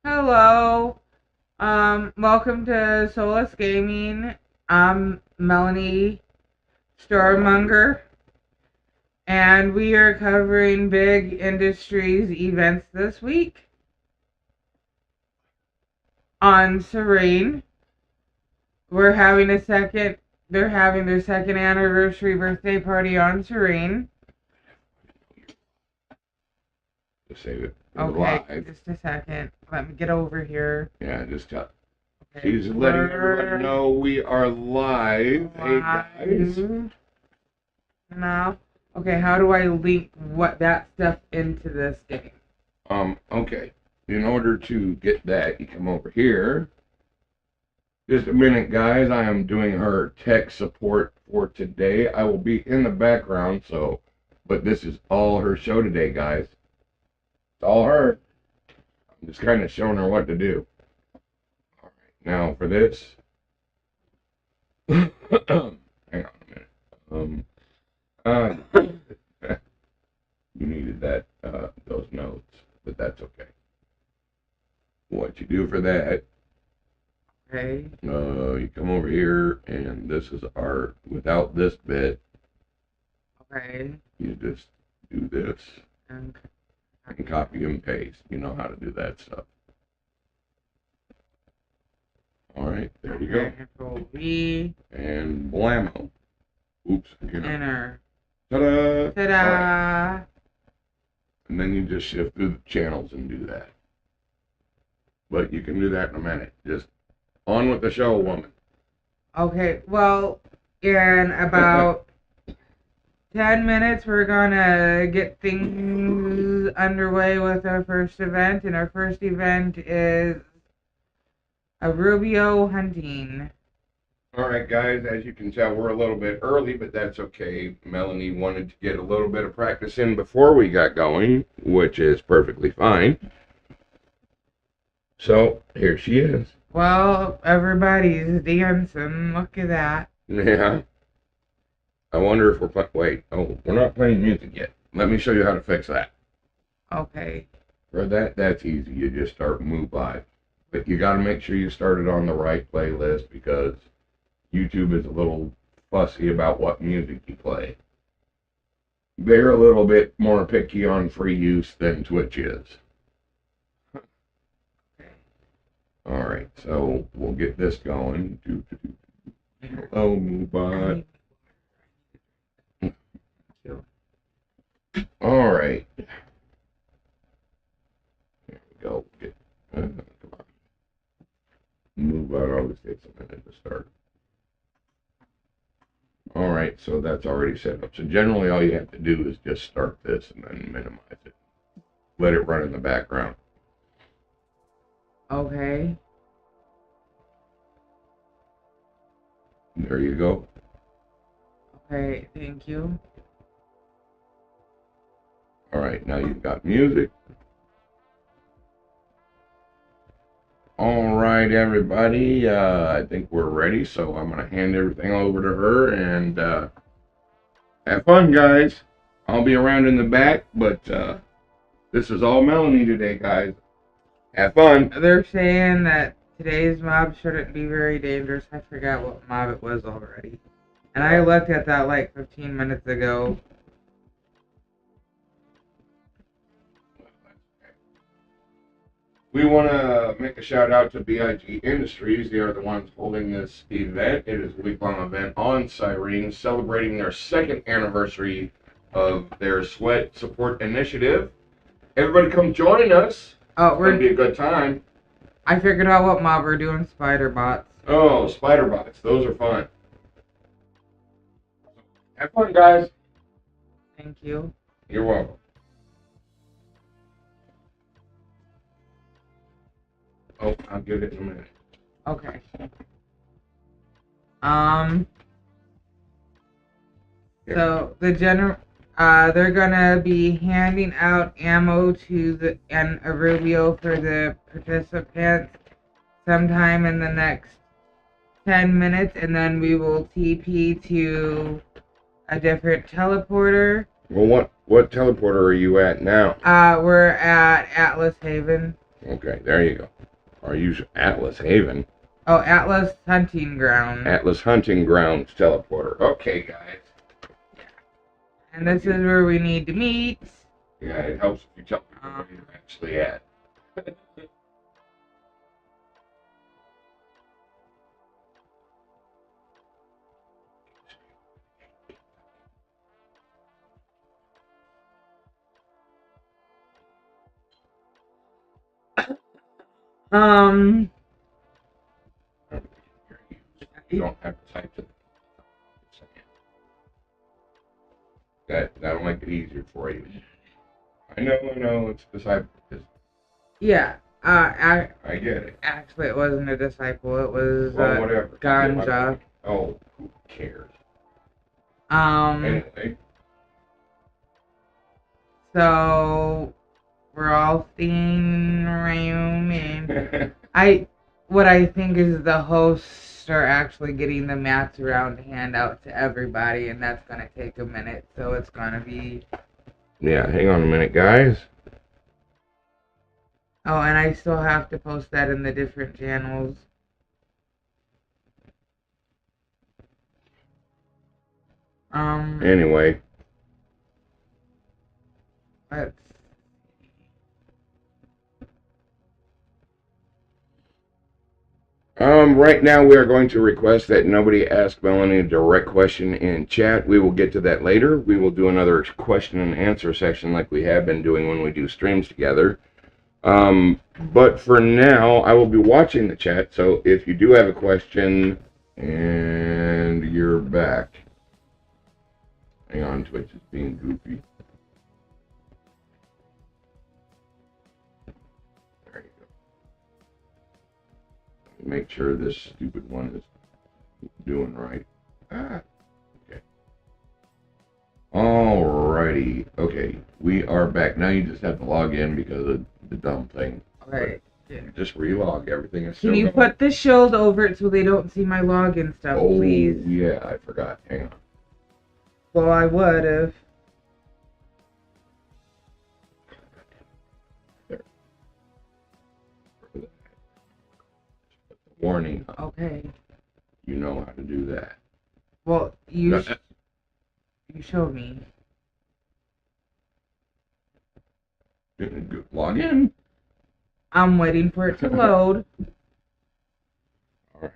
Hello. Welcome to Solis Gaming. I'm Melanie Stormonger, and we are covering big industries events this week on Cyrene. We're having a second. They're having their second anniversary birthday party on Cyrene. Just save it. Okay, Live. just a second. Let me get over here. Yeah, just tell. Okay, She's letting everybody know we are live. Hey guys. Now, okay, how do I link that stuff into this game? Okay. In order to get that, you come over here. Just a minute, guys. I am doing her tech support for today. I will be in the background, but this is all her show today, guys. It's all her. I'm just kind of showing her what to do. All right, now for this. Hang on a minute. You needed that, those notes, but that's okay. What you do for that? Okay. You come over here, and this is our, without this bit. Okay. You just do this. And copy and paste. You know how to do that stuff. Alright, there you go. Control V. And blammo. Oops. Enter. Ta-da! Ta-da! Right. And then you just shift through the channels and do that. But you can do that in a minute. Just on with the show, woman. Okay, well, in about 10 minutes, we're gonna get things underway with our first event, and our first event is a Rubio hunting. Alright guys, as you can tell, we're a little bit early, but that's okay. Melanie wanted to get a little bit of practice in before we got going, which is perfectly fine. So, here she is. Well, everybody's dancing. Look at that. Yeah. I wonder if we're playing. Wait. Oh, we're not playing music yet. Let me show you how to fix that. Okay. For that, that's easy. You just start Move Live. But you got to make sure you start it on the right playlist because YouTube is a little fussy about what music you play. They're a little bit more picky on free use than Twitch is. Alright, so we'll get this going. Hello, Moobot. Alright. There we go. Come on. Moobot always takes a minute to start. Alright, so that's already set up. So generally all you have to do is just start this and then minimize it. Let it run in the background. Okay. There you go. Okay, thank you. Alright, now you've got music. Alright, everybody. I think we're ready, so I'm going to hand everything over to her and have fun, guys. I'll be around in the back, but this is all Melanie today, guys. Have fun. They're saying that today's mob shouldn't be very dangerous. I forgot what mob it was already. And I looked at that like 15 minutes ago. We want to make a shout out to BIG Industries. They are the ones holding this event. It is a week-long event on Cyrene, celebrating their second anniversary of their sweat support initiative. Everybody come join us. Oh, it's going to be a good time. I figured out what mob we're doing, spider bots. Oh, spider bots. Those are fun. Have fun, guys. Thank you. You're welcome. Oh, I'll get it in a minute. Okay. So they're gonna be handing out ammo to a Rubio for the participants sometime in the next 10 minutes, and then we will TP to a different teleporter. Well, what teleporter are you at now? We're at Atlas Haven. Okay, there you go. Or use Atlas Haven. Oh, Atlas Hunting Ground. Atlas Hunting Grounds teleporter. Okay, guys. And this is where we need to meet. Yeah, it helps if you tell people where you're actually at. You don't have to type it. That'll make it easier for you. I know, it's disciple. Yeah, I get it. actually, it wasn't a disciple. It was Well, whatever. ganja. Oh, who cares? Anyway. So we're all staying around, and what I think is the hosts are actually getting the mats around to hand out to everybody, and that's gonna take a minute. So it's gonna be. Yeah, hang on a minute, guys. Oh, and I still have to post that in the different channels. Anyway. Let's. Right now we are going to request that nobody ask Melanie a direct question in chat. We will get to that later. We will do another question and answer session like we have been doing when we do streams together. But for now, I will be watching the chat, so if you do have a question, and you're back. Hang on, Twitch is being goofy. There you go. Make sure this stupid one is doing right. Okay. Alrighty. Okay, we are back. Now you just have to log in because of the dumb thing. Okay. Yeah. Just relog. Everything is still Can you put the shield over it so they don't see my login stuff, please? Oh, yeah, I forgot. Hang on. Well, I would have. There. Warning. Okay. You know how to do that. Well, you showed me. Log in. I'm waiting for it to load. All right.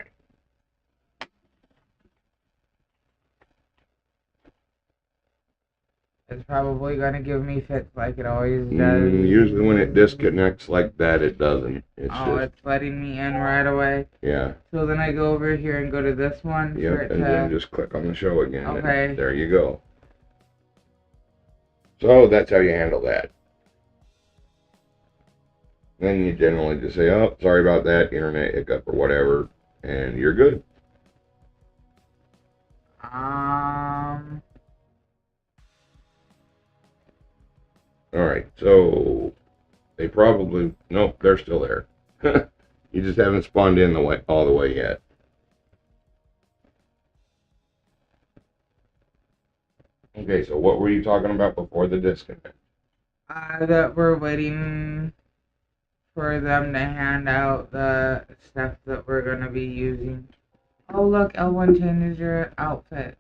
It's probably going to give me fits like it always does. Usually when it disconnects like that, it doesn't. It's letting me in right away. Yeah. So then I go over here and go to this one. Yep, and then just click on the show again. Okay. And there you go. So that's how you handle that. Then you generally just say, oh, sorry about that, internet hiccup or whatever, and you're good. Alright, so they probably, nope, they're still there. You just haven't spawned in all the way yet. Okay, so what were you talking about before the disconnect? That we're waiting for them to hand out the stuff that we're going to be using. Oh, look, L1 changes your outfit.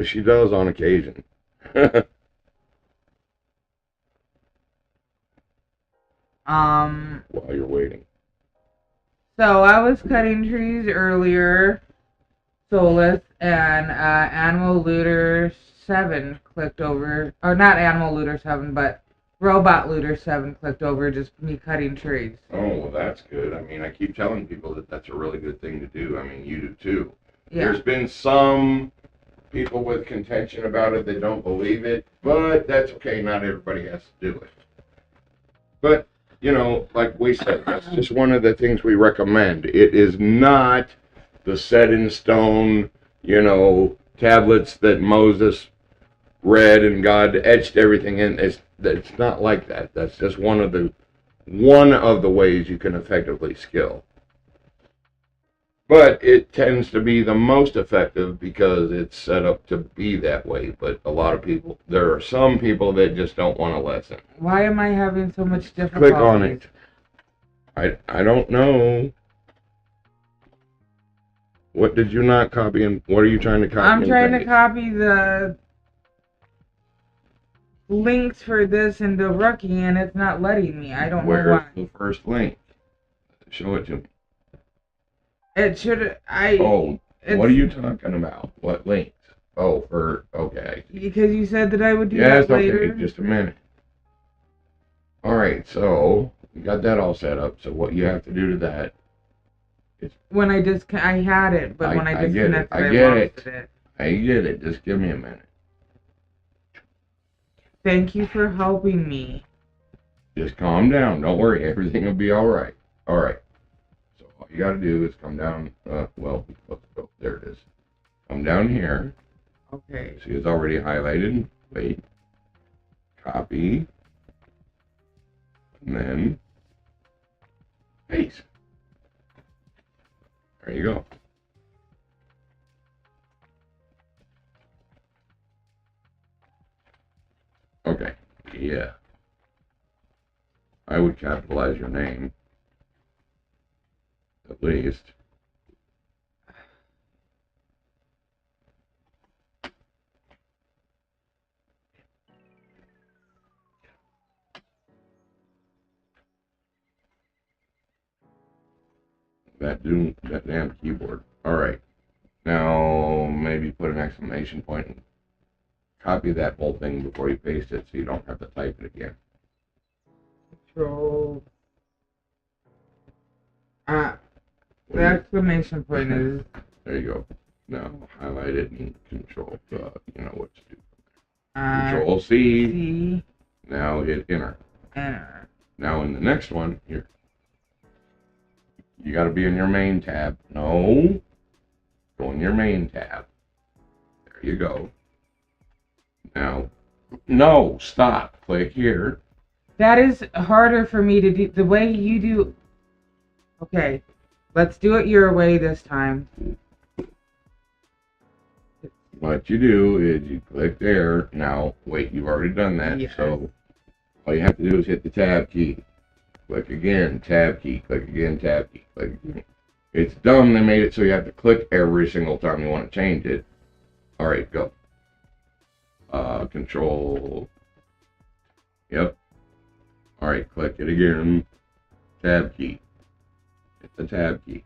She does on occasion. While you're waiting. So I was cutting trees earlier, Solis, and Animal Looter 7 clicked over, or not Animal Looter 7, but Robot Looter 7 clicked over just me cutting trees. Oh, well, that's good. I mean, I keep telling people that that's a really good thing to do. I mean, you do too. Yeah. There's been some people with contention about it that don't believe it, but that's okay. Not everybody has to do it. But, you know, like we said, that's just one of the things we recommend. It is not the set in stone, you know, tablets that Moses read and God etched everything in. It's not like that. That's just one of the ways you can effectively skill. But it tends to be the most effective because it's set up to be that way. But a lot of people, there are some people that just don't want to listen. Why am I having so much difficulty? Click on it. I don't know. What did you not copy and what are you trying to copy? I'm trying to copy the links for this into Rookie and it's not letting me. I don't know why. Where's the first link? Show it to me. It should. Oh, what are you talking about? What links? Oh, okay. Because you said that I would do that later. Yes, okay, just a minute. Alright, so you got that all set up. So what you have to do to that is when I had it, but when I disconnected I lost it. I get it. Just give me a minute. Thank you for helping me. Just calm down. Don't worry. Everything will be alright. Alright. So all you gotta do is come down, well, let's go. There it is. Come down here. Okay. See, it's already highlighted. Wait. Copy. And then paste. There you go. Okay. Yeah. I would capitalize your name. At least. That damn keyboard. Alright. Now, maybe put an exclamation point and copy that whole thing before you paste it so you don't have to type it again. Control. The exclamation point is... There you go. Now, highlight it and control, you know what to do. Control C. Now hit enter. Enter. Now in the next one, here. You got to be in your main tab. No. Go in your main tab. There you go. Now, no, stop. Click here. That is harder for me to do. The way you do... Okay. Let's do it your way this time. What you do is you click there. Now, wait, you've already done that. Yes. So, all you have to do is hit the tab key. Click again, tab key. Click again, tab key. Click again. It's dumb they made it so you have to click every single time you want to change it. Alright, go. Control. Yep. Alright, click it again. Tab key. Hit the tab key.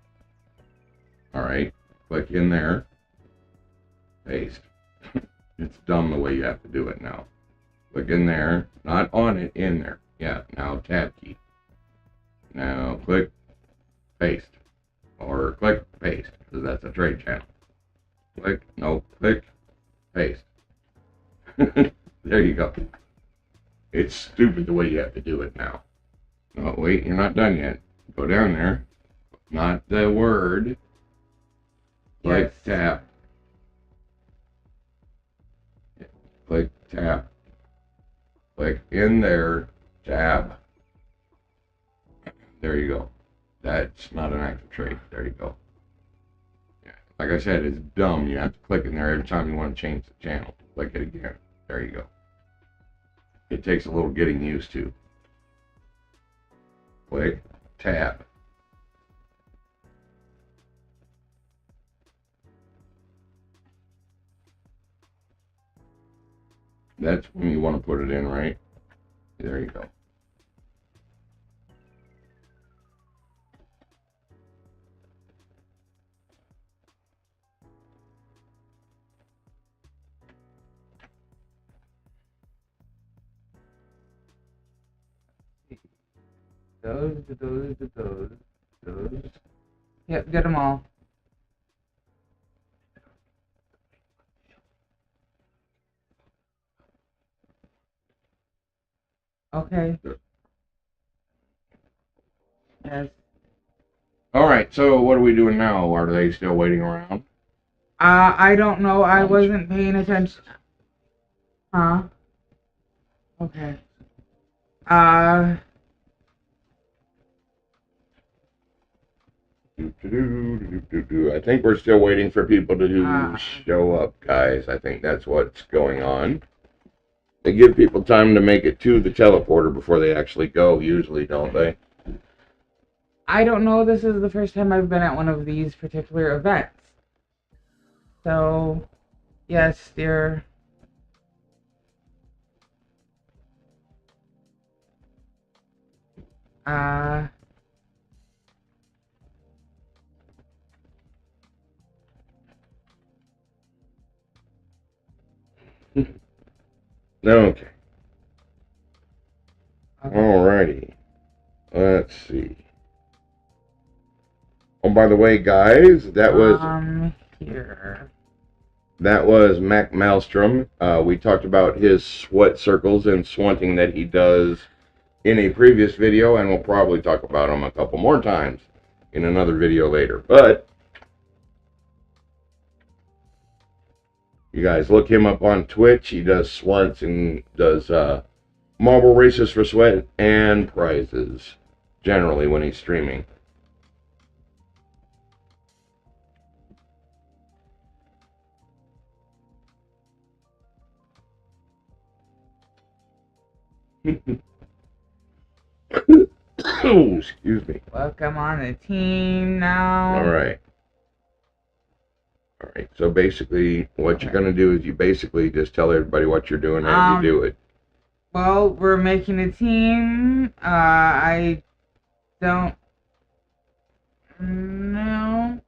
Alright, click in there. Paste. It's dumb the way you have to do it now. Click in there. Not on it, in there. Yeah, now tab key. Now click paste. Or click paste, because that's a trade channel. Click, no, click, paste. There you go. It's stupid the way you have to do it now. Oh, wait, you're not done yet. Go down there. Not the word. Click tab. Click tab. Click in there, tab. There you go. That's not an active trade. There you go. Yeah. Like I said, it's dumb. You have to click in there every time you want to change the channel. Click it again. There you go. It takes a little getting used to. Click tab. That's when you want to put it in, right? There you go. Those. Yep, get them all. Okay. Yes. Alright, so what are we doing now? Are they still waiting around? I don't know. I wasn't paying attention. Huh? Okay. I think we're still waiting for people to show up, guys. I think that's what's going on. They give people time to make it to the teleporter before they actually go, usually, don't they? I don't know. This is the first time I've been at one of these particular events. So, yes, dear. Uh, Okay. okay. Alrighty. Let's see. Oh, by the way, guys, that was Here. that was Mac Maelstrom. We talked about his sweat circles and swanting that he does in a previous video, and we'll probably talk about them a couple more times in another video later. But you guys look him up on Twitch. He does swats and does marble races for sweat and prizes generally when he's streaming. Oh, excuse me. Welcome on the team now. Alright. Alright, so basically what you're going to do is you basically just tell everybody what you're doing as you do it. Well, we're making a team. I don't know.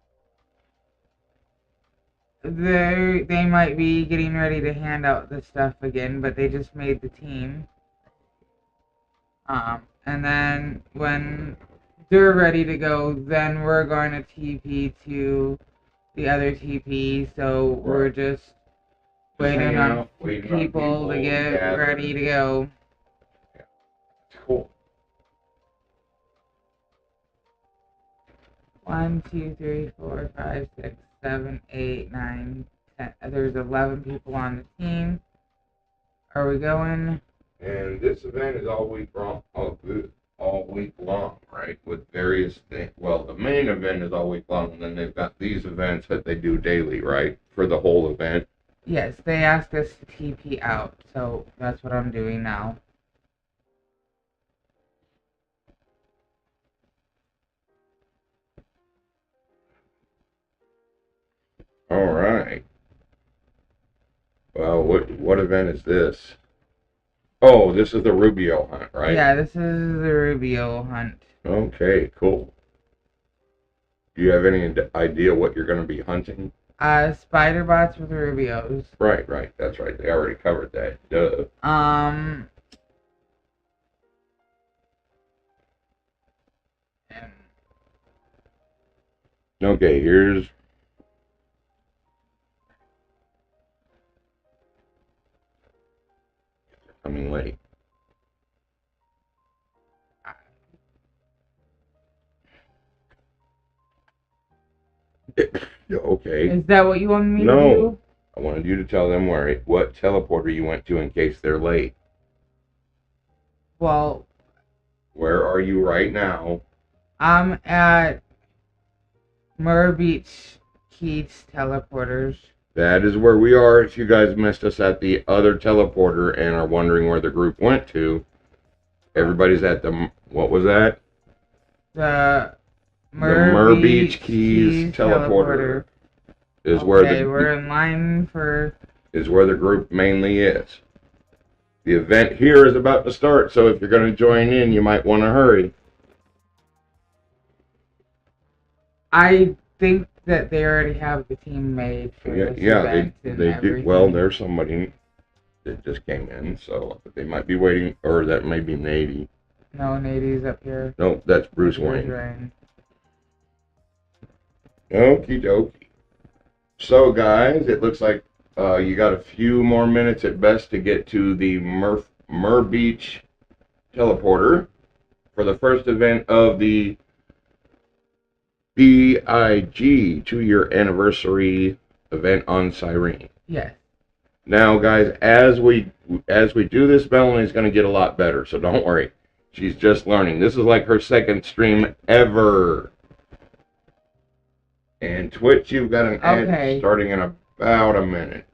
They might be getting ready to hand out the stuff again, but they just made the team. And then when they're ready to go, then we're going to TP to the other TP. So we're just waiting on people to get ready to go. Yeah. Cool. 1, 2, 3, 4, 5, 6, 7, 8, 9, 10. There's 11 people on the team. Are we going? And this event is all week long, right? With various things. Well, the main event is all week long, and then they've got these events that they do daily, right? For the whole event. Yes, they asked us to TP out, so that's what I'm doing now. All right. Well, what event is this? Oh, this is the Rubio hunt, right? Yeah, this is the Rubio hunt. Okay, cool. Do you have any idea what you're going to be hunting? Spider bots with Rubios. Right, that's right. They already covered that. Duh. Okay, here's... coming late. Okay. Is that what you wanted me to do? No. I wanted you to tell them what teleporter you went to in case they're late. Well... Where are you right now? I'm at Myrrh Beach Keats teleporters. That is where we are. If you guys missed us at the other teleporter and are wondering where the group went to, everybody's at the... What was that? The Myrrh Beach Keys teleporter. Is where we're in line for... Is where the group mainly is. The event here is about to start, so if you're going to join in, you might want to hurry. I think that they already have the team made for this event. They do. Well, there's somebody that just came in, so they might be waiting, or that may be Nady. No, Nady's up here. No, that's Bruce Wayne. Okie dokie. So, guys, it looks like you got a few more minutes at best to get to the Myrrh Beach teleporter for the first event of the BIG 2-year anniversary event on Cyrene. Yes. Now, guys, as we do this, Melanie's going to get a lot better, so don't worry. She's just learning. This is like her second stream ever. And Twitch, you've got an ad starting in about a minute.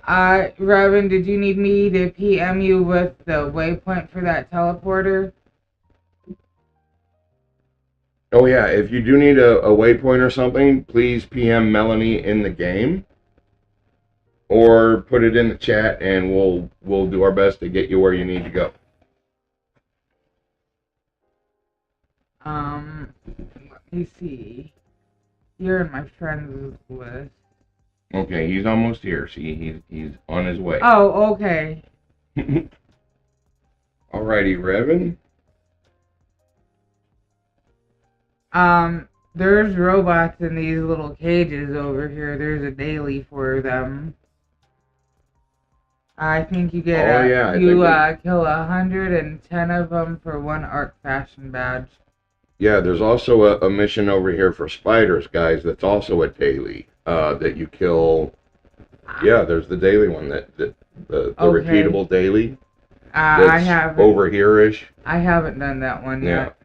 Robin, did you need me to PM you with the waypoint for that teleporter? Oh yeah, if you do need a waypoint or something, please PM Melanie in the game, or put it in the chat, and we'll do our best to get you where you need to go. Let me see. You're in my friends list. Okay, he's almost here. See, he's on his way. Oh, okay. Alrighty, Revan. There's robots in these little cages over here. There's a daily for them. I think you get kill 110 of them for 1 arc fashion badge. Yeah, there's also a mission over here for spiders, guys. That's also a daily that you kill. Yeah, there's the daily one the okay. Repeatable daily. I haven't over here-ish. I haven't done that one yet.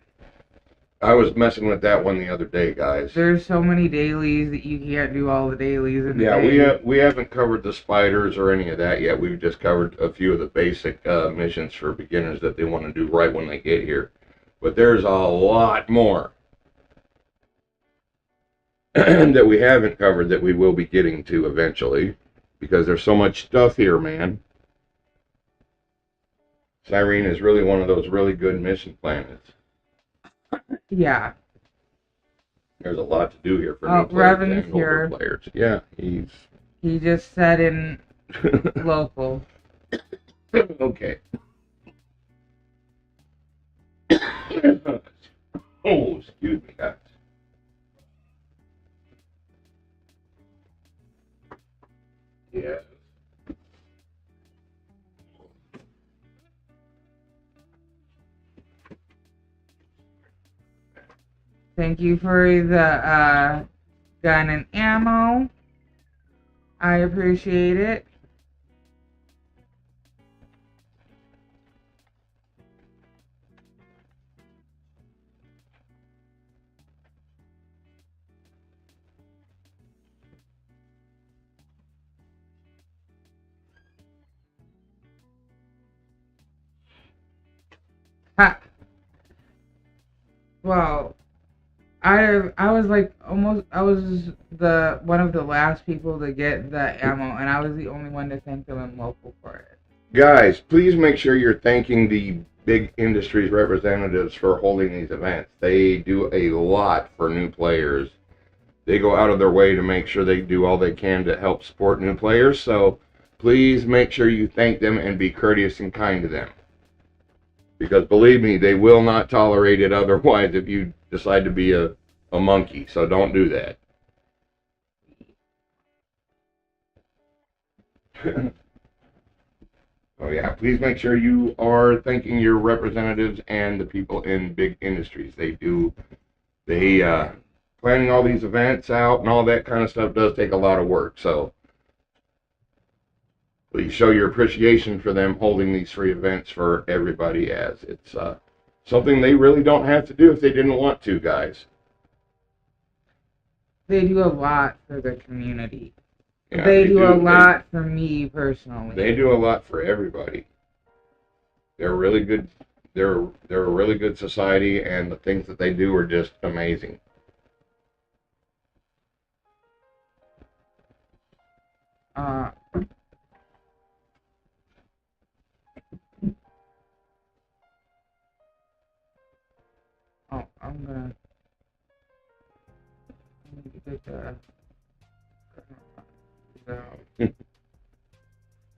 I was messing with that one the other day, guys. There's so many dailies that you can't do all the dailies in the day. we haven't covered the spiders or any of that yet. We've just covered a few of the basic missions for beginners that they want to do right when they get here. But there's a lot more that we haven't covered that we will be getting to eventually, because there's so much stuff here, man. Cyrene is really one of those really good mission planets. Yeah. There's a lot to do here for new players and older players. Yeah, he just said in local. Okay. Oh, excuse me, guys. Yes. Thank you for the gun and ammo. I appreciate it. Ha. Well, I was like I was the one of the last people to get the ammo, and I was the only one to thank them in local for it. Guys, please make sure you're thanking the big industries representatives for holding these events. They do a lot for new players. They go out of their way to make sure they do all they can to help support new players. So please make sure you thank them and be courteous and kind to them. Because believe me, they will not tolerate it otherwise if you decide to be a monkey. So don't do that. Oh yeah, please make sure you are thanking your representatives and the people in big industries. Planning all these events out and all that kind of stuff does take a lot of work. So please show your appreciation for them holding these free events for everybody, as it's something they really don't have to do if they didn't want to, guys. They do a lot for the community. Yeah, they do a lot for me personally. They do a lot for everybody. They're really good. They're a really good society, and the things that they do are just amazing. I'm gonna get the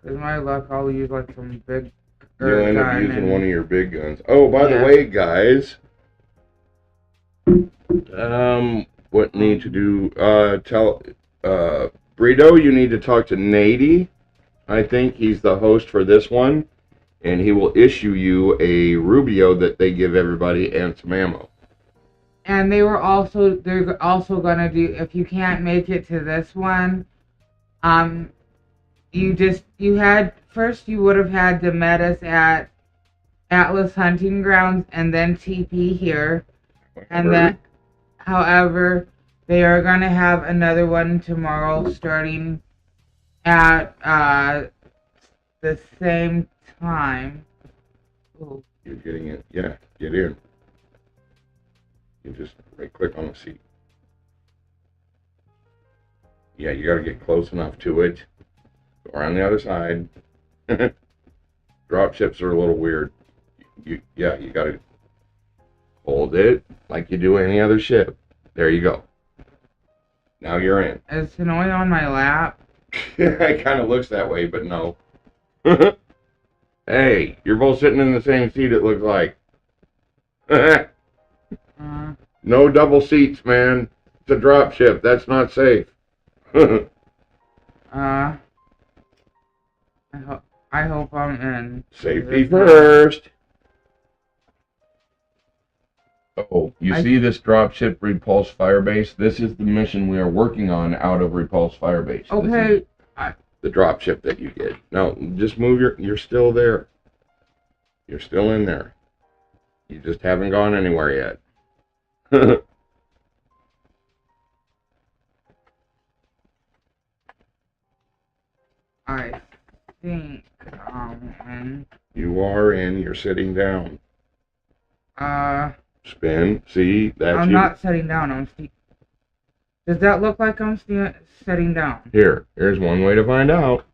because my luck, I'll use like some big. You'll end up using one of your big guns. Oh, by the way, guys, what need to do? Tell Brito, you need to talk to Nady. I think he's the host for this one, and he will issue you a Rubio that they give everybody and some ammo. And they're also gonna do, if you can't make it to this one, you would have had to meet us at Atlas Hunting Grounds and then TP here. And then, however, they are gonna have another one tomorrow starting at the same time. Ooh. You're getting it. Yeah, get in. You just right click on the seat. Yeah, you gotta get close enough to it. Go around the other side. Drop ships are a little weird. You gotta hold it like you do any other ship. There you go. Now you're in. Is Hanoi on my lap? It kind of looks that way, but no. Hey, you're both sitting in the same seat, it looks like. No double seats, man. It's a drop ship. That's not safe. I hope I'm in. Safety first. Oh, you see this dropship Repulse Firebase? This is the mission we are working on out of Repulse Firebase. Okay. The dropship that you get. No, just move you're still there. You're still in there. You just haven't gone anywhere yet. I think in. You are in. You're sitting down. Spin. See? That's I'm you. not sitting down. Does that look like I'm sitting down? Here's one way to find out.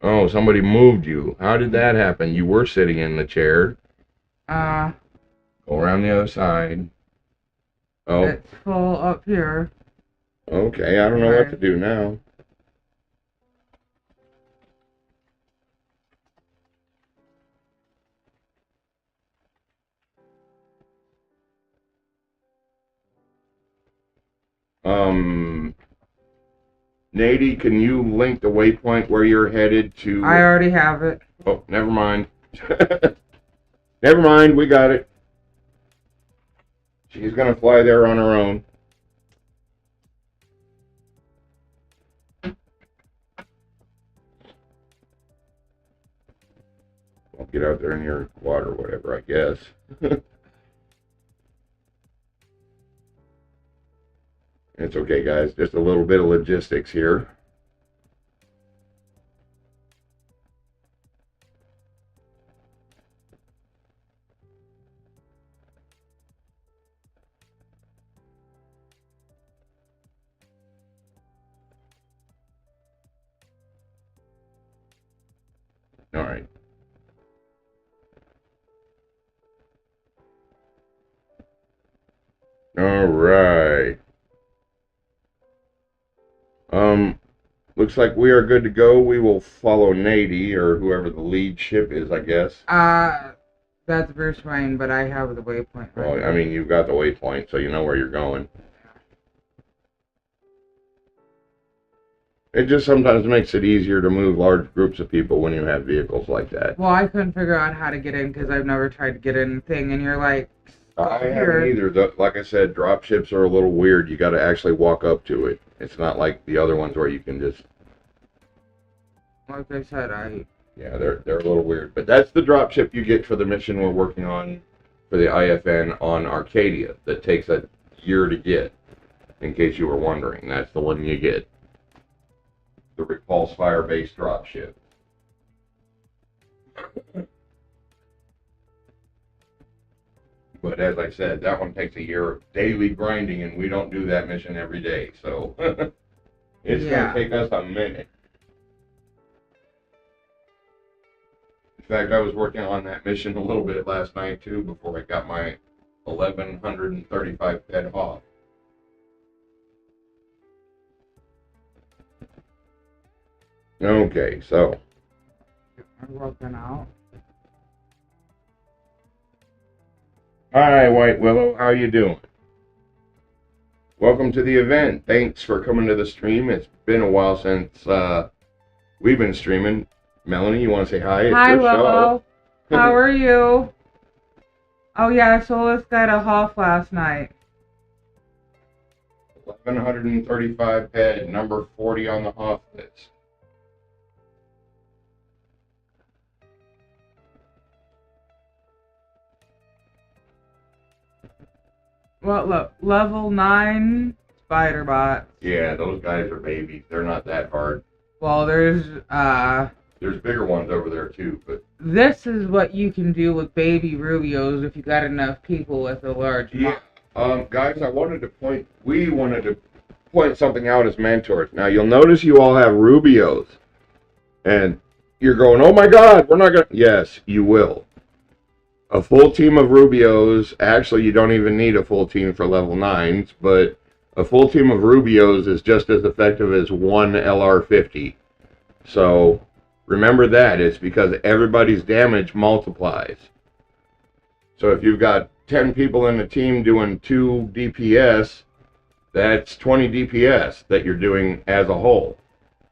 Oh, somebody moved you. How did that happen? You were sitting in the chair. Go around the other side. Oh. It's full up here. Okay, I don't know what to do now. Nady, can you link the waypoint where you're headed to? I already have it. Oh, never mind. Never mind, we got it. She's gonna fly there on her own. I'll get out there in your quad or whatever, I guess. It's okay, guys. Just a little bit of logistics here. All right. All right. Looks like we are good to go. We will follow Nady, or whoever the lead ship is, I guess. That's Bruce Wayne, but I have the waypoint. Well, I mean, you've got the waypoint, so you know where you're going. It just sometimes makes it easier to move large groups of people when you have vehicles like that. Well, I couldn't figure out how to get in because I've never tried to get in the thing, and you're like, I haven't either. Like I said, drop ships are a little weird. You got to actually walk up to it. It's not like the other ones where you can just... Like I said, Yeah, they're a little weird. But that's the drop ship you get for the mission we're working on for the IFN on Arcadia. That takes a year to get, in case you were wondering. That's the one you get. The Repulse Firebase drop ship. But as I said, that one takes a year of daily grinding, and we don't do that mission every day. So it's going to take us a minute. In fact, I was working on that mission a little bit last night, too, before I got my 1,135 bed off. Okay, so. I'm working out. Hi, White Willow. How you doing? Welcome to the event. Thanks for coming to the stream. It's been a while since we've been streaming. Melanie, you want to say hi? It's hi, your Willow. show. How are you? Oh, yeah, Solis got a Hoff last night. 1,135 bed, number 40 on the Hoff list. Well, look, level 9 spider bots. Yeah, those guys are babies. They're not that hard. Well, there's There's bigger ones over there too, but This is what you can do with baby Rubios if you got enough people with a large yeah. mob. Guys, we wanted to point something out as mentors. Now you'll notice you all have Rubios, and you're going, oh my God, we're not gonna. Yes, you will. A full team of Rubios. Actually, you don't even need a full team for level 9s, but a full team of Rubios is just as effective as one LR50. So remember that. It's because everybody's damage multiplies. So if you've got 10 people in the team doing 2 DPS, that's 20 DPS that you're doing as a whole.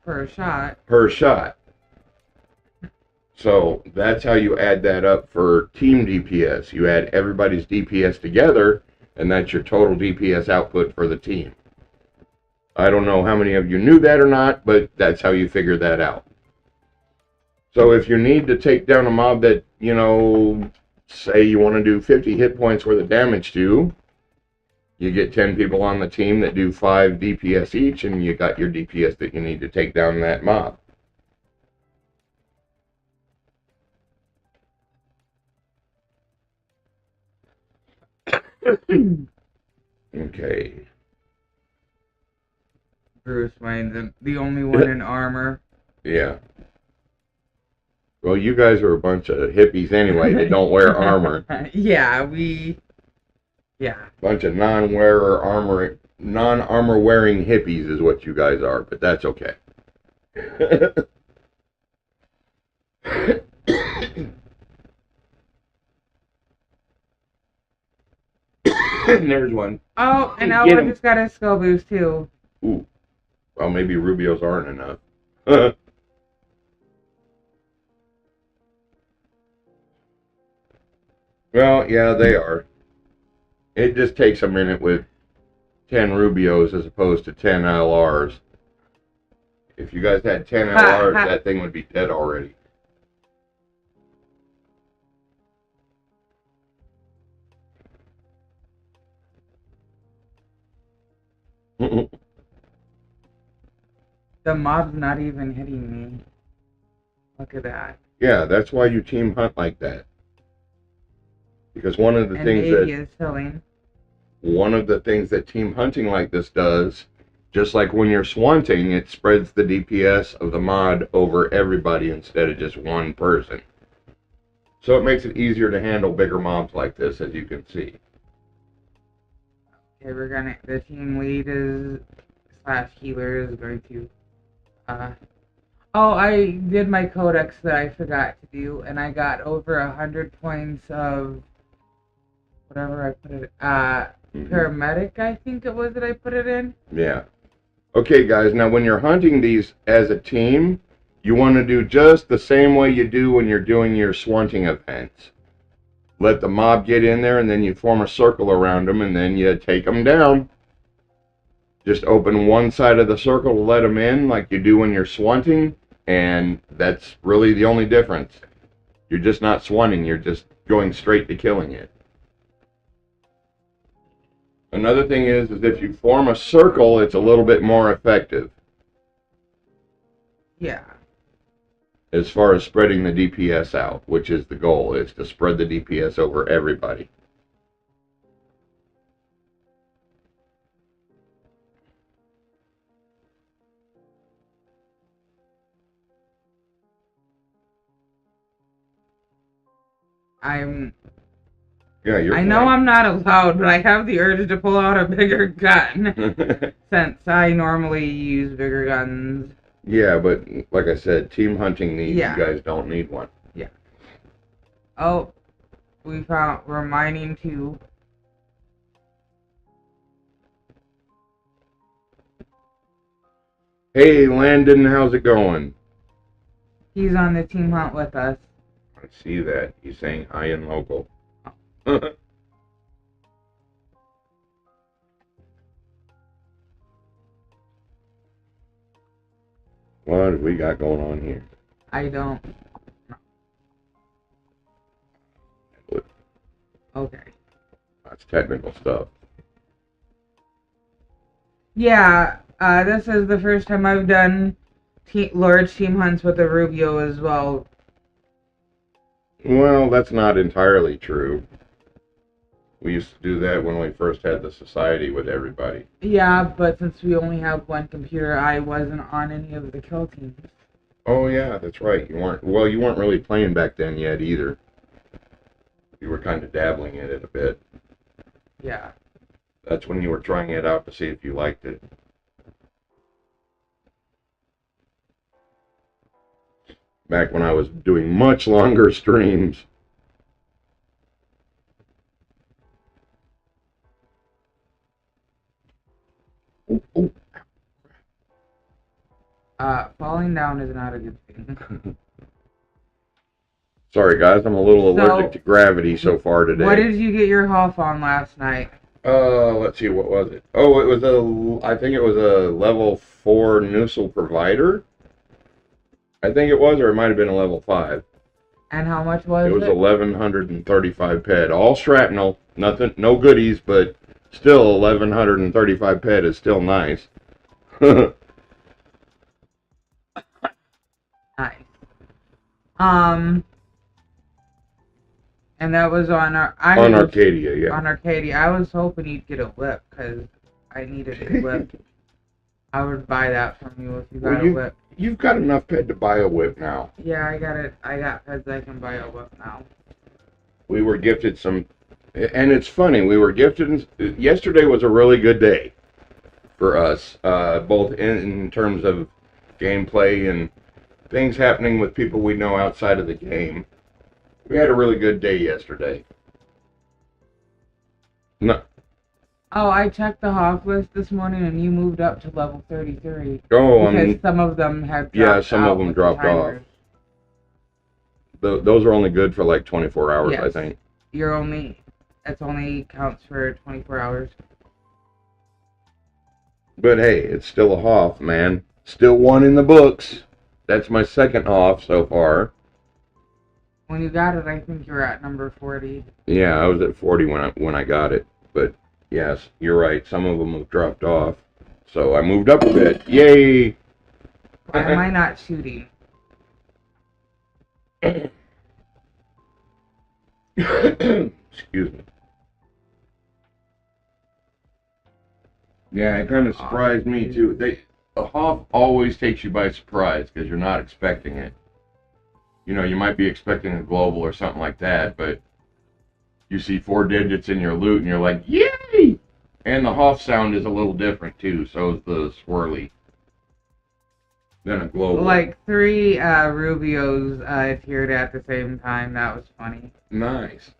Per shot. Per shot. So that's how you add that up for team DPS. You add everybody's DPS together, and that's your total DPS output for the team. I don't know how many of you knew that or not, but that's how you figure that out. So if you need to take down a mob that, you know, say you want to do 50 hit points worth of damage to, you get 10 people on the team that do 5 DPS each, and you got your DPS that you need to take down that mob. Okay. Bruce Wayne's the only one in armor. Yeah. Well, you guys are a bunch of hippies anyway that don't wear armor. Yeah. Bunch of non-armor wearing hippies is what you guys are, but that's okay. There's one. Oh, and Alba just got a skill boost too. Ooh. Well, maybe Rubios aren't enough. Well, yeah, they are. It just takes a minute with 10 Rubios as opposed to 10 LRs. If you guys had 10 LRs, that thing would be dead already. The mob's not even hitting me. Look at that. Yeah, that's why you team hunt like that. Because one of the things that team hunting like this does, just like when you're swanting, it spreads the DPS of the mod over everybody instead of just one person. So it makes it easier to handle bigger mobs like this, as you can see. Okay, the team lead is / healer is going to oh, I did my codex that I forgot to do, and I got over 100 points of whatever I put it paramedic, I think it was that I put it in. Yeah. Okay, guys, now when you're hunting these as a team, you want to do just the same way you do when you're doing your swanting events. Let the mob get in there, and then you form a circle around them, and then you take them down. Just open one side of the circle to let them in, like you do when you're swanting, and that's really the only difference. You're just not swanting, you're just going straight to killing it. Another thing is if you form a circle, it's a little bit more effective. Yeah. As far as spreading the DPS out, which is the goal, is to spread the DPS over everybody. I know I'm not allowed, but I have the urge to pull out a bigger gun. Since I normally use bigger guns. Yeah, but like I said, team hunting needs, you guys don't need one. Yeah. Oh, we're mining too. Hey, Landon, how's it going? He's on the team hunt with us. I see that. He's saying hi in local. What have we got going on here? I don't. Okay. That's technical stuff. Yeah, this is the first time I've done large team hunts with a Rubio as well. Well, that's not entirely true. We used to do that when we first had the society with everybody. Yeah, but since we only have one computer, I wasn't on any of the kill teams. Oh yeah, that's right. You weren't really playing back then yet either. You were kind of dabbling in it a bit. Yeah. That's when you were trying it out to see if you liked it. Back when I was doing much longer streams. Oh. Falling down is not a good thing. Sorry guys, I'm a little allergic to gravity so far today. What did you get your Hoff on last night? Let's see, what was it? Oh, I think it was a level 4 Nussel provider. I think it was, or it might have been a level 5. And how much was it? It was 1135 ped. All shrapnel, nothing, no goodies, but still 1135 ped is still nice. Nice. And that was on Arcadia, yeah. On Arcadia. I was hoping you'd get a whip, because I needed a whip. I would buy that from you if you got a whip. You've got enough ped to buy a whip now. Yeah, I got it. I got peds I can buy a whip now. We were gifted some, and it's funny, we were gifted, yesterday was a really good day for us, both in terms of gameplay and things happening with people we know outside of the game. We had a really good day yesterday. No. Oh, I checked the Hoff list this morning, and you moved up to level 33. Oh, because some of them had dropped yeah, some of them dropped off. Those are only good for like 24 hours, yes. I think. It only counts for 24 hours. But hey, it's still a Hoff, man. Still one in the books. That's my second Hoff so far. When you got it, I think you were at number 40. Yeah, I was at 40 when I got it. But yes, you're right. Some of them have dropped off. So I moved up a bit. Yay! Why am I not shooting? Excuse me. Yeah, it kind of surprised me too. The Hoff always takes you by surprise because you're not expecting it. You know, you might be expecting a global or something like that, but you see 4 digits in your loot and you're like, yay! And the Hoff sound is a little different too, so is the swirly than a global. Like 3 Rubios tiered at the same time. That was funny. Nice.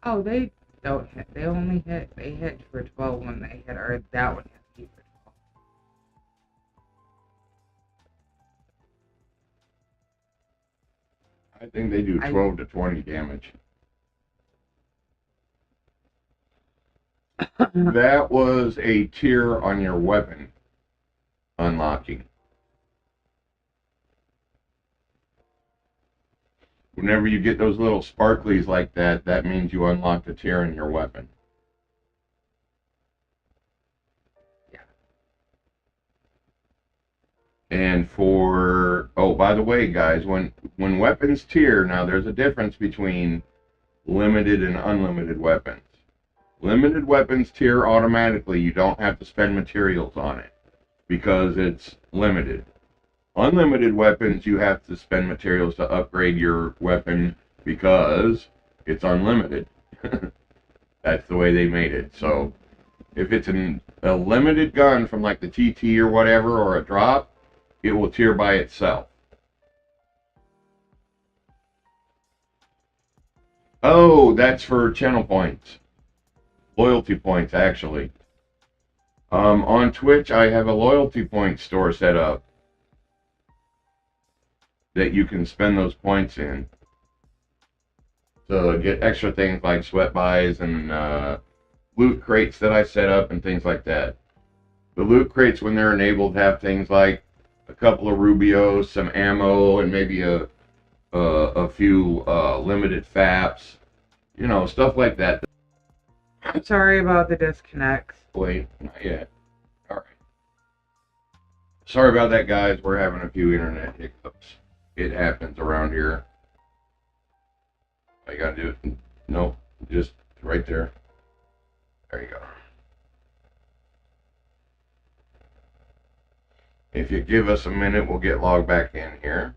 Oh, they don't hit. They only hit. They hit for 12 when they hit, or that one hit for 12. I think they do 12 to 20 damage. That was a tier on your weapon unlocking. Whenever you get those little sparklies like that, that means you unlocked a tier in your weapon. Yeah. And for, oh, by the way, guys, when weapons tier, now there's a difference between limited and unlimited weapons. Limited weapons tier automatically. You don't have to spend materials on it because it's limited. Unlimited weapons, you have to spend materials to upgrade your weapon because it's unlimited. That's the way they made it. So if it's a limited gun from like the TT or whatever, or a drop, it will tier by itself. Oh, that's for channel points. Loyalty points, actually. On Twitch, I have a loyalty point store set up that you can spend those points in to get extra things like sweat buys and loot crates that I set up and things like that. The loot crates, when they're enabled, have things like a couple of Rubios, some ammo, and maybe a few limited FAPs. You know, stuff like that. I'm sorry about the disconnects. Wait, not yet. All right. Sorry about that, guys. We're having a few internet hiccups. It happens around here. I gotta do it. Nope, just right there. There you go. If you give us a minute, we'll get logged back in here.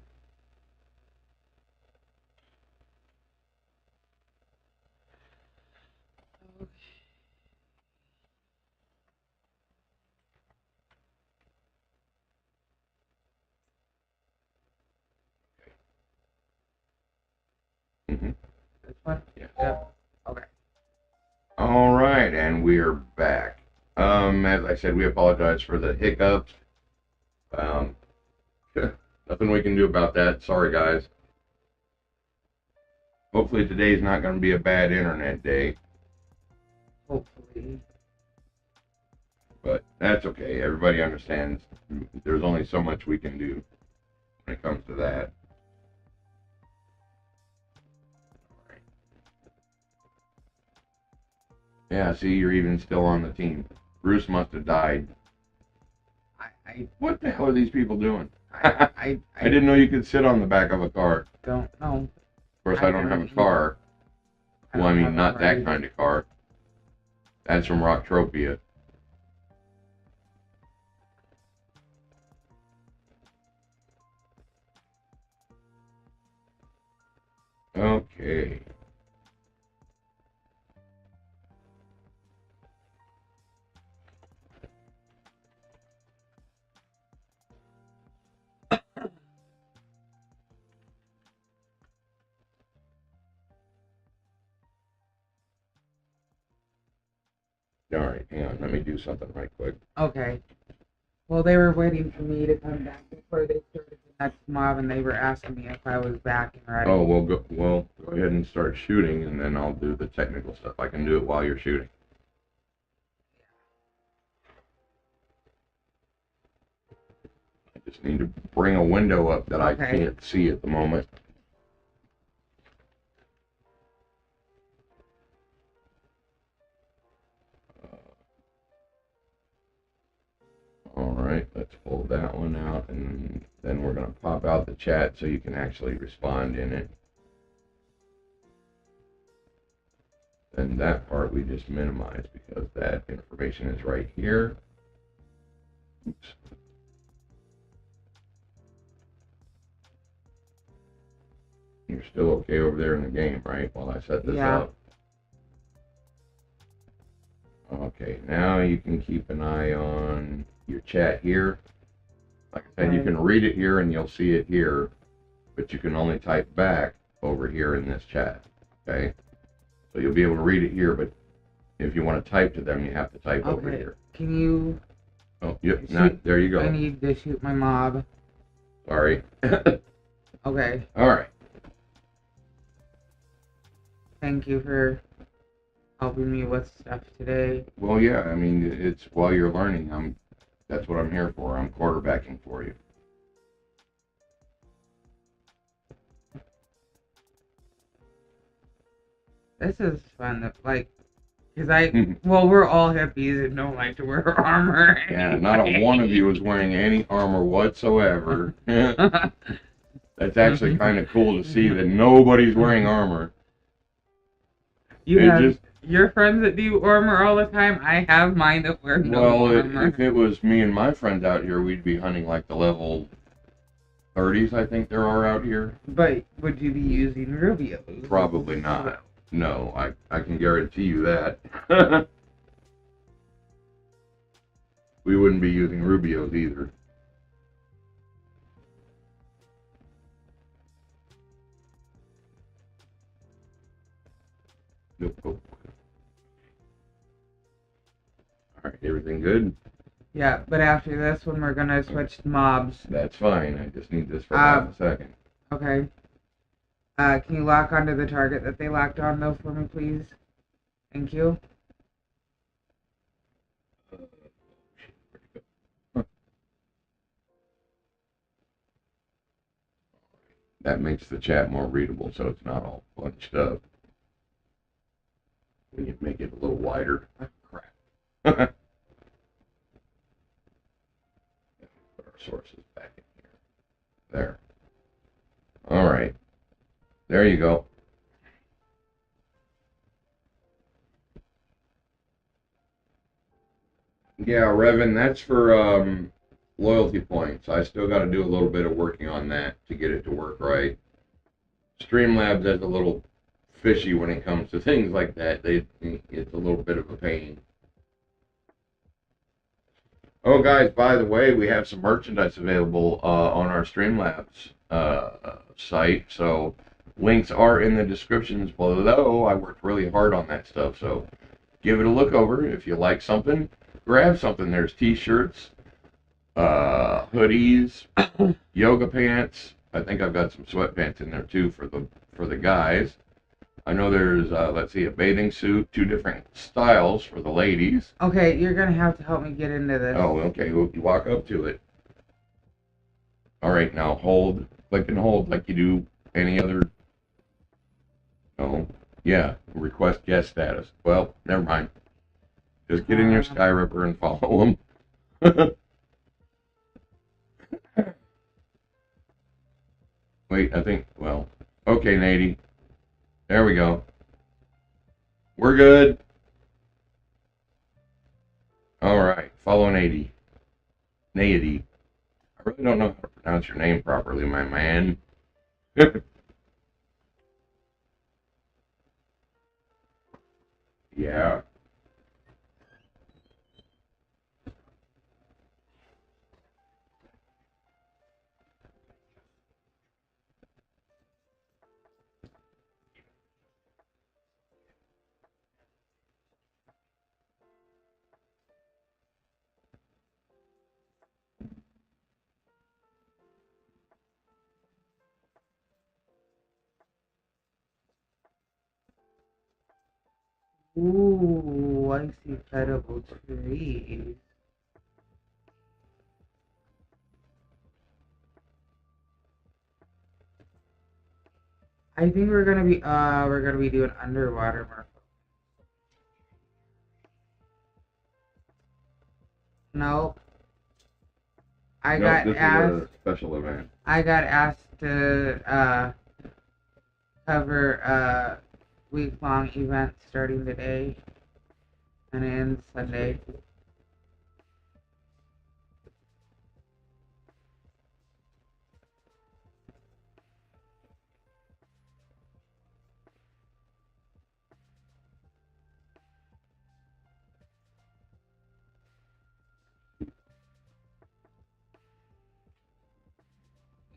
Mm-hmm. This one? Yeah. Yep. Okay. All right, and we're back. As I said, we apologize for the hiccups. Nothing we can do about that. Sorry, guys. Hopefully today's not going to be a bad internet day. Hopefully. But that's okay. Everybody understands there's only so much we can do when it comes to that. Yeah, see, you're even still on the team. Bruce must have died. What the hell are these people doing? I didn't know you could sit on the back of a car. Don't know. Of course, I don't have a car. Well, I mean, not that kind of car. That's from Entropia. Okay. All right, hang on. Let me do something right quick. Okay. Well, they were waiting for me to come back before they started the next mob, and they were asking me if I was back and ready. Oh, well, go ahead and start shooting, and then I'll do the technical stuff. I can do it while you're shooting. I just need to bring a window up that I can't see at the moment. All right, let's pull that one out, and then we're going to pop out the chat so you can actually respond in it. And that part we just minimize because that information is right here. Oops. You're still okay over there in the game, right? While I set this up. Okay, now you can keep an eye on your chat here. Like I said, you can read it here and you'll see it here, but you can only type back over here in this chat. Okay, so you'll be able to read it here, but if you want to type to them, you have to type over here. Can you? Oh, yep. There you go. I need to shoot my mob. Sorry. Okay. All right. Thank you for helping me with stuff today. Well, yeah. I mean, it's while you're learning. That's what I'm here for. I'm quarterbacking for you. This is fun. Because well, we're all hippies and don't like to wear armor. Yeah, not a one of you is wearing any armor whatsoever. That's actually kind of cool to see that nobody's wearing armor. You have your friends that do armor all the time. I have mine that wear no armor. If it was me and my friends out here, we'd be hunting like the level 30s, I think there are out here. But would you be using Rubios? Probably not. No, I can guarantee you that. We wouldn't be using Rubios either. Nope. Alright, everything good? Yeah, but after this one, we're gonna switch to mobs. That's fine. I just need this for half a second. Okay. Can you lock onto the target that they locked on, though, for me, please? Thank you. That makes the chat more readable, so it's not all bunched up. We can make it a little wider. Oh, crap. Put our sources back in here. There. All right. There you go. Yeah, Revan, that's for loyalty points. I still got to do a little bit of working on that to get it to work right. Streamlabs is a little fishy when it comes to things like that. It's a little bit of a pain. Oh, guys, by the way, we have some merchandise available on our Streamlabs site, so links are in the descriptions below. I worked really hard on that stuff, so give it a look over. If you like something, grab something. There's t-shirts, hoodies, yoga pants. I think I've got some sweatpants in there too for the guys. I know there's let's see, a bathing suit, 2 different styles for the ladies. Okay, you're gonna have to help me get into this. Oh, okay. Well, you walk up to it. All right, now hold, click and hold like you do any other. Oh, yeah. Request guest status. Well, never mind. Just get in your Skyripper and follow them. Wait, I think, well, okay, Nady. There we go. We're good. All right, follow Nady. Nady. I really don't know how to pronounce your name properly, my man. Yeah. Ooh, I see edible trees. I think we're gonna be doing underwater more. Nope. I Nope, got this asked. is a special event. I got asked to cover a week-long event starting today and ends Sunday.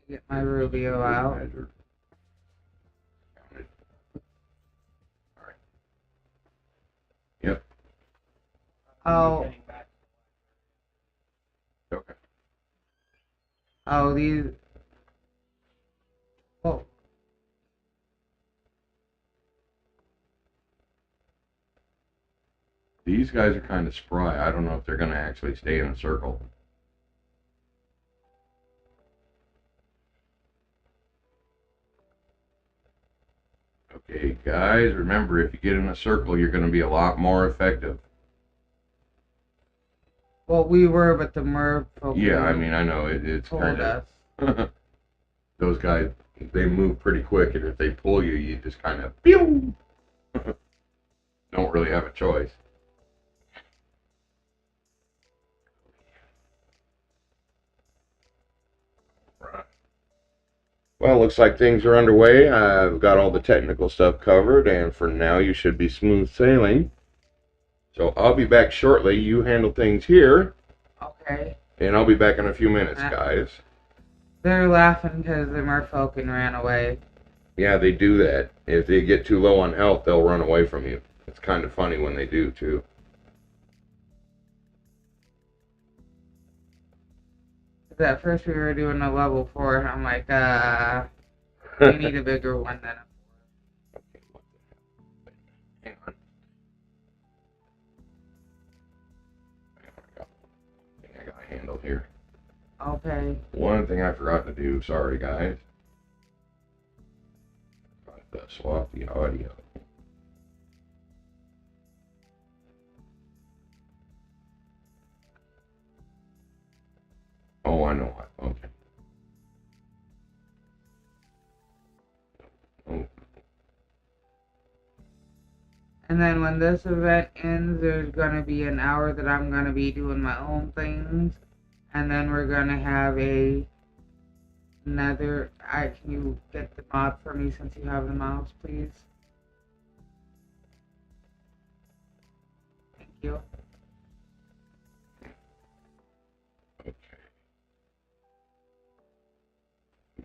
Get my Rubio out. All right. Yep. Oh. Okay. Oh, these. Oh. These guys are kind of spry. I don't know if they're going to actually stay in a circle. Okay, guys, remember, if you get in a circle, you're going to be a lot more effective. Well, we were, but the merfolk. Yeah, I mean, I know, it's kind of... Those guys, they move pretty quick, and if they pull you, you just kind of... Pew! Don't really have a choice. Right. Well, looks like things are underway. I've got all the technical stuff covered, and for now you should be smooth sailing. So I'll be back shortly. You handle things here. Okay. And I'll be back in a few minutes, guys. They're laughing because the merfolk ran away. Yeah, they do that. If they get too low on health, they'll run away from you. It's kind of funny when they do, too. At first we were doing a level 4, and I'm like, we need a bigger one than a 4. Hang on. I got a handle here. Okay. One thing I forgot to do, sorry guys. swap the audio. Oh, I know what. Okay. Oh. And then when this event ends, there's going to be an hour that I'm going to be doing my own things. And then we're going to have another... can you get the mod for me since you have the mouse, please? Thank you. Okay.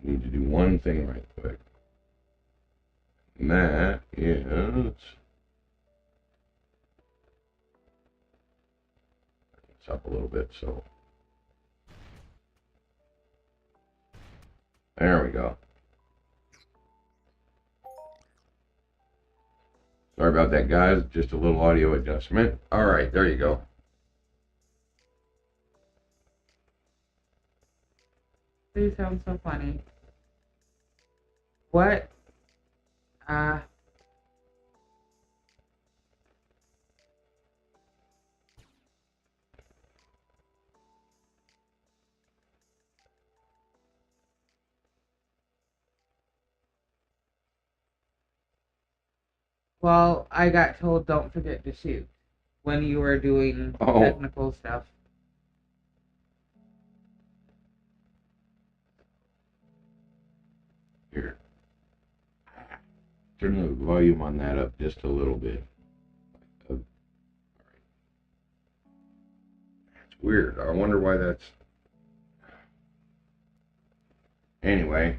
We need to do one thing right quick. And that is... It's up a little bit, so... There we go. Sorry about that, guys. Just a little audio adjustment. Alright, there you go. These sound so funny. What? Well, I got told don't forget to shoot when you were doing technical stuff. Here. Turn the volume on that up just a little bit. It's weird. I wonder why that's... Anyway.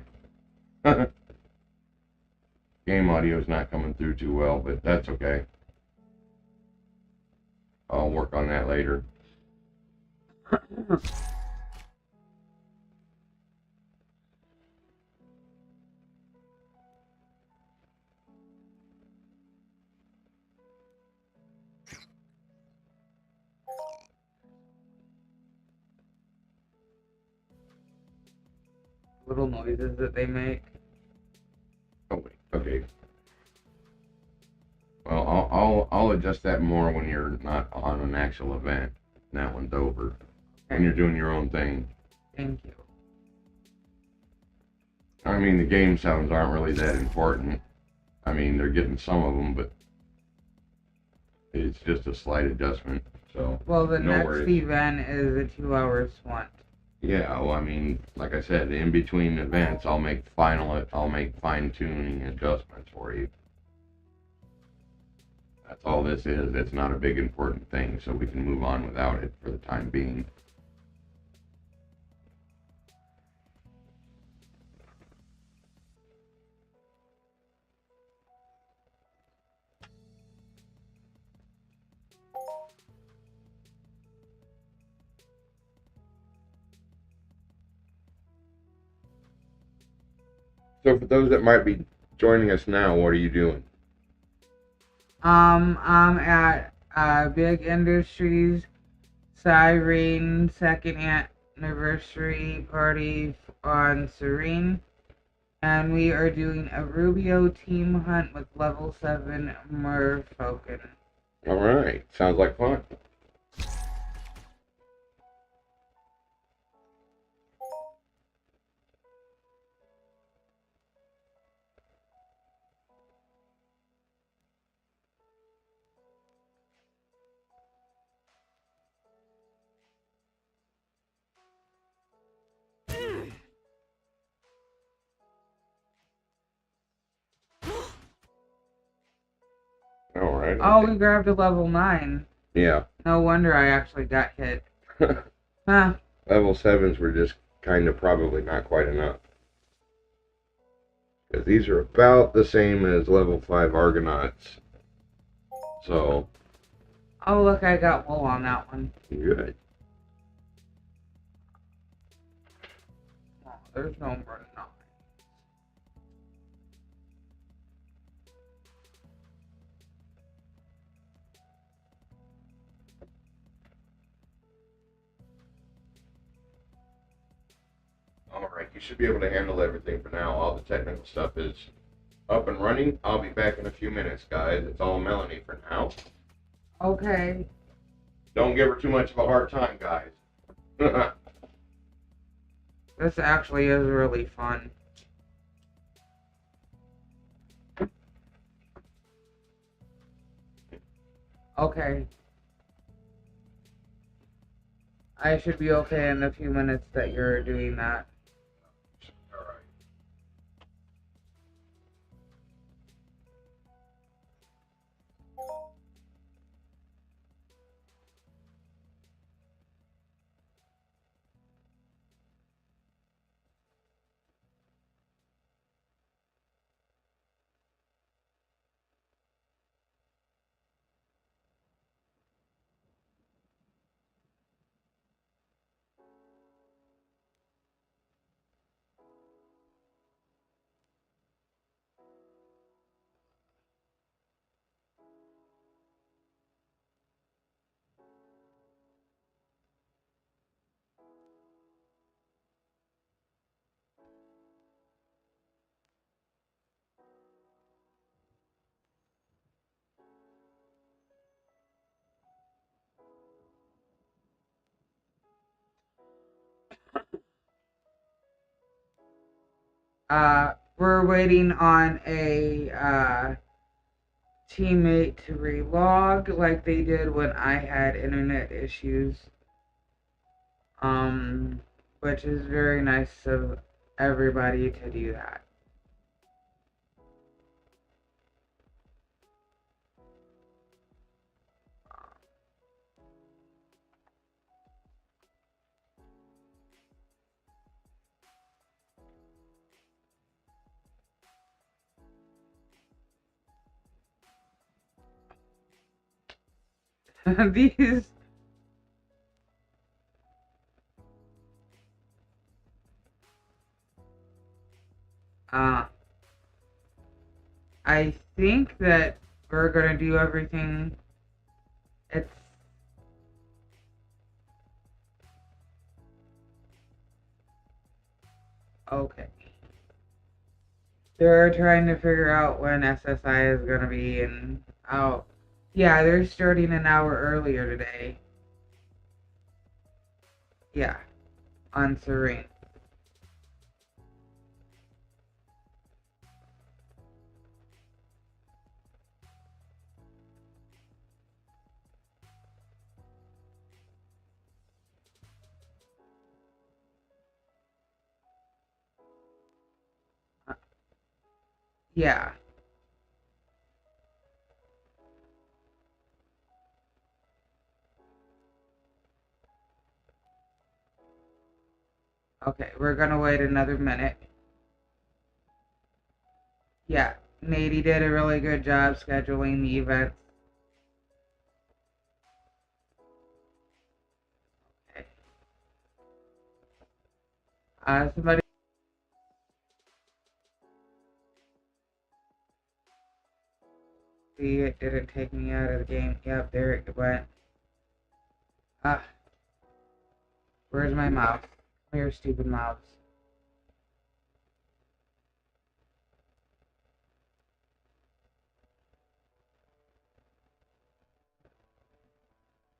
Game audio is not coming through too well, but that's okay. I'll work on that later. Little noises that they make. Oh wait, okay. Well, I'll adjust that more when you're not on an actual event. That one's over. Okay. When you're doing your own thing. Thank you. I mean, the game sounds aren't really that important. I mean, they're getting some of them, but it's just a slight adjustment. So. Well, the no next worries. event is a 2-hour swant. Yeah, well, I mean, like I said, in between events, I'll make fine-tuning adjustments for you. That's all this is. It's not a big important thing, so we can move on without it for the time being. So for those that might be joining us now, what are you doing? I'm at Big Industries Cyrene 2nd anniversary party on Cyrene, and we are doing a Rubio team hunt with level 7 merfolk. Alright, sounds like fun. Alright. Oh, we grabbed a level 9. Yeah. No wonder I actually got hit. Huh. Level 7s were just kind of probably not quite enough. Because these are about the same as level 5 Argonauts. So. Oh, look, I got wool on that one. Good. Oh, there's no more than 9. Alright, you should be able to handle everything for now. All the technical stuff is up and running. I'll be back in a few minutes, guys. It's all Melanie for now. Okay. Don't give her too much of a hard time, guys. This actually is really fun. Okay. I should be okay in a few minutes that you're doing that. We're waiting on a teammate to relog like they did when I had internet issues. Which is very nice of everybody to do that. These I think that we're gonna do everything. It's okay. They're trying to figure out when SSI is gonna be and out. Yeah, they're starting an hour earlier today. Yeah, on Cyrene. Yeah. Okay, we're gonna wait another minute. Yeah, Nady did a really good job scheduling the events. Okay. Somebody. See, it didn't take me out of the game. Yep, there it went. Ah, where's my mouse? Come here, stupid mouse.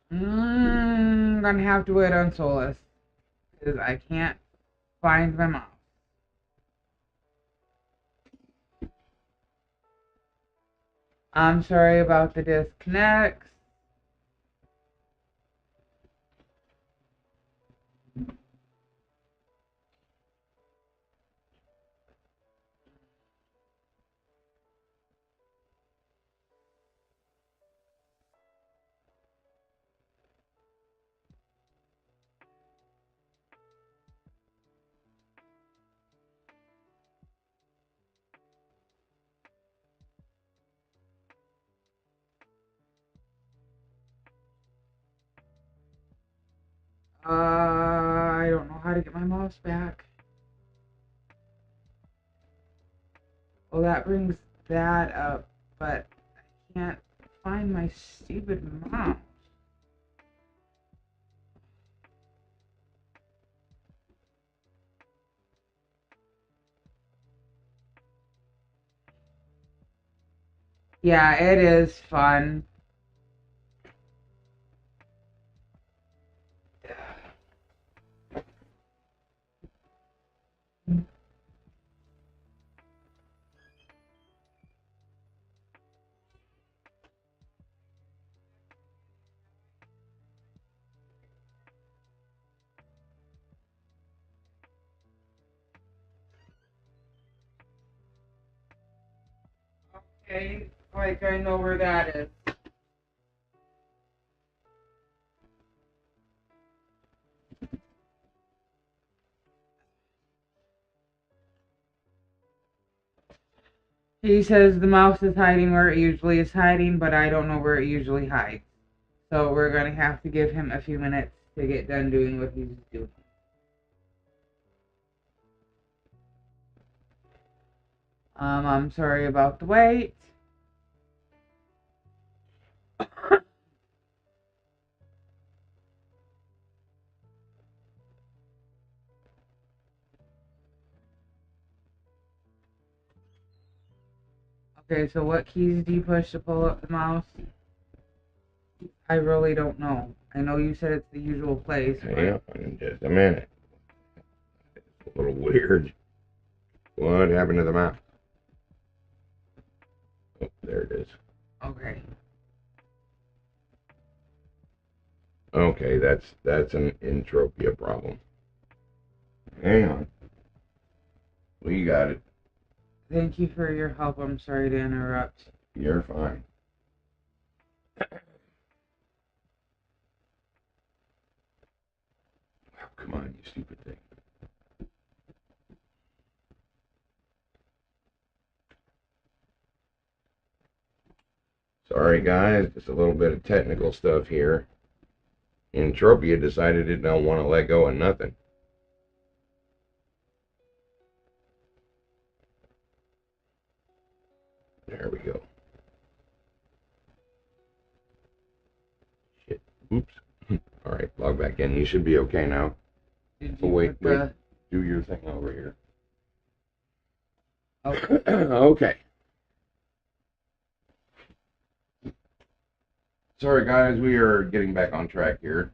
Gonna have to wait on Solis because I can't find my mouse. I'm sorry about the disconnects. I don't know how to get my mouse back. Well, that brings that up, but I can't find my stupid mouse. Yeah, it is fun. Okay, like I know where that is. He says the mouse is hiding where it usually is hiding, but I don't know where it usually hides. So we're going to have to give him a few minutes to get done doing what he's doing. I'm sorry about the wait. Okay, so what keys do you push to pull up the mouse? I really don't know. I know you said it's the usual place. Hang on in just a minute. It's a little weird. What happened to the mouse? Oh, there it is. Okay. Okay, that's an Entropia problem. Hang on. We got it. Thank you for your help. I'm sorry to interrupt. You're fine. Oh, come on, you stupid thing. Sorry guys, just a little bit of technical stuff here. Entropia decided it don't want to let go of nothing. There we go. Shit. Oops. Alright, log back in. You should be okay now. Did Oh, you wait. put Do your thing over here. Okay. Okay. Sorry guys, we are getting back on track here.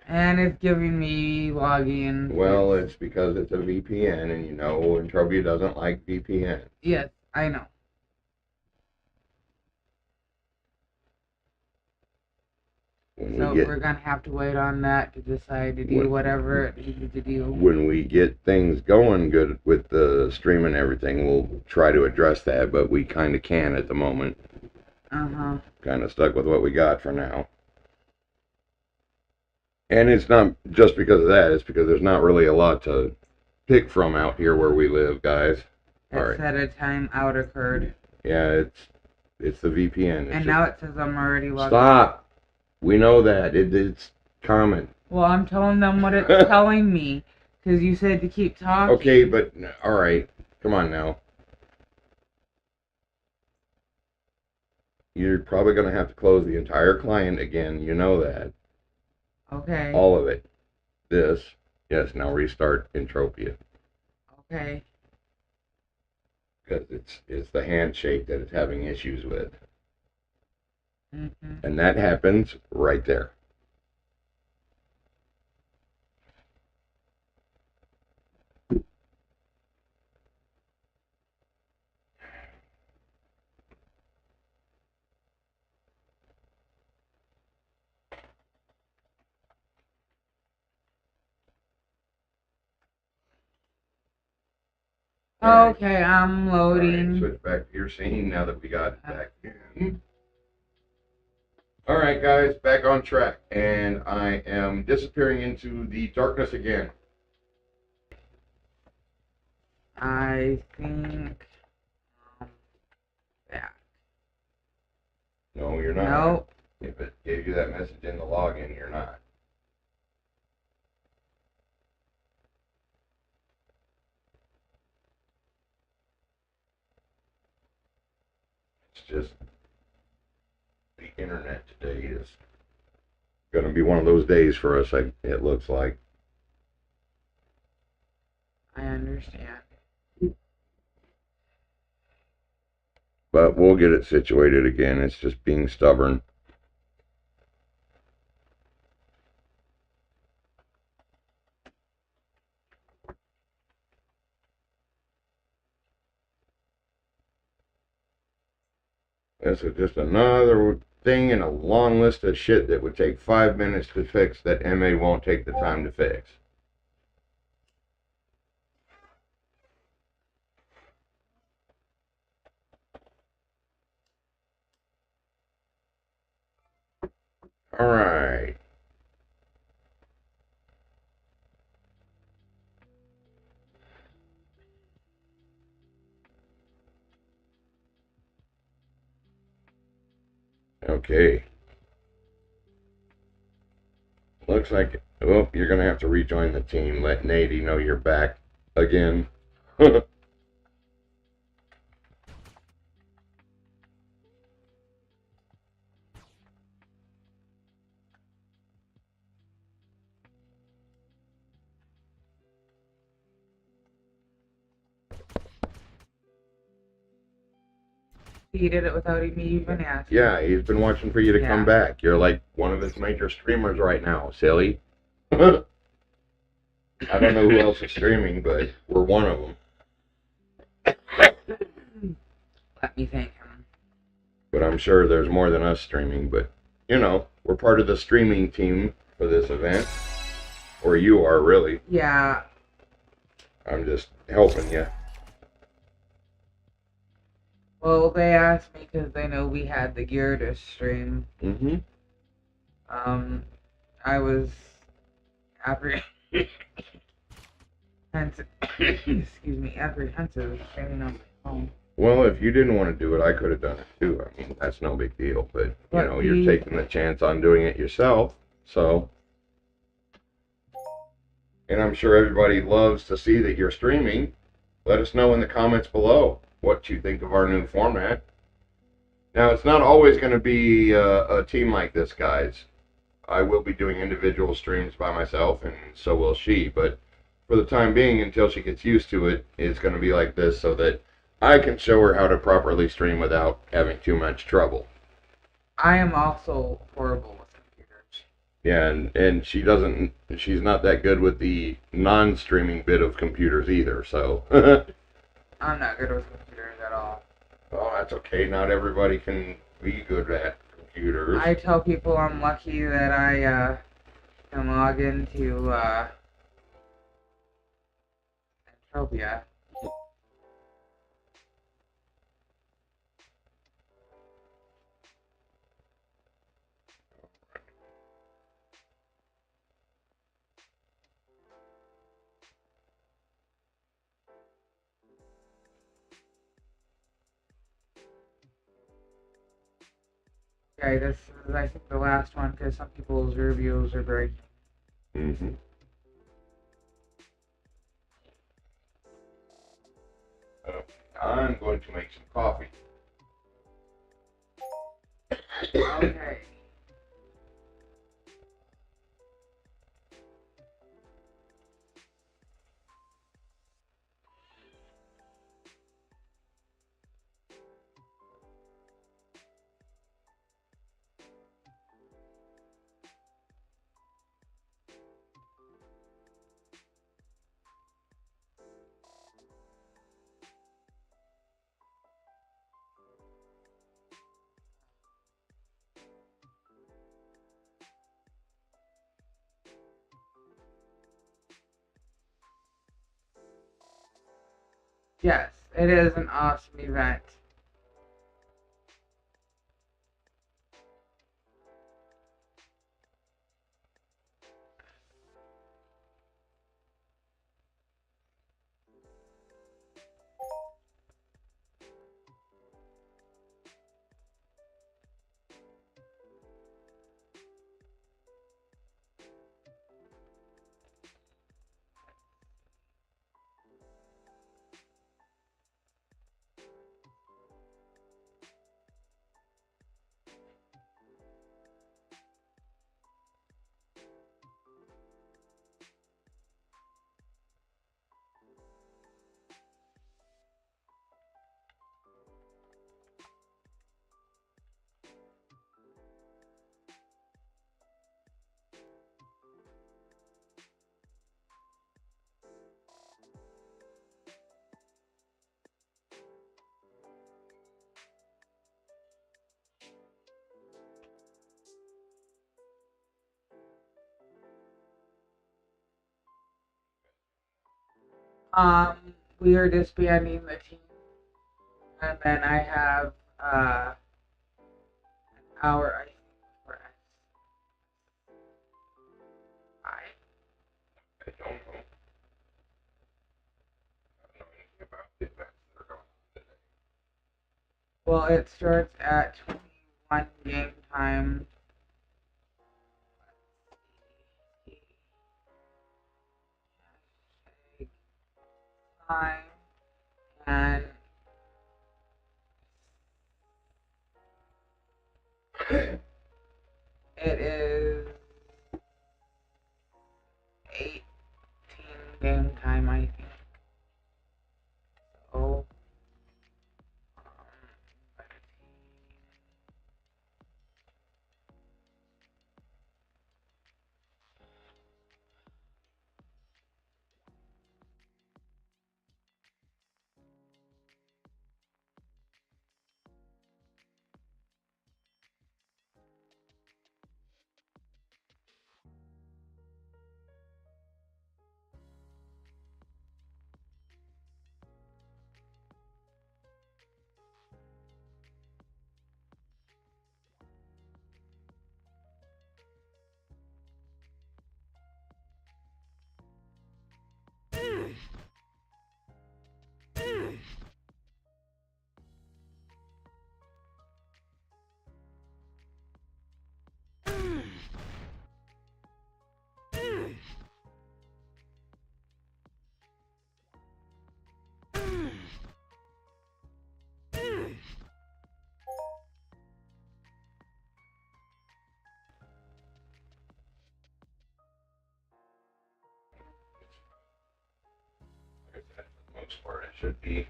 And it's giving me login. Well, it's because it's a VPN, and you know Entropia doesn't like VPN. Yes, I know. So we're gonna have to wait on that to decide to do whatever it needs to do. When we get things going good with the stream and everything, we'll try to address that, but we kind of can at the moment. Uh-huh. Kind of stuck with what we got for now. And it's not just because of that, it's because there's not really a lot to pick from out here where we live, guys. It said a timeout occurred. Yeah, it's the VPN. And now it says I'm already logged in. Stop! We know that. It's common. Well, I'm telling them what it's telling me. Because you said to keep talking. Okay, but, alright. Come on now. You're probably going to have to close the entire client again. You know that. Okay. All of it. This. Yes, now restart Entropia. Okay. Because it's the handshake that it's having issues with. Mm-hmm. And that happens right there. Okay, I'm loading. Right, switch back to your scene now that we got back in. Alright guys, back on track. And I am disappearing into the darkness again. I think back. No, you're not. Nope. If it gave you that message in the login, you're not. It's just the internet today is going to be one of those days for us, it looks like. I understand. But we'll get it situated again. It's just being stubborn. This is just another thing in a long list of shit that would take 5 minutes to fix that MA won't take the time to fix. Alright. Okay. Looks like, oh, you're going to have to rejoin the team. Let Nady know you're back again. He did it without me even asking. Yeah, he's been watching for you to come back. You're like one of his major streamers right now, silly. I don't know who else is streaming, but we're one of them. Let me thank him. But I'm sure there's more than us streaming, but, you know, we're part of the streaming team for this event. Or you are, really. Yeah. I'm just helping you. Well, they asked me because they know we had the gear to stream. Mm-hmm. I was apprehensive streaming on my phone. Well, if you didn't want to do it, I could have done it too. I mean, that's no big deal. But, you know, you're taking the chance on doing it yourself, so. And I'm sure everybody loves to see that you're streaming. Let us know in the comments below what you think of our new format. Now, it's not always going to be a team like this, guys. I will be doing individual streams by myself, and so will she. But for the time being, until she gets used to it, it's going to be like this so that I can show her how to properly stream without having too much trouble. I am also horrible with computers. Yeah, and she's not that good with the non-streaming bit of computers either, so. I'm not good with computers at all. Well, that's okay. Not everybody can be good at computers. I tell people I'm lucky that I can log into Entropia. Okay, this is, I think, the last one because some people's reviews are breaking. Mm-hmm. I'm going to make some coffee. Okay. Yes, it is an awesome event. We are disbanding the team, and then I have an hour, I think, for us. I don't know. I don't know anything about the events that are going on today. Well, it starts at 21 game time. Time and it is 18 game time, I think. So, Like I said, for the most part, it should be.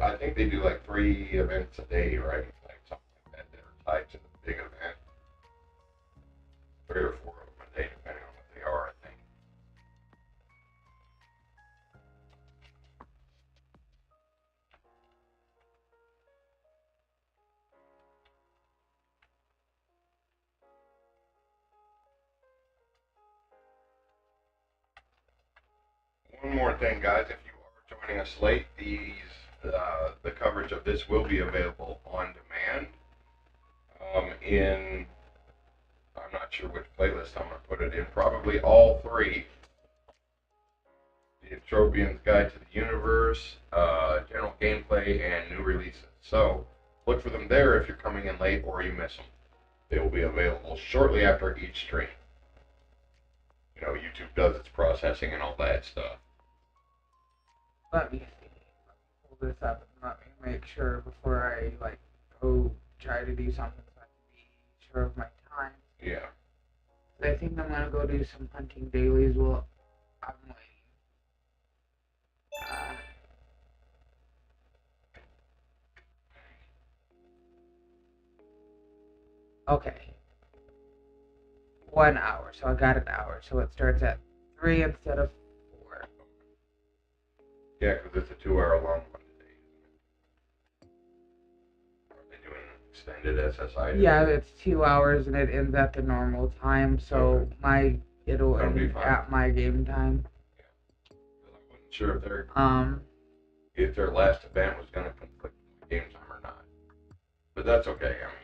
I think they do like 3 events a day, right? Like something like that are tied to the big event. 3 or 4 of them a day, depending on what they are, I think. One more thing, guys, if you are joining us late, the coverage of this will be available on demand. I'm not sure which playlist I'm going to put it in. Probably all 3. The Entropian's Guide to the Universe, general gameplay, and new releases. So look for them there if you're coming in late or you miss them. They will be available shortly after each stream. You know, YouTube does its processing and all that stuff. let me see. Let me pull this up and let me make sure before I go try to do something so I can be sure of my time. Yeah. I think I'm gonna go do some hunting dailies while I'm waiting. Okay. 1 hour, so I got an hour. So it starts at 3 instead of 4. Yeah, because it's a 2-hour long one today. Are they doing extended SSI today? Yeah, it's 2 hours and it ends at the normal time, so Okay. it'll That'll be end fine. at my game time. Yeah. 'Cause I wasn't sure if their last event was going to conflict with game time or not. But that's okay. I mean,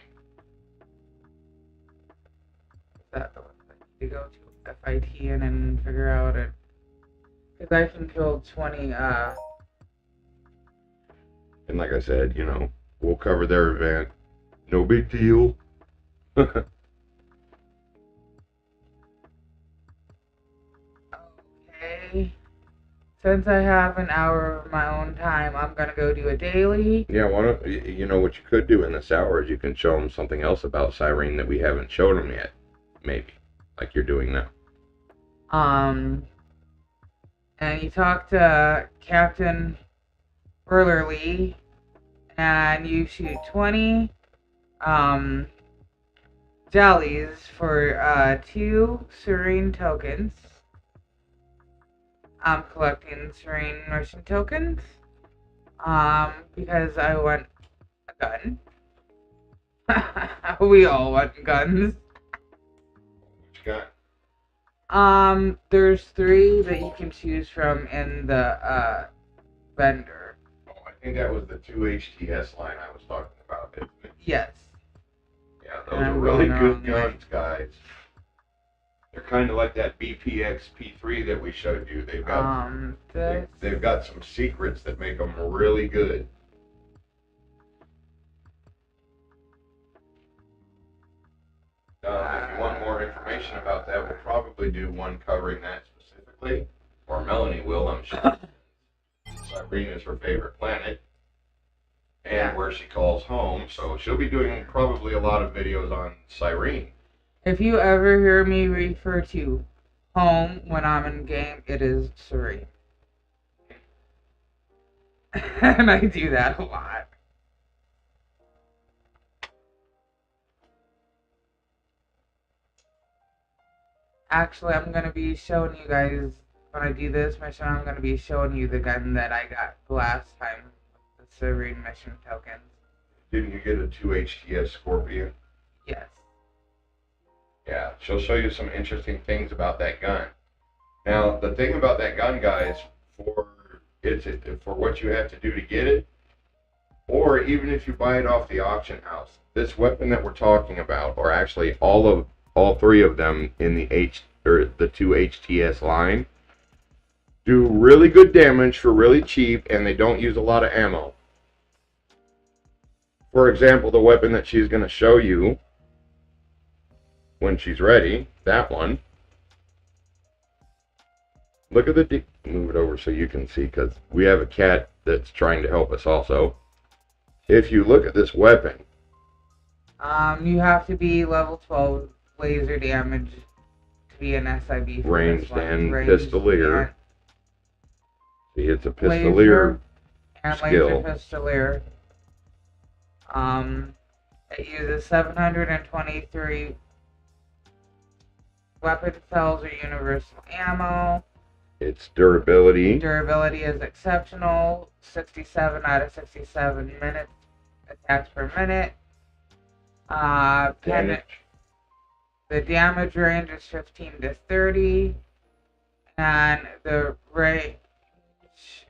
That the one I need to go to FIT and figure out it. Because I can kill 20, and like I said, you know, we'll cover their event. No big deal. Okay. Since I have an hour of my own time, I'm gonna go do a daily. Yeah, why don't you know what you could do in this hour is you can show them something else about Cyrene that we haven't shown them yet, maybe, like you're doing now. And you talk to Captain Burlerly, and you shoot 20, jellies for, 2 Serene tokens. I'm collecting Serene Mission tokens, because I want a gun. We all want guns. What you got? There's 3 that you can choose from in the vendor. Oh, I think that was the 2 HTS line I was talking about, isn't it? Yes. Yeah, those are really good guns, guys. They're kind of like that BPX P3 that we showed you. They've got some secrets that make them really good. If you want more information about that, we'll probably do one covering that specifically, or Melanie will, I'm sure. Cyrene is her favorite planet, and where she calls home, so she'll be doing probably a lot of videos on Cyrene. If you ever hear me refer to home when I'm in game, it is Cyrene. And I do that a lot. Actually, I'm going to be showing you guys, when I do this mission, I'm going to be showing you the gun that I got last time with the Cyrene mission tokens. Didn't you get a 2 HTS Scorpion? Yes. Yeah, she'll show you some interesting things about that gun. Now, the thing about that gun, guys, for what you have to do to get it, or even if you buy it off the auction house, this weapon that we're talking about, or actually all 3 of them in the 2 HTS line, do really good damage for really cheap, and they don't use a lot of ammo. For example, the weapon that she's going to show you when she's ready, that one. Look at the move it over so you can see, because we have a cat that's trying to help us also. If you look at this weapon, you have to be level 12 laser damage to be an SIB for ranged and pistolier. See, it's a pistolier and skill. Laser pistolier. It uses 723 weapon cells or universal ammo. Its durability. Durability is exceptional. 67 out of 67 minutes attacks per minute. The damage range is 15 to 30, and the range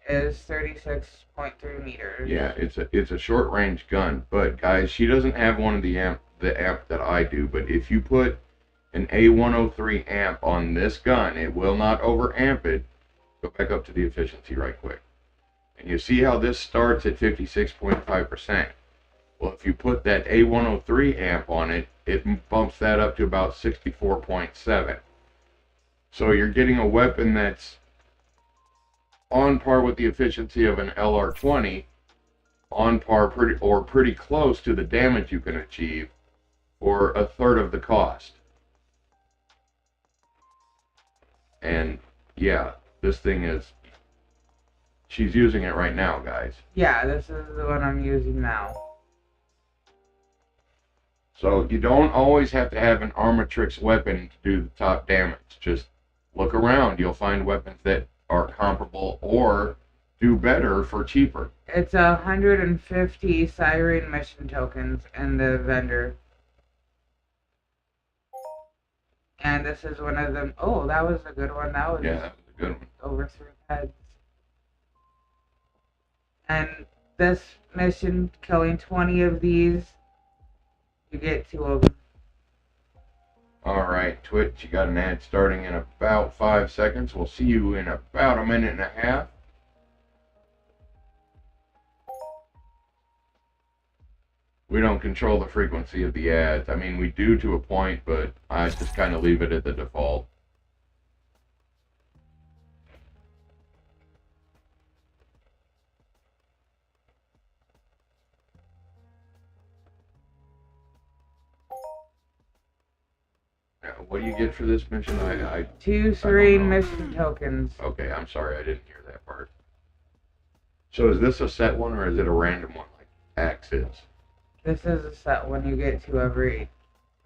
is 36.3 meters. Yeah, it's a short range gun, but guys, she doesn't have one of the amp that I do. But if you put an A103 amp on this gun, it will not over amp it. Go back up to the efficiency right quick, and you see how this starts at 56.5%. Well, if you put that A103 amp on it, it bumps that up to about 64.7. So you're getting a weapon that's on par with the efficiency of an LR20, on par pretty close to the damage you can achieve for a third of the cost. And yeah, this thing is, she's using it right now, guys. Yeah, this is the one I'm using now. So you don't always have to have an Armatrix weapon to do the top damage. Just look around. You'll find weapons that are comparable or do better for cheaper. It's 150 Cyrene mission tokens in the vendor. And this is one of them. Oh, that was a good one. That was a good one. Over 3 heads. And this mission, killing 20 of these, you get 2 of them. Alright, Twitch, you got an ad starting in about 5 seconds. We'll see you in about a minute and a half. We don't control the frequency of the ads. I mean, we do to a point, but I just kind of leave it at the default. What do you get for this mission? 2 Cyrene mission tokens. Okay, I'm sorry, I didn't hear that part. So is this a set one or is it a random one like Axe is? This is a set one. You get 2 every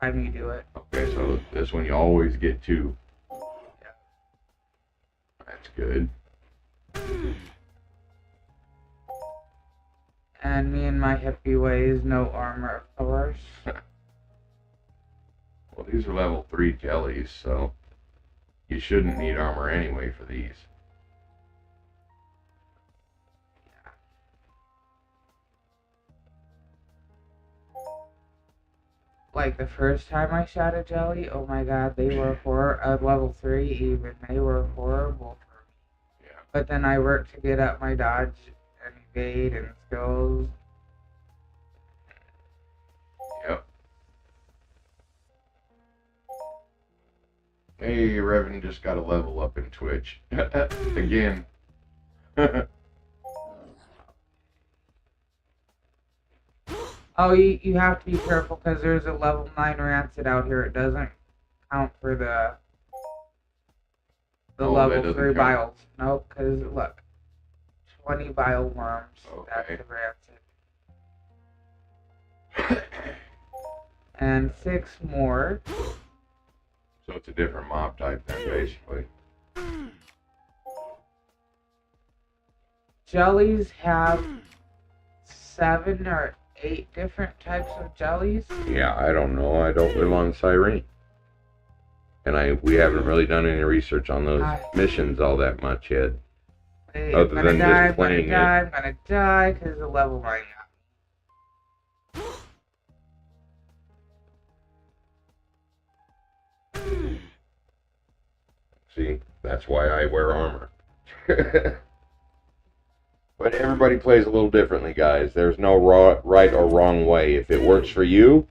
time you do it. Okay, so this one you always get 2. Yeah. That's good. And me and my hippie ways, no armor, of course. Well, these are level 3 jellies, so You shouldn't need armor anyway for these. Like the first time I shot a jelly, oh my god, they were level 3 even. They were horrible for me. Yeah. But then I worked to get up my dodge and evade and skills. Yep. Hey, Revan just got a level up in Twitch. Again. Oh, you have to be careful because there's a level 9 rancid out here. It doesn't count for the level 3 biles. Nope, because look. 20 bile worms. Okay. That's the rancid. And 6 more. So it's a different mob type then, basically. Jellies have 7 or 8 different types of jellies. Yeah, I don't know. I don't live on Cyrene. And we haven't really done any research on those missions all that much yet. Other than just playing it. I'm gonna die because the level 9 got me. See, that's why I wear armor. But everybody plays a little differently, guys. There's no right or wrong way. If it works for you,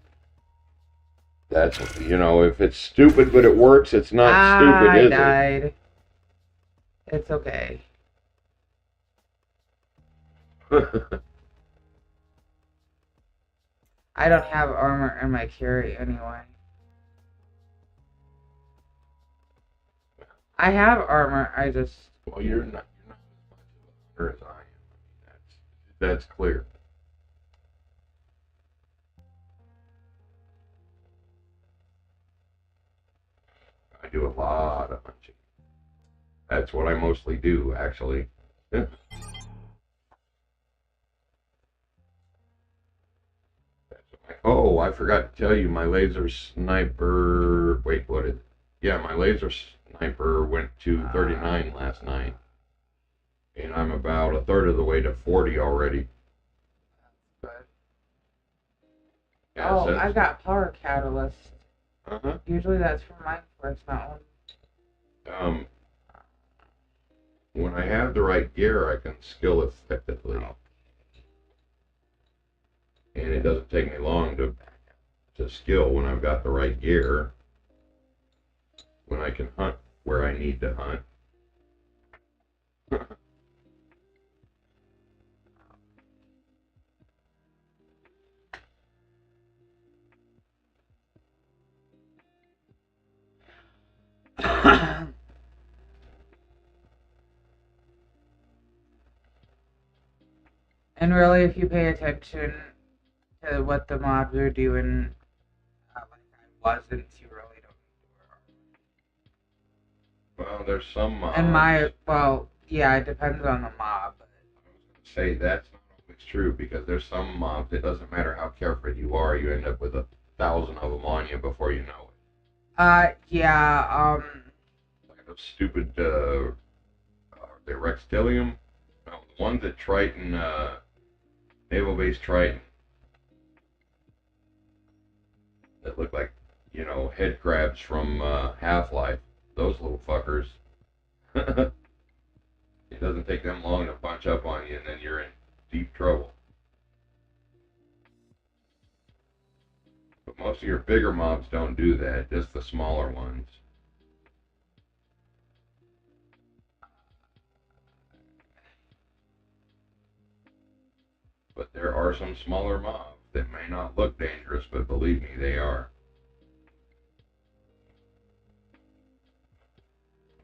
that's, you know, if it's stupid but it works, it's not stupid, is it? I died. It's okay. I don't have armor in my carry anyway. I have armor, I just... Well, you're not as much of a hunter as I am. I mean, that's clear. I do a lot of hunting. That's what I mostly do, actually. Oh, I forgot to tell you, my laser sniper... Wait, what is it? Yeah, my laser sniper went to 39 last night. And I'm about a third of the way to 40 already. Yeah, oh, I got power catalyst. Uh-huh. Usually that's for my first one. When I have the right gear, I can skill effectively. Oh. And it doesn't take me long to skill when I've got the right gear. When I can hunt where I need to hunt. And really, if you pay attention to what the mobs are doing, like I wasn't, you really don't need to wear armor. Well, there's some mobs. And well, yeah, it depends on the mob. I was going to say that's not always true because there's some mobs, it doesn't matter how careful you are, you end up with 1,000 of them on you before you know it. Yeah, Like those stupid, the Rextilium? No, the ones at Triton, Naval Base Triton. That look like, you know, head crabs from Half-Life. Those little fuckers. It doesn't take them long to bunch up on you and then you're in deep trouble. But most of your bigger mobs don't do that, just the smaller ones. But there are some smaller mobs that may not look dangerous, but believe me, they are.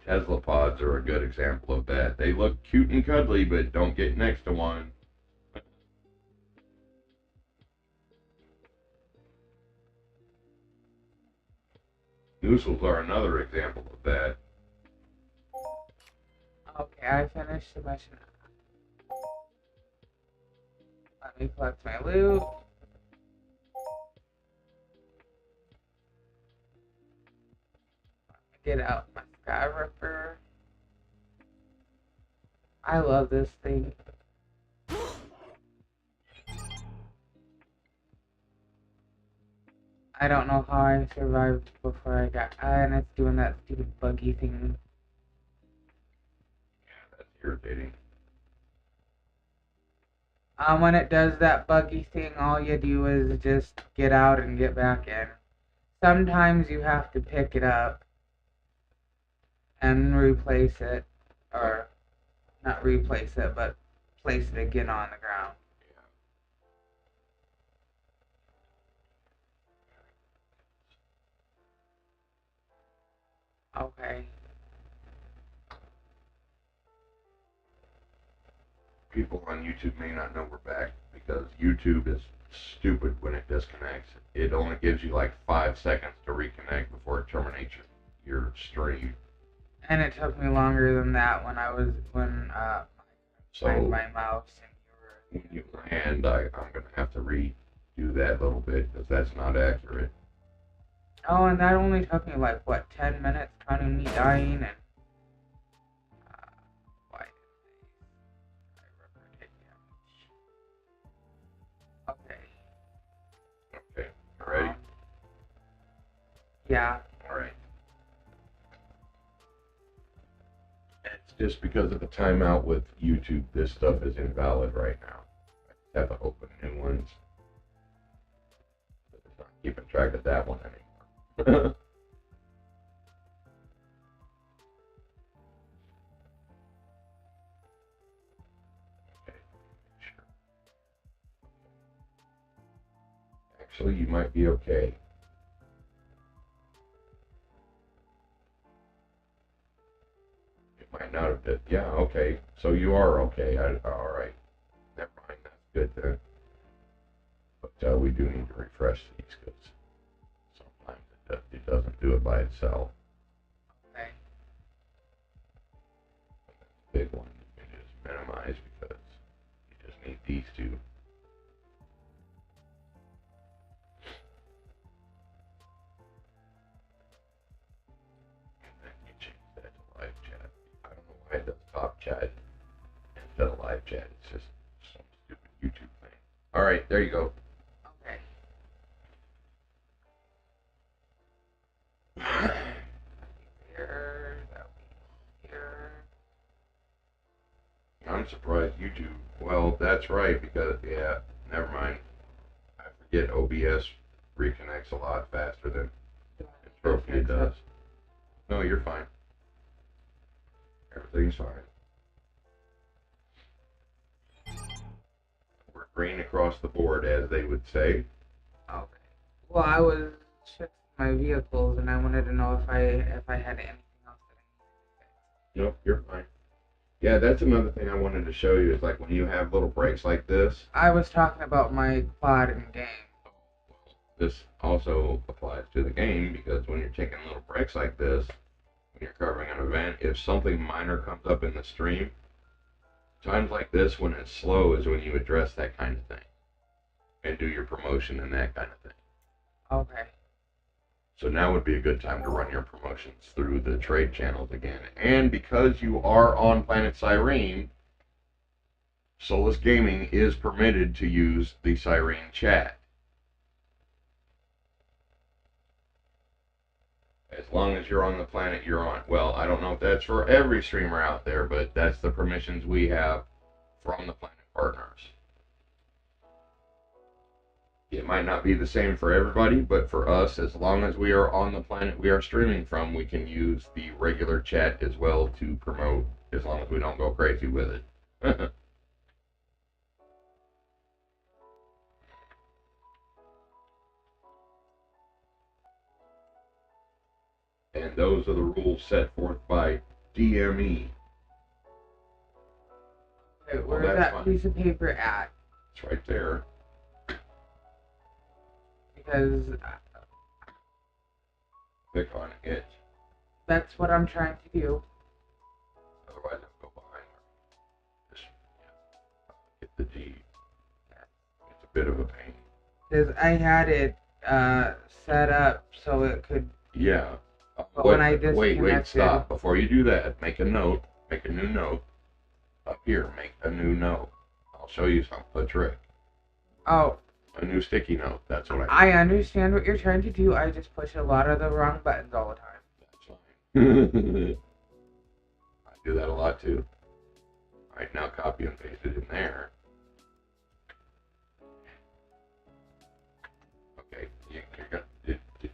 Tesla pods are a good example of that. They look cute and cuddly, but don't get next to one. Noozles are another example of that. Okay, I finished the mission. Let me collect my loot. Get out my Sky Ripper. I love this thing. I don't know how I survived before I got, and it's doing that stupid buggy thing. Yeah, that's irritating. When it does that buggy thing, all you do is just get out and get back in. Sometimes you have to pick it up and replace it, or not replace it, but place it again on the ground. Okay. People on YouTube may not know we're back because YouTube is stupid when it disconnects. It only gives you like 5 seconds to reconnect before it terminates your stream. And it took me longer than that when I find my mouse and when you land, I'm gonna have to redo that a little bit because that's not accurate. Oh, and that only took me like what, 10 minutes, counting me dying, and why did I take damage? Okay. Okay, you ready? Yeah. Alright. It's just because of the timeout with YouTube, this stuff is invalid right now. I have to open new ones. But it's not keeping track of that one anymore. Okay, sure. Actually, you might be okay. It might not have been. Yeah, okay. So you are okay. Alright. Never mind. That's good then. But we do need to refresh these because sometimes it doesn't do it by itself. Okay. The big one you can just minimize because you just need these two. And then you change that to live chat. I don't know why it does top chat instead of live chat. It's just some stupid YouTube thing. Alright, there you go. Okay. Here. I'm surprised YouTube. Well, that's right because yeah, never mind. I forget OBS reconnects a lot faster than Entropia does. No, you're fine. Everything's fine. We're green across the board, as they would say. Okay. Well, I was fixing my vehicles, and I wanted to know if I had anything else that I needed to fix. Nope, you're fine. Yeah, that's another thing I wanted to show you is like when you have little breaks like this. I was talking about my quad in game. This also applies to the game because when you're taking little breaks like this, when you're covering an event, if something minor comes up in the stream, times like this when it's slow is when you address that kind of thing and do your promotion and that kind of thing. Okay. So now would be a good time to run your promotions through the trade channels again. And because you are on Planet Cyrene, Solis Gaming is permitted to use the Cyrene chat. As long as you're on the planet you're on. Well, I don't know if that's for every streamer out there, but that's the permissions we have from the planet partners. It might not be the same for everybody, but for us, as long as we are on the planet we are streaming from, we can use the regular chat as well to promote, as long as we don't go crazy with it. And those are the rules set forth by DME. Okay, where's that piece of paper at? It's right there. Because Click on it. that's what I'm trying to do. Otherwise, I'll go behind her. Just hit the G. It's a bit of a pain. Because I had it set up so it could. Yeah. But when I Wait, disconnected, stop. Before you do that, make a note. Make a new note. Up here, make a new note. I'll show you a trick. Oh. A new sticky note. That's what I I understand what you're trying to do. I just push a lot of the wrong buttons all the time. That's fine. I do that a lot too. Alright, now copy and paste it in there. Okay, you're gonna, did you?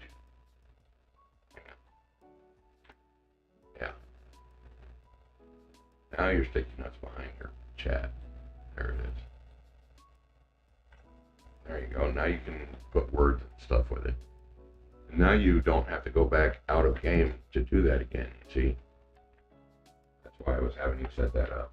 Yeah. Now your sticky note's behind your chat. There it is. There you go. Now you can put words and stuff with it. And now you don't have to go back out of game to do that again. See? That's why I was having you set that up.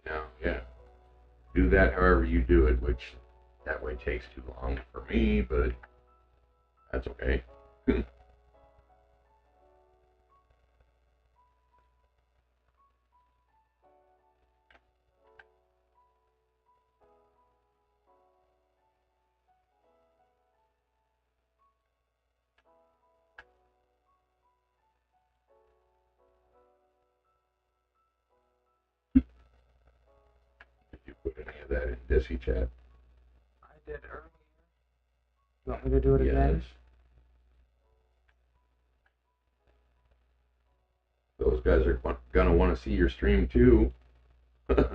Now, yeah. Do that however you do it, which that way takes too long for me, but that's okay. Did you put any of that in Dissy chat? I did earlier. You want me to do it again? Those guys are gonna want to see your stream too. Okay.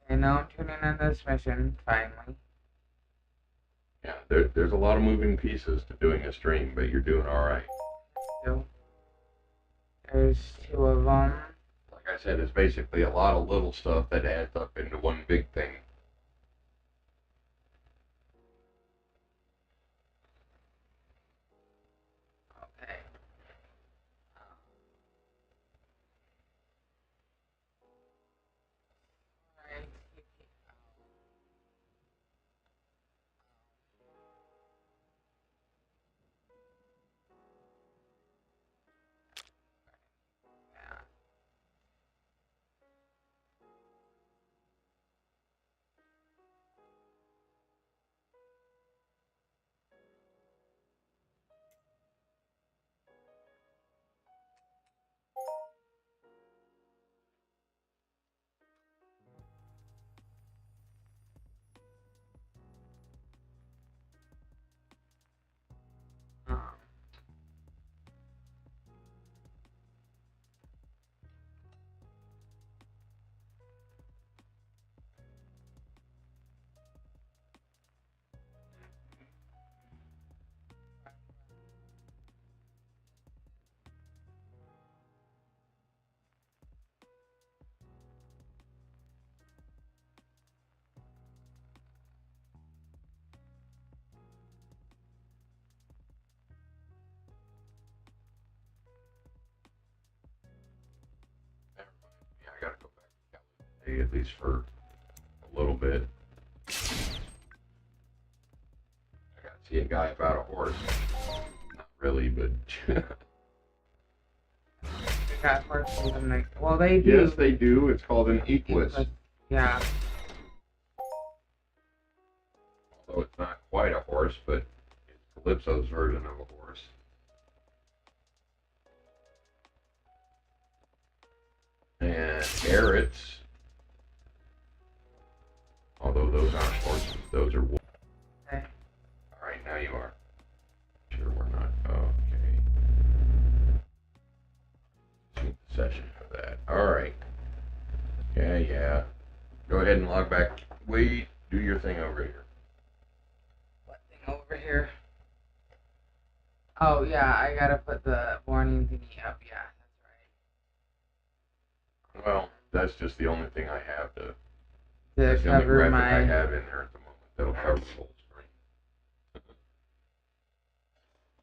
Okay, now I'm tuning in this mission, finally. Yeah, there's a lot of moving pieces to doing a stream, but you're doing alright. There's 2 of them. Like I said, it's basically a lot of little stuff that adds up into one big thing. Okay. Alright. Yeah, I gotta go back to Cali at least for a little bit. I gotta see a guy about a horse. Not really, but They got horses in the... Well, they do. yes, they do. It's called an equus. Yeah. Although it's not quite a horse, but it's Calypso's version of a horse. And Garrett's you are. Sure, we're not. Okay. Keep the session for that. Alright. Yeah. Go ahead and log back. Wait, do your thing over here. What thing over here? Oh, yeah, I gotta put the warning thingy up. Yeah, that's right. Well, that's just the only thing I have to. To That's the only cover graphic I my. have in there at the moment that'll cover the whole screen.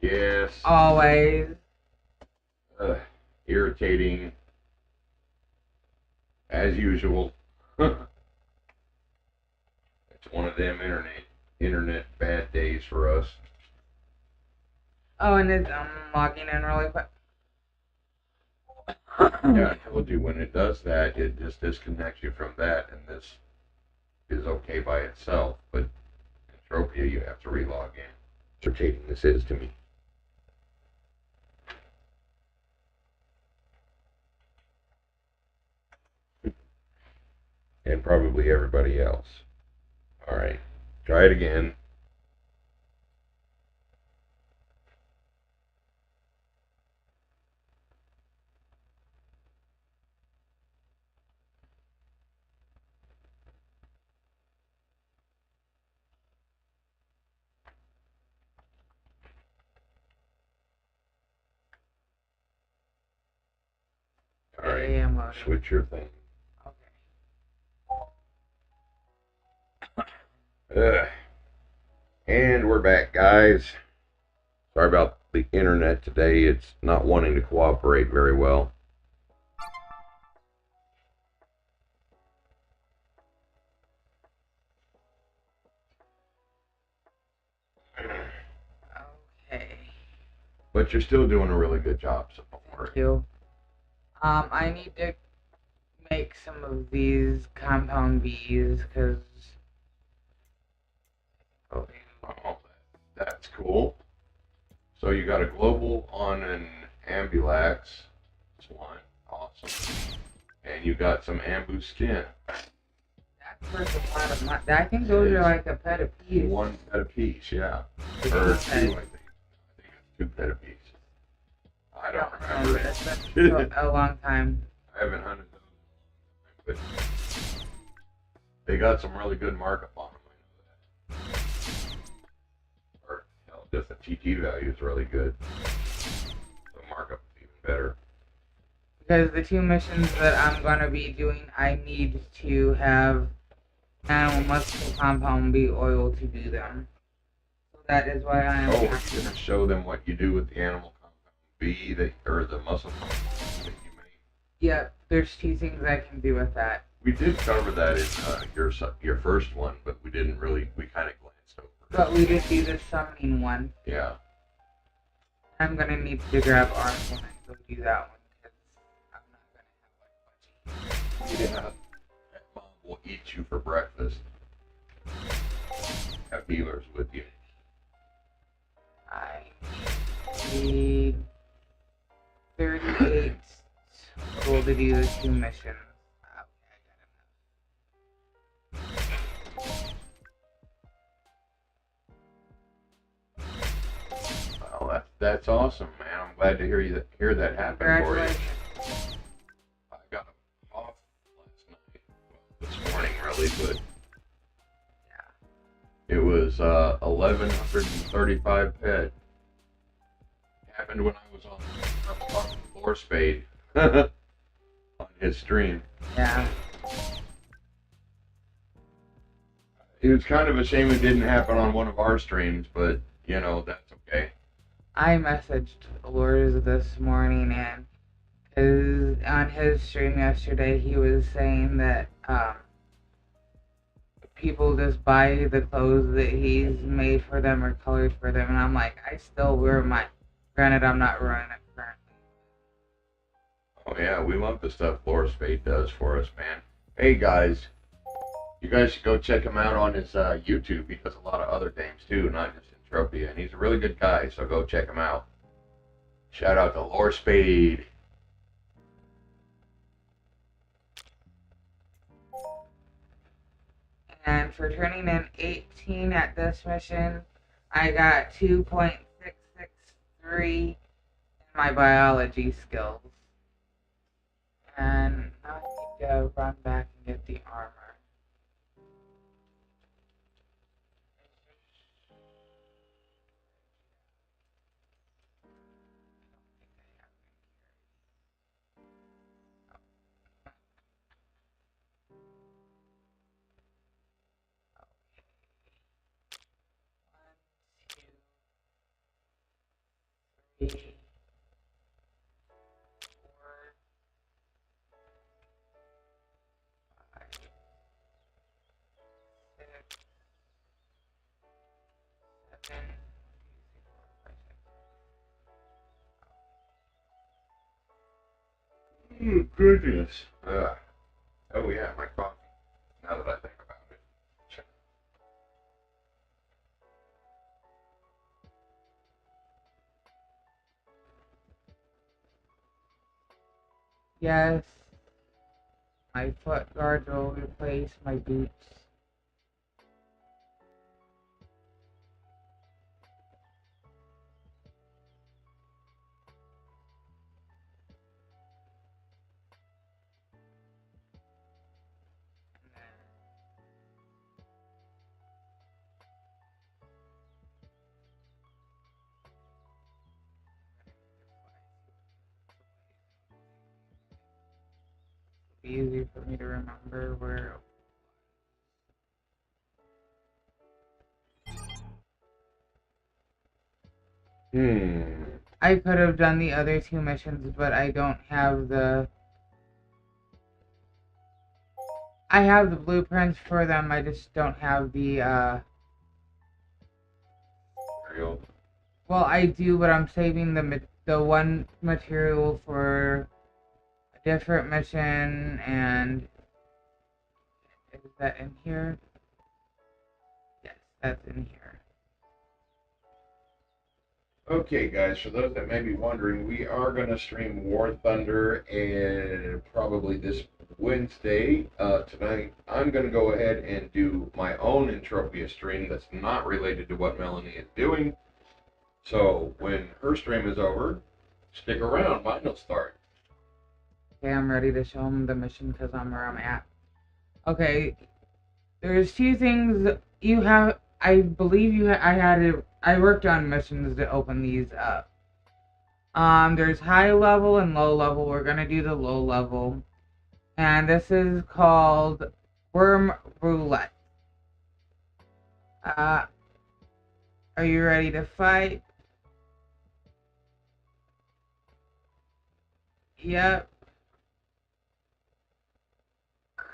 Yes. Always. Irritating. As usual. It's one of them internet bad days for us. Oh, and it's logging in really quick. Yeah, I told you when it does that, it just disconnects you from that, and this is okay by itself. But Entropia, you have to relog in. Irritating this is to me. And probably everybody else. Alright, try it again. Alright, switch your thing. Okay. And we're back, guys. Sorry about the internet today. It's not wanting to cooperate very well. Okay. But you're still doing a really good job, so don't worry. Thank you. I need to make some of these compound bees because. Oh, that's cool. So you got a global on an ambulax. That's one. Awesome. And you got some ambu skin. That's worth a lot of money. I think those are like a pet apiece. One pet apiece, yeah. Or two, I think. I think it's 2 pet apiece. I don't remember. It's been a long time. I haven't hunted those, but they got some really good markup on them. I know that. Or just the TT value is really good. The markup is even better. Because the 2 missions that I'm going to be doing, I need to have animal muscle compound bee oil to do them. So that is why I am. Oh, we're going to show them what you do with the animal compound bee or the muscle compound that you make. Yeah, there's 2 things I can do with that. We did cover that in your first one, but we didn't really. We kind of glanced over. But we did do the summoning one. Yeah. I'm gonna need to grab art when I go do that one because I'm not gonna have like budgie. Yeah. That mom will eat you for breakfast. Have healers with you. I need 38 total to do the 2 missions. Well, that's awesome, man. I'm glad to hear that happen for you. I got a cough last night. Well, this morning, really, but yeah. It was 1,135 pet. Happened when I was on Floor Spade on his stream. Yeah. It was kind of a shame it didn't happen on one of our streams, but you know, that's okay. I messaged Lors this morning, and on his stream yesterday, he was saying that people just buy the clothes that he's made for them or colored for them, and I'm like, I still wear mine. Granted, I'm not wearing it currently. Oh yeah, we love the stuff Floor Spade does for us, man. Hey guys, you guys should go check him out on his YouTube. He does a lot of other games too, not just Entropia, and he's a really good guy, so go check him out. Shout out to Floor Spade. And for turning in 18 at this mission, I got 2.663 in my biology skills. And now I need to run back and get the armor. One, two, three, 4, 5, 6, 7. Oh, goodness. Oh, yeah, my coffee. Now that I think about it. Yes, my foot guards will replace my boots. Easy for me to remember where. I could have done the other 2 missions, but I don't have the. I have the blueprints for them. I just don't have the. Real. Well, I do, but I'm saving the one material for a different mission. And is that in here? Yes, that's in here. Okay, guys, for those that may be wondering, we are going to stream War Thunder and probably this Wednesday. Tonight, I'm going to go ahead and do my own Entropia stream that's not related to what Melanie is doing. So when her stream is over, stick around. Mine will start. Okay, I'm ready to show them the mission because I'm where I'm at. Okay, there's 2 things you have. I believe you. I worked on missions to open these up. There's high level and low level. We're gonna do the low level, and this is called Worm Roulette. Are you ready to fight? Yep.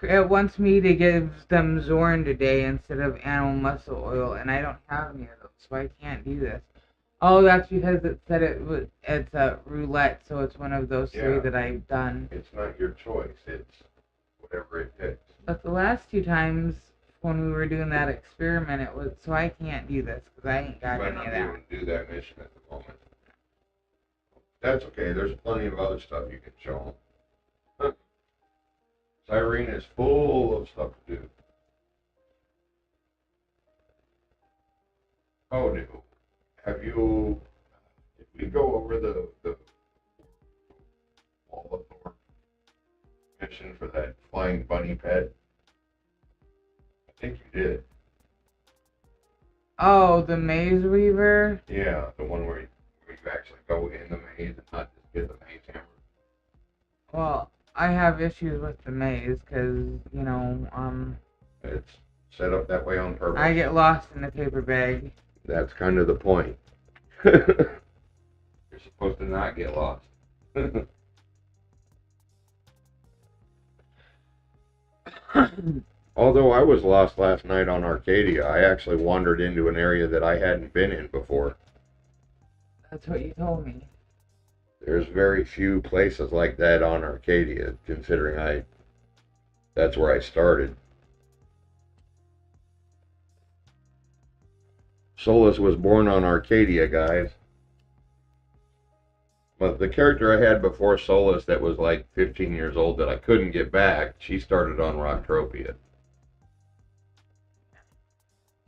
It wants me to give them Zorn today instead of animal muscle oil, and I don't have any of those, so I can't do this. Oh, that's because it said it's a roulette, so it's one of those 3 that I've done. It's not your choice. It's whatever it picks. But the last 2 times when we were doing that experiment, it was so I can't do this because I ain't got any of that. You might not be able to do that mission at the moment. That's okay. There's plenty of other stuff you can show them. Cyrene is full of stuff to do. Oh, no. Have you... Did we go over the Wall of Thor mission for that flying bunny pet? I think you did. Oh, the Maze Weaver? Yeah, the one where you actually go in the maze and not just get the maze hammer. Well, I have issues with the maze because, It's set up that way on purpose. I get lost in the paper bag. That's kind of the point. You're supposed to not get lost. Although I was lost last night on Arcadia, I actually wandered into an area that I hadn't been in before. That's what you told me. There's very few places like that on Arcadia, considering that's where I started. Solis was born on Arcadia, guys. But the character I had before Solis that was like 15 years old that I couldn't get back, she started on Entropia.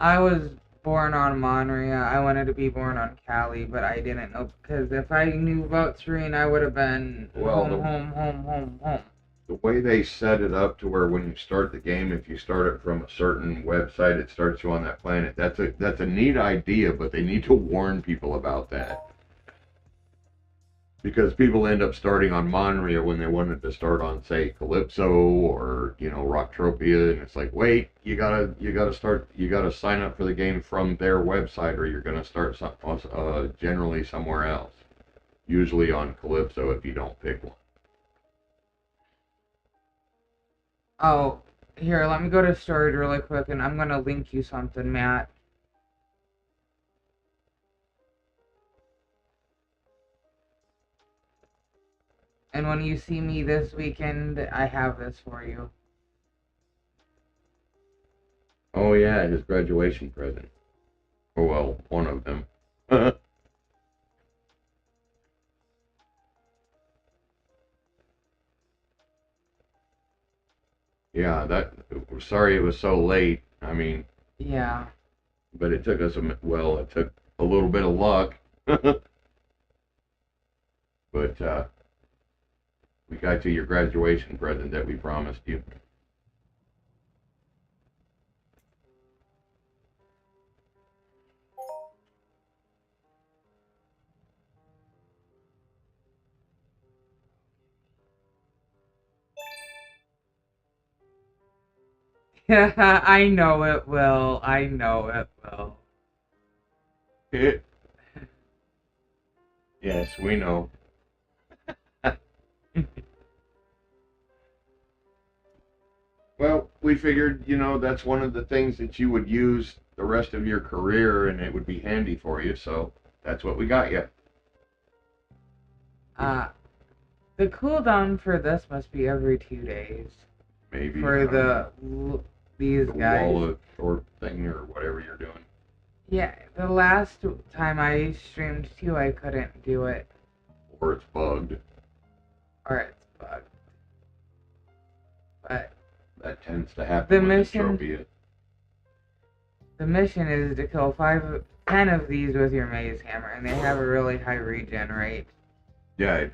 I was born on Monria. I wanted to be born on Cali, but I didn't know because if I knew about Serene, I would have been home. The way they set it up to where when you start the game, if you start it from a certain website, it starts you on that planet. That's a neat idea, but they need to warn people about that. Because people end up starting on Monria when they wanted to start on, say, Calypso or Rocktropia, and it's like, wait, you gotta sign up for the game from their website, or you're gonna start generally somewhere else. Usually on Calypso if you don't pick one. Oh, here, let me go to storage really quick, and I'm gonna link you something, Matt. And when you see me this weekend, I have this for you. Oh yeah, his graduation present. Oh well, one of them. Yeah, sorry it was so late. I mean, yeah. But it took it took a little bit of luck. But we got to your graduation present that we promised you. I know it will. I know it will. Yes, we know. Well, we figured, that's one of the things that you would use the rest of your career and it would be handy for you, so that's what we got you. The cooldown for this must be every 2 days. Maybe. For these guys. Wall of short thing or whatever you're doing. Yeah, the last time I streamed too, I couldn't do it. Or it's bugged. But that tends to happen with Entropia. The mission is to kill 10 of these with your maze hammer, and they have a really high regen rate. Yeah,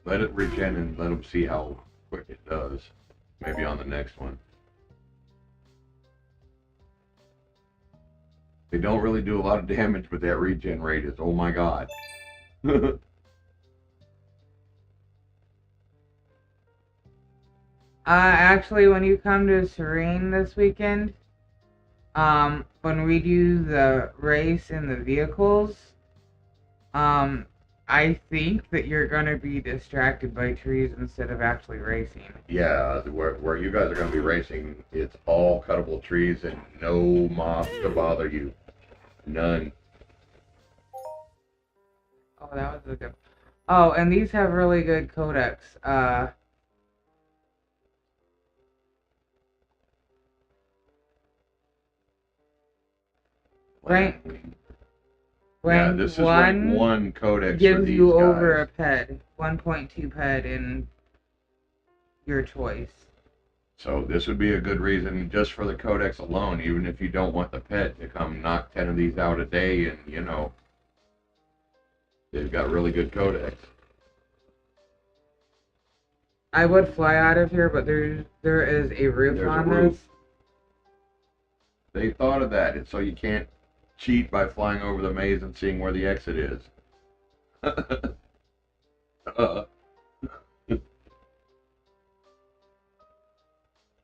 let it regen and let them see how quick it does. Maybe on the next one. They don't really do a lot of damage, but that regen rate is, oh my god. Actually, when you come to Cyrene this weekend, when we do the race in the vehicles, I think that you're gonna be distracted by trees instead of actually racing. Yeah, where you guys are gonna be racing, it's all cuttable trees and no moss to bother you. None. Oh, that was a good. Oh, and these have really good codecs. Rank this is one rank 1 codex gives for these you guys. over a ped, 1.2 ped in your choice. So this would be a good reason just for the codex alone, even if you don't want the pet to come knock 10 of these out a day and, they've got really good codex. I would fly out of here, but there is a roof on this. They thought of that, and so you can't cheat by flying over the maze and seeing where the exit is.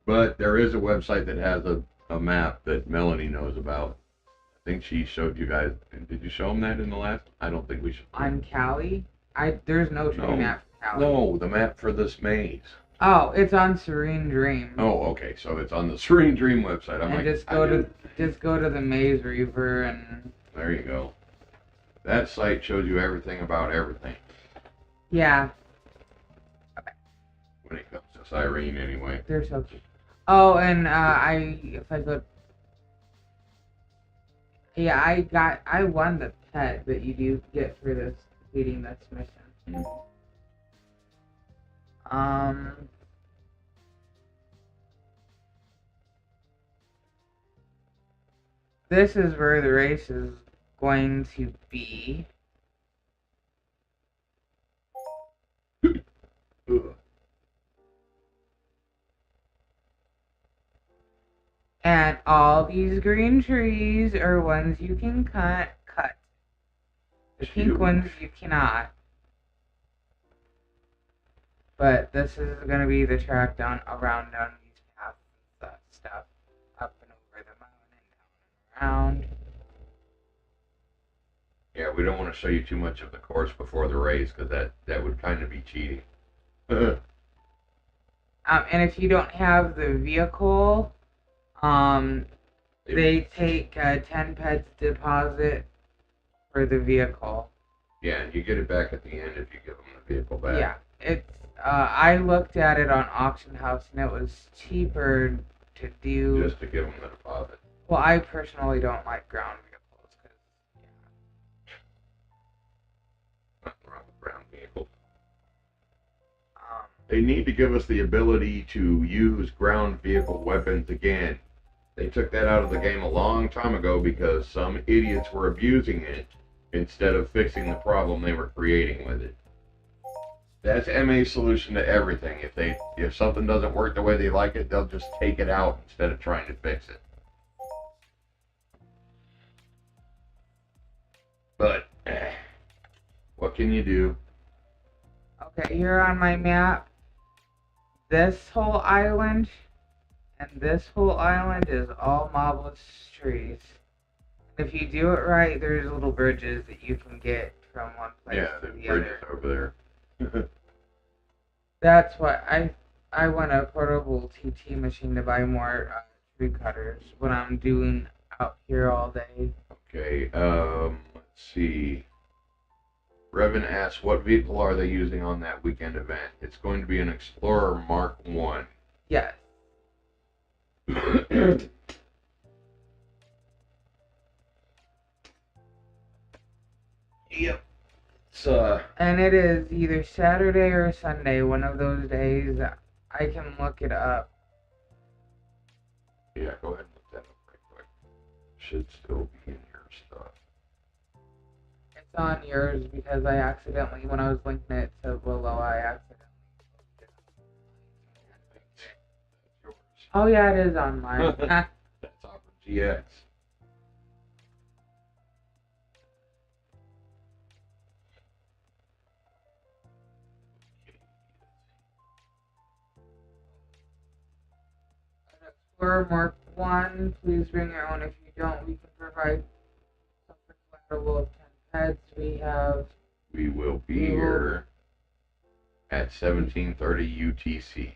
But there is a website that has a map that Melanie knows about. I think she showed you guys. Did you show them that in the last? I don't think we should. On Cali? There's no tree map for Cali. No, the map for this maze. Oh, it's on Serene Dream. Oh, okay. So it's on the Serene Dream website. Just go to the Maze Reaver and. There you go. That site shows you everything about everything. Yeah. When it comes to Cyrene, anyway. They're so cute. Oh, and if I go. Yeah, I won the pet that you do get for completing this mission. this is where the race is going to be. And all these green trees are ones you can cut. The pink ones you cannot. But this is going to be the track down these paths and stuff. Up and over the mountain and down and around. Yeah, we don't want to show you too much of the course before the race because that would kind of be cheating. And if you don't have the vehicle, they take 10 pets deposit for the vehicle. Yeah, and you get it back at the end if you give them the vehicle back. Yeah, it's. I looked at it on Auction House and it was cheaper to do. Just to give them the deposit. Well, I personally don't like ground vehicles because. Yeah. Nothing wrong with ground vehicles. They need to give us the ability to use ground vehicle weapons again. They took that out of the game a long time ago because some idiots were abusing it instead of fixing the problem they were creating with it. That's MA's solution to everything. If something doesn't work the way they like it, they'll just take it out instead of trying to fix it. But what can you do? Okay, here on my map, this whole island and this whole island is all mobless trees. If you do it right, there's little bridges that you can get from one place to the other. Bridges over there. That's why I want a portable TT machine to buy more tree cutters when I'm doing out here all day. Okay, let's see. Revan asks, what vehicle are they using on that weekend event? It's going to be an Explorer Mark 1. Yes. Yep. And it is either Saturday or Sunday, one of those days. I can look it up. Yeah, go ahead and look that up right quick. Should still be in your stuff. It's on yours because I accidentally, when I was linking it to below, I accidentally. That's yours. Oh yeah, it is on mine. That's Opera GX. Explorer Mark 1, please bring your own. If you don't, we can provide something collateral of 10 pets. We will be here at 17:30 UTC.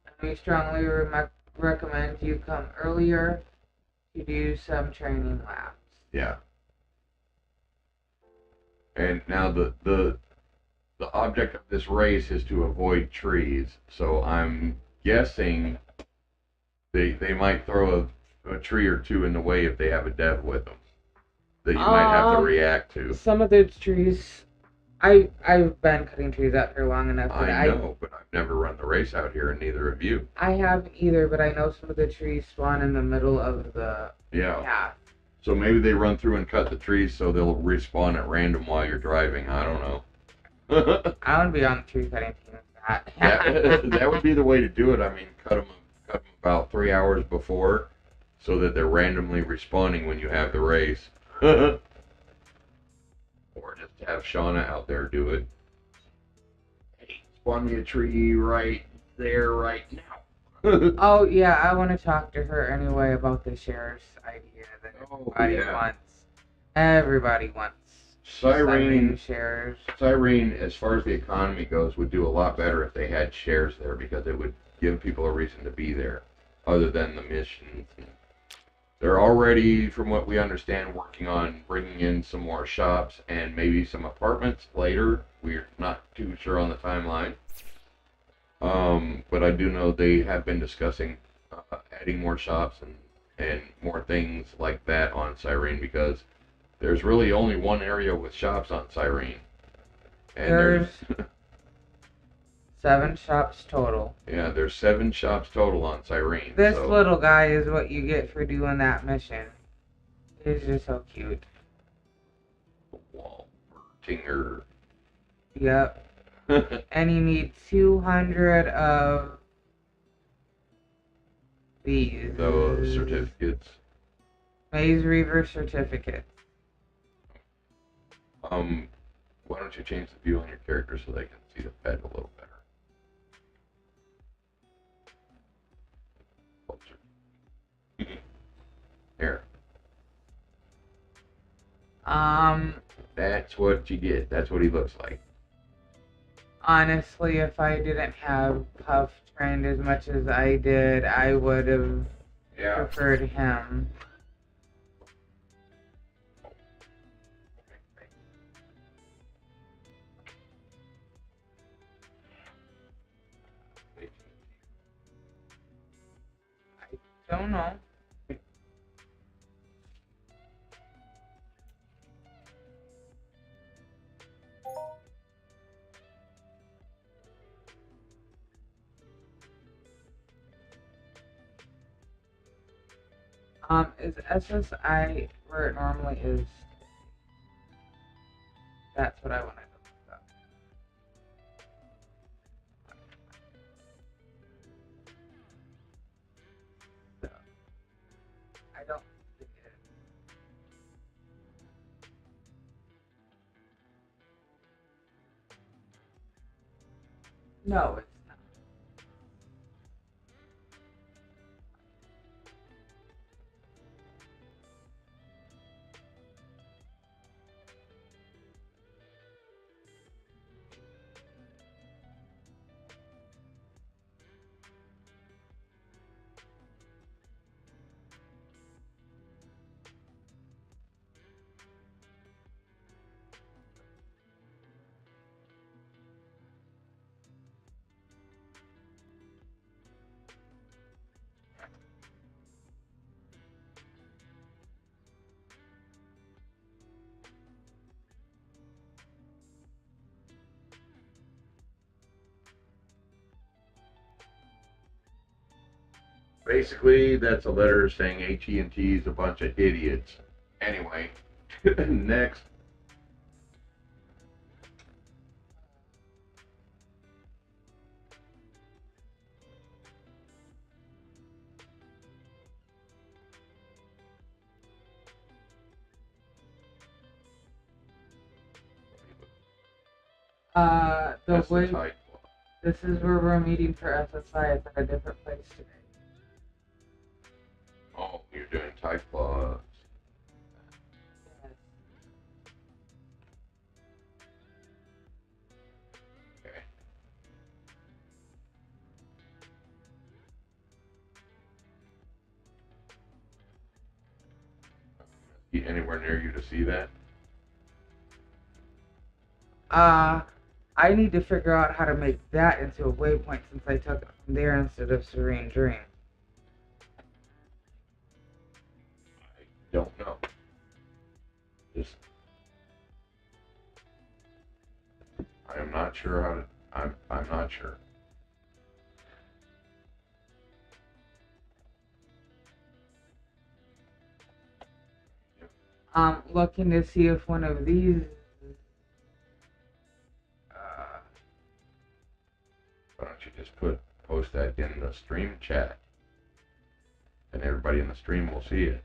And we strongly recommend you come earlier to do some training laps. Yeah. And now the object of this race is to avoid trees. So I'm guessing they might throw a tree or two in the way if they have a dev with them that you might have to react to. Some of those trees, I've been cutting trees out here long enough. But I know, but I've never run the race out here, and neither have you. I haven't either, but I know some of the trees spawn in the middle of the path. So maybe they run through and cut the trees so they'll respawn at random while you're driving. I don't know. I want to be on the tree cutting team with that. That would be the way to do it. I mean, cut them about 3 hours before so that they're randomly respawning when you have the race. Or just have Shauna out there do it. Hey, spawn me a tree right there, right now. Oh, yeah, I want to talk to her anyway about the shares idea that everybody wants. Everybody wants Cyrene shares. Cyrene, as far as the economy goes, would do a lot better if they had shares there because it would give people a reason to be there other than the missions. They're already, from what we understand, working on bringing in some more shops and maybe some apartments later. We're not too sure on the timeline. But I do know they have been discussing adding more shops and more things like that on Cyrene because there's really only one area with shops on Cyrene. And there's 7 shops total. Yeah, there's 7 shops total on Cyrene. This so. little guy is what you get for doing that mission. He's just so cute. Walbertinger. Yep. And you need 200 of these. Those certificates. Maze Reaver certificates. Why don't you change the view on your character so they can see the pet a little better? Closer. Here. That's what you get. That's what he looks like. Honestly, if I didn't have Puff trained as much as I did, I would have preferred him. I don't know. Is SSI where it normally is? That's what I want to know. So, I don't see it. No, it's not. Basically, that's a letter saying AT&T is a bunch of idiots. Anyway, next. The way Type. this is where we're meeting for SSI. It's at a different place today. Oh, you're doing type clause. Yes. Okay. Anywhere near you to see that? I need to figure out how to make that into a waypoint since I took it from there instead of Serene Dream. I don't know. Just, I am not sure how to. I'm not sure. I'm looking to see if one of these. Why don't you just post that in the stream chat, and everybody in the stream will see it.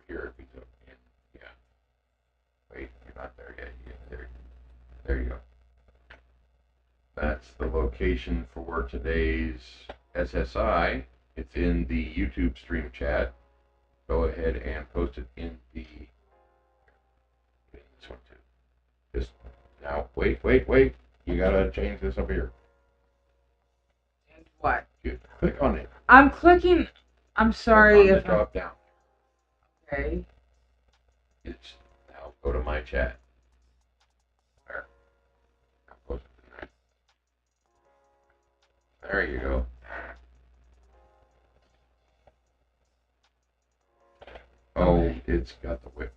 Here we go. Yeah. Wait, you're not there yet. There you go. That's the location for today's SSI. It's in the YouTube stream chat. Go ahead and post it in the this one too. Just now, wait. You gotta change this up here. And what? Good. Click on it. I'm clicking. I'm sorry Click on if the drop down. Okay. It's now go to my chat. There. I'll post it in there. There you go. it's got the whip.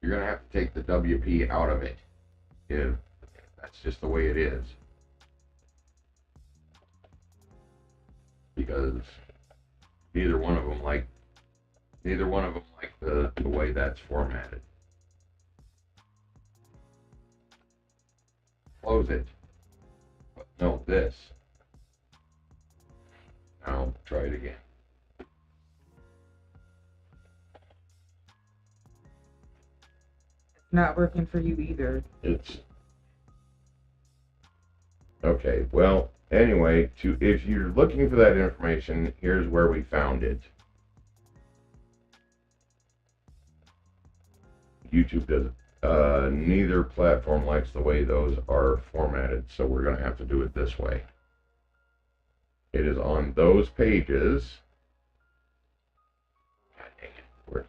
You're gonna have to take the WP out of it. If that's just the way it is. Because neither one of them like the way that's formatted. Close it. But no, this. Now try it again. It's not working for you either. It's okay. Well, anyway, if you're looking for that information, here's where we found it. YouTube doesn't. Neither platform likes the way those are formatted, so we're going to have to do it this way. It is on those pages. God dang it. Where?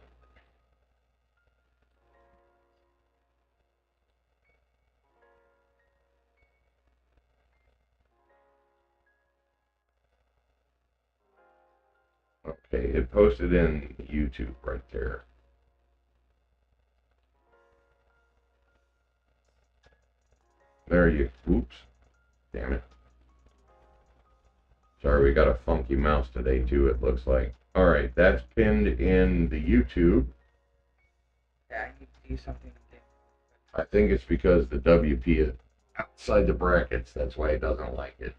Okay, it posted in YouTube right there. There you, oops, damn it. Sorry, we got a funky mouse today too, it looks like. Alright, that's pinned in the YouTube. Yeah, I need to do something again. I think it's because the WP is outside the brackets, that's why it doesn't like it.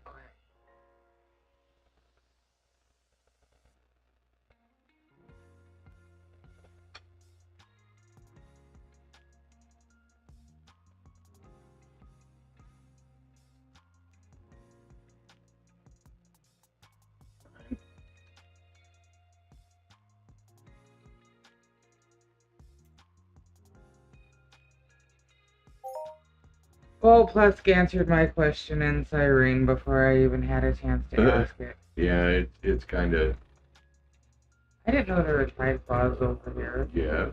Well, Plusk answered my question in Cyrene before I even had a chance to ask it. Yeah, it's kind of... I didn't know there were tide claws over here. Yes.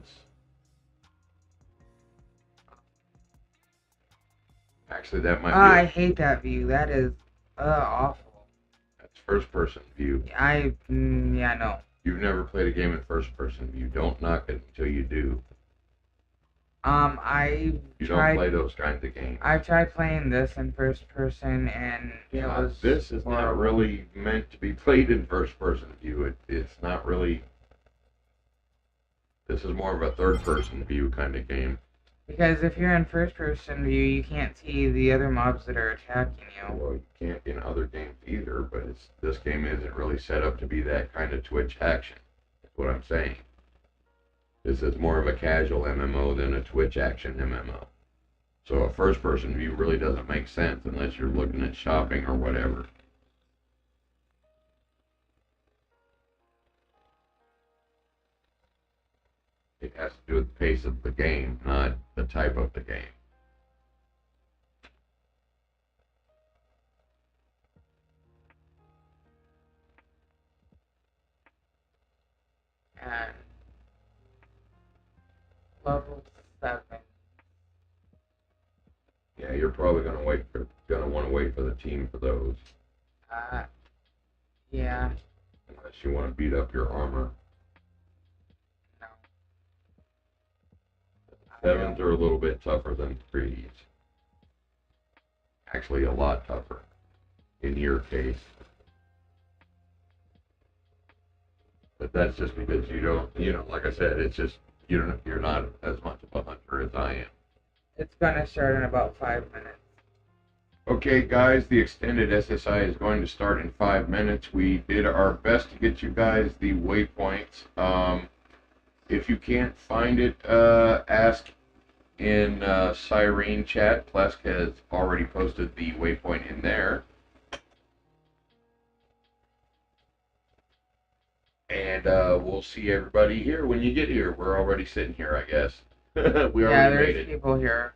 Actually, that might be... I hate that view. That is awful. That's first-person view. Yeah, no. You've never played a game in first-person view. Don't knock it until you do. You don't play those kinds of games. I've tried playing this in first person, and it was this is not really meant to be played in first person view. It's not really. This is more of a third person view kind of game. Because if you're in first person view, you can't see the other mobs that are attacking you. Well, you can't in other games either, but this game isn't really set up to be that kind of Twitch action. That's what I'm saying. This is more of a casual MMO than a Twitch action MMO. So a first-person view really doesn't make sense unless you're looking at shopping or whatever. It has to do with the pace of the game, not the type of the game. And level 7. Yeah, you're probably gonna want to wait for the team for those. Yeah. Unless you want to beat up your armor. No. Sevens are a little bit tougher than threes. Actually, a lot tougher. In your case. But that's just because you don't, like I said, it's just, you're not as much of a hunter as I am. It's gonna start in about 5 minutes. Okay, guys, the extended SSI is going to start in 5 minutes. We did our best to get you guys the waypoints. If you can't find it, ask in Cyrene chat. Plesk has already posted the waypoint in there. And we'll see everybody here when you get here. We're already sitting here, I guess. We already made it. There's people here.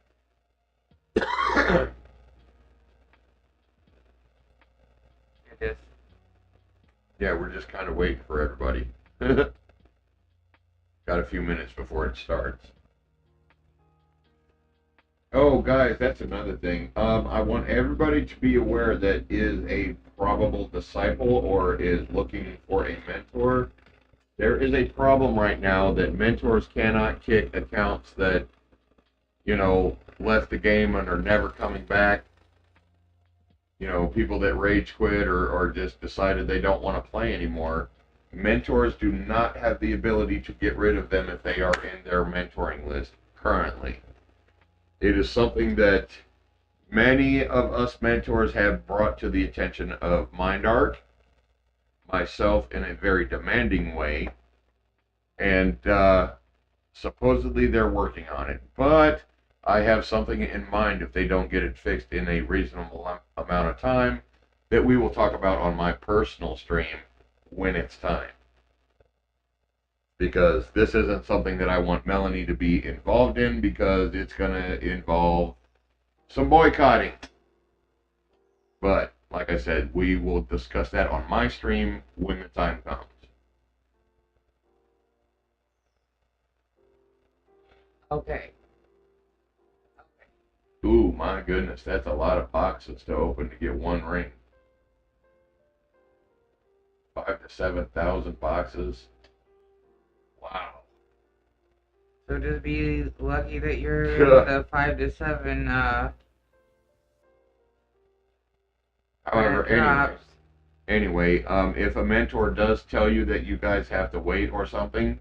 It is. Yeah, we're just kind of waiting for everybody. Got a few minutes before it starts. Oh, guys, that's another thing. I want everybody to be aware that is a probable disciple or is looking for a mentor. There is a problem right now that mentors cannot kick accounts that, left the game and are never coming back. People that rage quit or just decided they don't want to play anymore. Mentors do not have the ability to get rid of them if they are in their mentoring list currently. It is something that many of us mentors have brought to the attention of MindArt, myself in a very demanding way, and supposedly they're working on it. But I have something in mind if they don't get it fixed in a reasonable amount of time that we will talk about on my personal stream when it's time. Because this isn't something that I want Melanie to be involved in, because it's going to involve some boycotting. But, like I said, we will discuss that on my stream when the time comes. Okay. Ooh, my goodness, that's a lot of boxes to open to get one ring. 5,000 to 7,000 boxes. Wow. So just be lucky that you're the 5 to 7. However, anyway, if a mentor does tell you that you guys have to wait or something,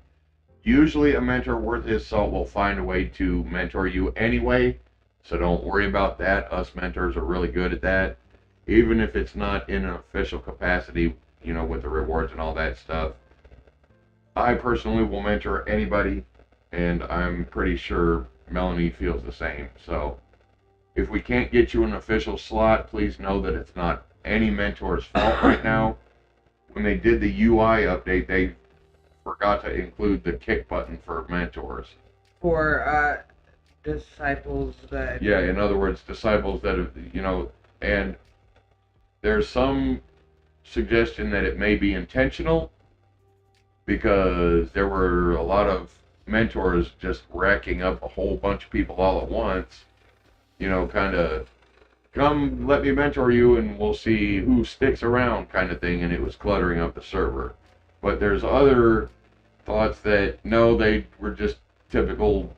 usually a mentor worth his salt will find a way to mentor you anyway. So don't worry about that. Us mentors are really good at that. Even if it's not in an official capacity, with the rewards and all that stuff. I personally will mentor anybody, and I'm pretty sure Melanie feels the same. So if we can't get you an official slot, please know that it's not any mentor's fault right now. When they did the UI update, they forgot to include the kick button for mentors. For disciples that... Yeah, in other words, disciples that have, and there's some suggestion that it may be intentional, because there were a lot of mentors just racking up a whole bunch of people all at once, kind of, come let me mentor you and we'll see who sticks around kind of thing, and it was cluttering up the server. But there's other thoughts that, no, they were just typical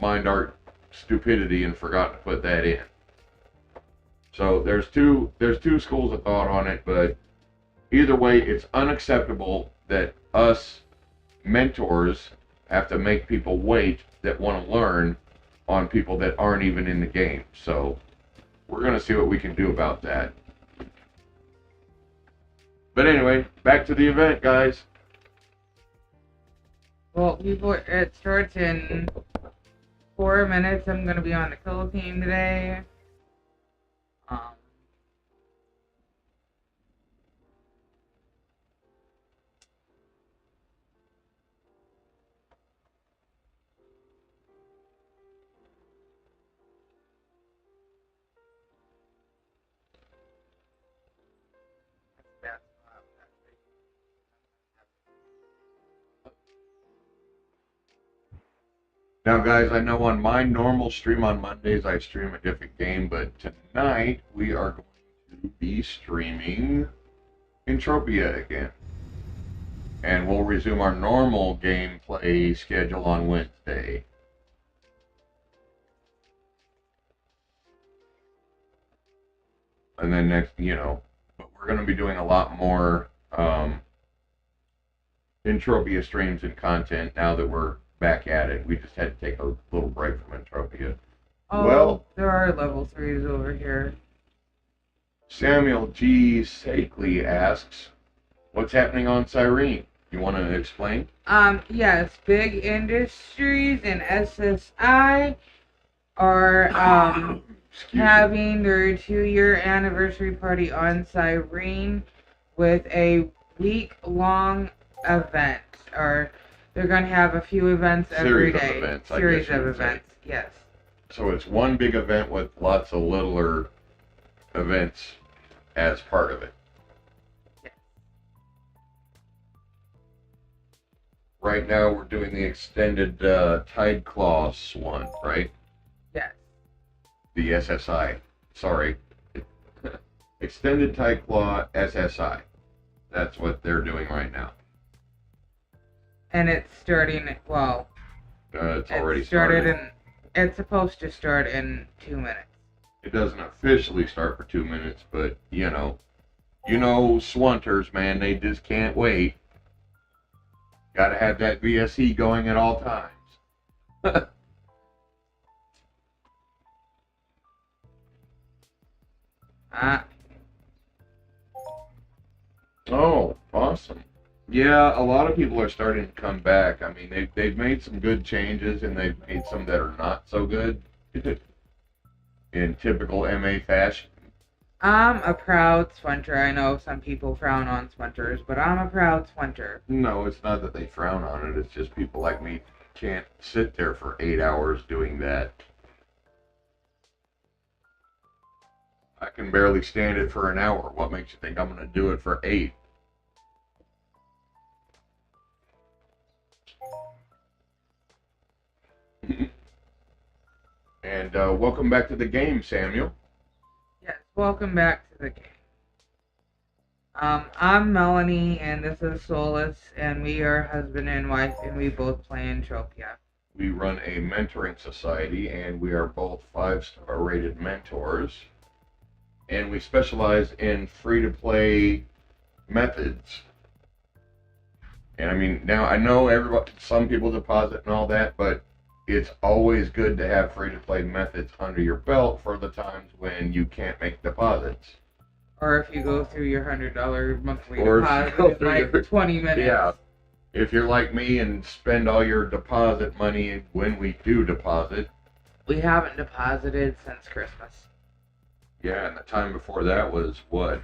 MindArt stupidity and forgot to put that in. So there's two schools of thought on it, but either way, it's unacceptable that us mentors have to make people wait that want to learn on people that aren't even in the game. So we're going to see what we can do about that. But anyway, back to the event, guys. Well, people, it starts in 4 minutes. I'm going to be on the kill team today. Now, guys, I know on my normal stream on Mondays, I stream a different game, but tonight we are going to be streaming Entropia again. And we'll resume our normal gameplay schedule on Wednesday. And then next, but we're going to be doing a lot more Entropia streams and content now that we're back at it. We just had to take a little break from Entropia. Oh, well, there are level 3s over here. Samuel G. Sakeley asks, what's happening on Cyrene? You want to explain? Yes, Big Industries and SSI are having their 2-year anniversary party on Cyrene with a week-long event. Or they're going to have a few events every day. Series of events, yes. So it's one big event with lots of littler events as part of it. Yes. Right now we're doing the extended Tide Claws one, right? Yes. The SSI. Sorry. Extended Tide Claw SSI. That's what they're doing right now. And it's starting, well, It's already it started started. in, it's supposed to start in 2 minutes. It doesn't officially start for 2 minutes, but Swanters, man, they just can't wait. Gotta have that VSE going at all times. Oh, awesome. Yeah, a lot of people are starting to come back. I mean, they've made some good changes, and they've made some that are not so good in typical MA fashion. I'm a proud Swinter. I know some people frown on Swinters, but I'm a proud Swinter. No, it's not that they frown on it. It's just people like me can't sit there for 8 hours doing that. I can barely stand it for an hour. What makes you think I'm going to do it for 8? And welcome back to the game, Samuel. Yes, welcome back to the game. I'm Melanie, and this is Solis, and we are husband and wife, and we both play Entropia. We run a mentoring society, and we are both 5-star rated mentors. And we specialize in free-to-play methods. And I mean, now I know some people deposit and all that, but it's always good to have free-to-play methods under your belt for the times when you can't make deposits. Or if you go through your $100 monthly deposit in like 20 minutes. Yeah. If you're like me and spend all your deposit money when we do deposit. We haven't deposited since Christmas. Yeah, and the time before that was what?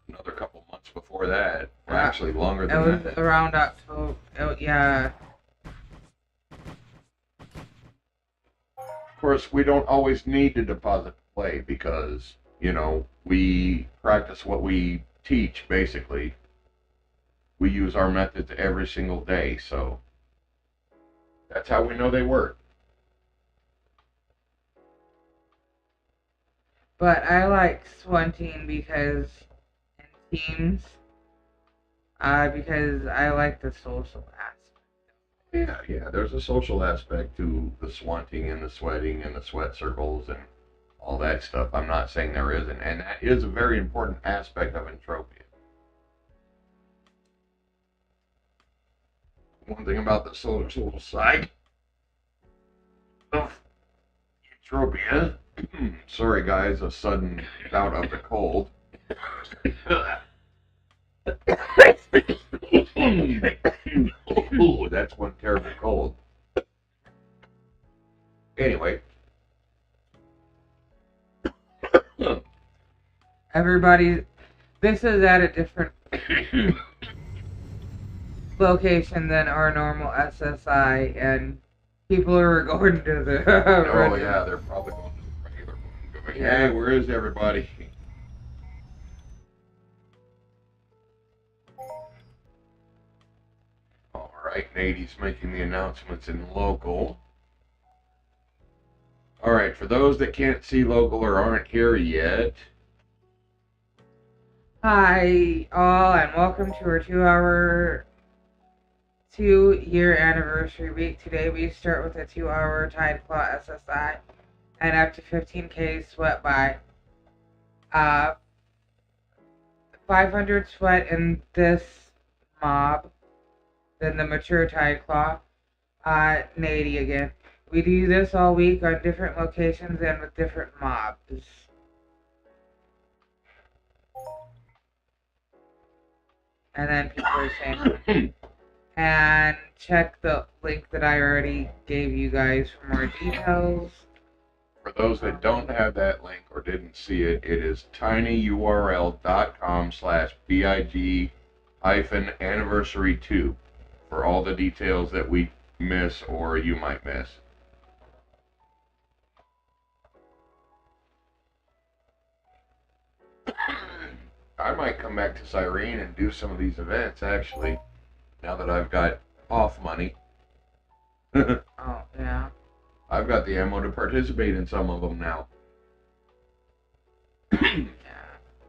Another couple months before that. Or actually longer than that. It was around October. Yeah. Of course, we don't always need to deposit to play because, we practice what we teach, basically. We use our methods every single day, so that's how we know they work. But I like swunting because in teams, because I like the social aspect. Yeah, there's a social aspect to the swanting and the sweating and the sweat circles and all that stuff. I'm not saying there isn't, and that is a very important aspect of Entropia. One thing about the social side of Entropia, sorry guys, a sudden bout of the cold. Ooh, that's one terrible cold. Anyway. Everybody, this is at a different location than our normal SSI, and people are going to the oh yeah, they're probably going to the regular one. Going, hey, where is everybody? Alright, Nady's making the announcements in local. Alright, for those that can't see local or aren't here yet. Hi all, and welcome to our 2-year anniversary week. Today we start with a 2-hour Tide Claw SSI and up to 15k sweat by 500 sweat in this mob, then the mature Tide Claw, Nady again. We do this all week on different locations and with different mobs. And then people are saying, and check the link that I already gave you guys for more details. For those that don't have that link or didn't see it, it is tinyurl.com/big-anniversary2 for all the details that we miss or you might miss. I might come back to Cyrene and do some of these events, actually, now that I've got off money. Oh, yeah. I've got the ammo to participate in some of them now. Yeah.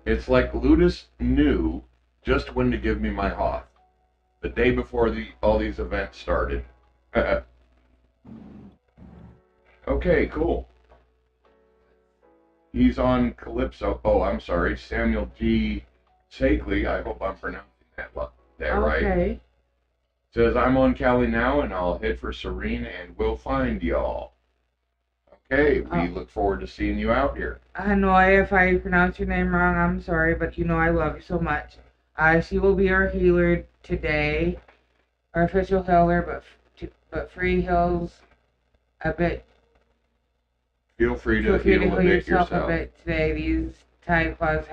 It's like Ludus knew just when to give me my Hoth. the day before all these events started. Okay, cool. He's on Calypso. Oh, I'm sorry, Samuel G. Shakley. I hope I'm pronouncing that right. Okay. Says I'm on Cali now, and I'll head for Cyrene, and we'll find y'all. Okay, we look forward to seeing you out here. Hanoi, if I pronounce your name wrong, I'm sorry, but you know I love you so much. She will be our healer today, our official healer, but free heals a bit. Feel free to heal a bit yourself. A bit today. These tide claws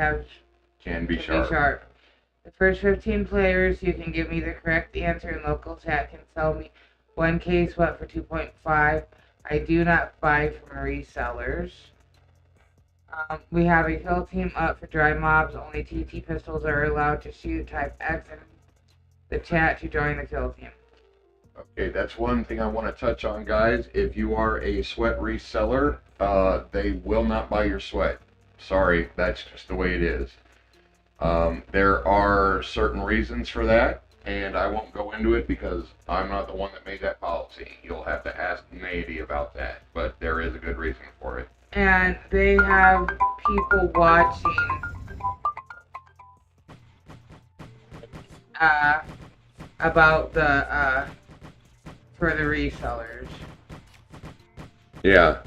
can be sharp. The first 15 players who can give me the correct answer in local chat can sell me one case what for 2.5. I do not buy from resellers. We have a kill team up for dry mobs. Only TT pistols are allowed to shoot. Type X in the chat to join the kill team. Okay, that's one thing I want to touch on, guys. If you are a sweat reseller, they will not buy your sweat. Sorry, that's just the way it is. There are certain reasons for that, and I won't go into it because I'm not the one that made that policy. You'll have to ask Navy about that, but there is a good reason for it. And they have people watching about the for the resellers. Yeah,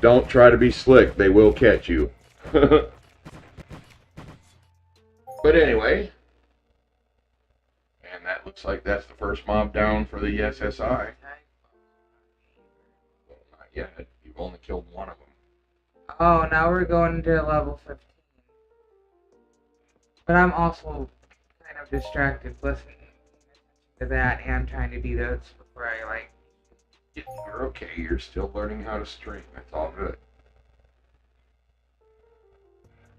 don't try to be slick. They will catch you. But anyway, and that looks like that's the first mob down for the SSI. Well, not yet. You've only killed one of them. Oh, now we're going to level 15. But I'm also kind of distracted listening to that and trying to do this before I like. You're okay. You're still learning how to stream. That's all good.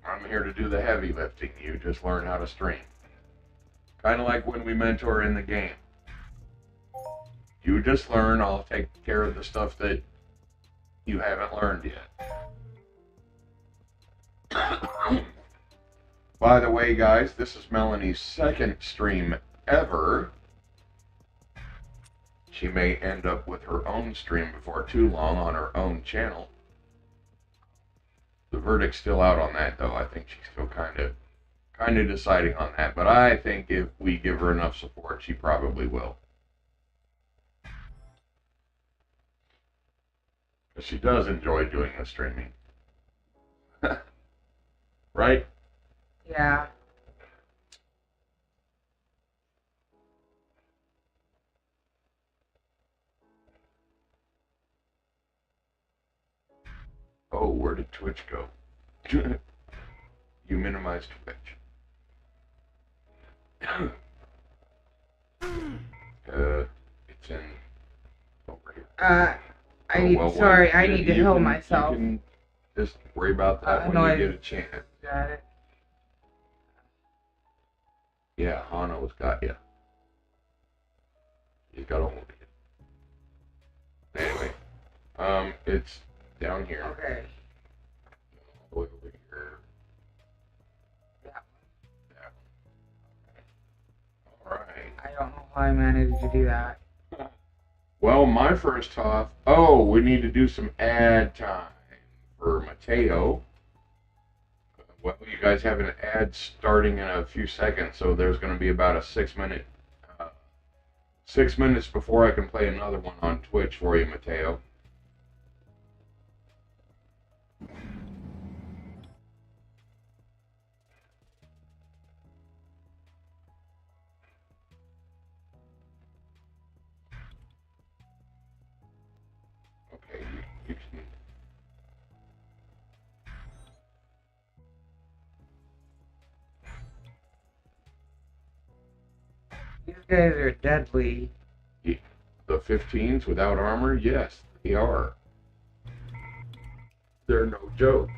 I'm here to do the heavy lifting. You just learn how to stream. Kind of like when we mentor in the game. You just learn. I'll take care of the stuff that you haven't learned yet. By the way, guys, this is Melanie's second stream ever. She may end up with her own stream before too long on her own channel. The verdict's still out on that, though. I think she's still kind of deciding on that. But I think if we give her enough support, she probably will. Because she does enjoy doing the streaming. Right? Yeah. Oh, where did Twitch go? You minimized Twitch. It's in over here. I need to heal myself. You can just worry about that when you get a chance. Got it. Yeah, Hano's got you. He's got a hold of you. Anyway, it's down here. Okay. All the way over here. That one. Alright. I don't know how I managed to do that. Well, my first off, we need to do some ad time for Mateo. Well, you guys have an ad starting in a few seconds, so there's going to be about a 6 minute, 6 minutes before I can play another one on Twitch for you, Mateo. Okay, you can. These guys are deadly. The 15s without armor? Yes, they are. They're no joke.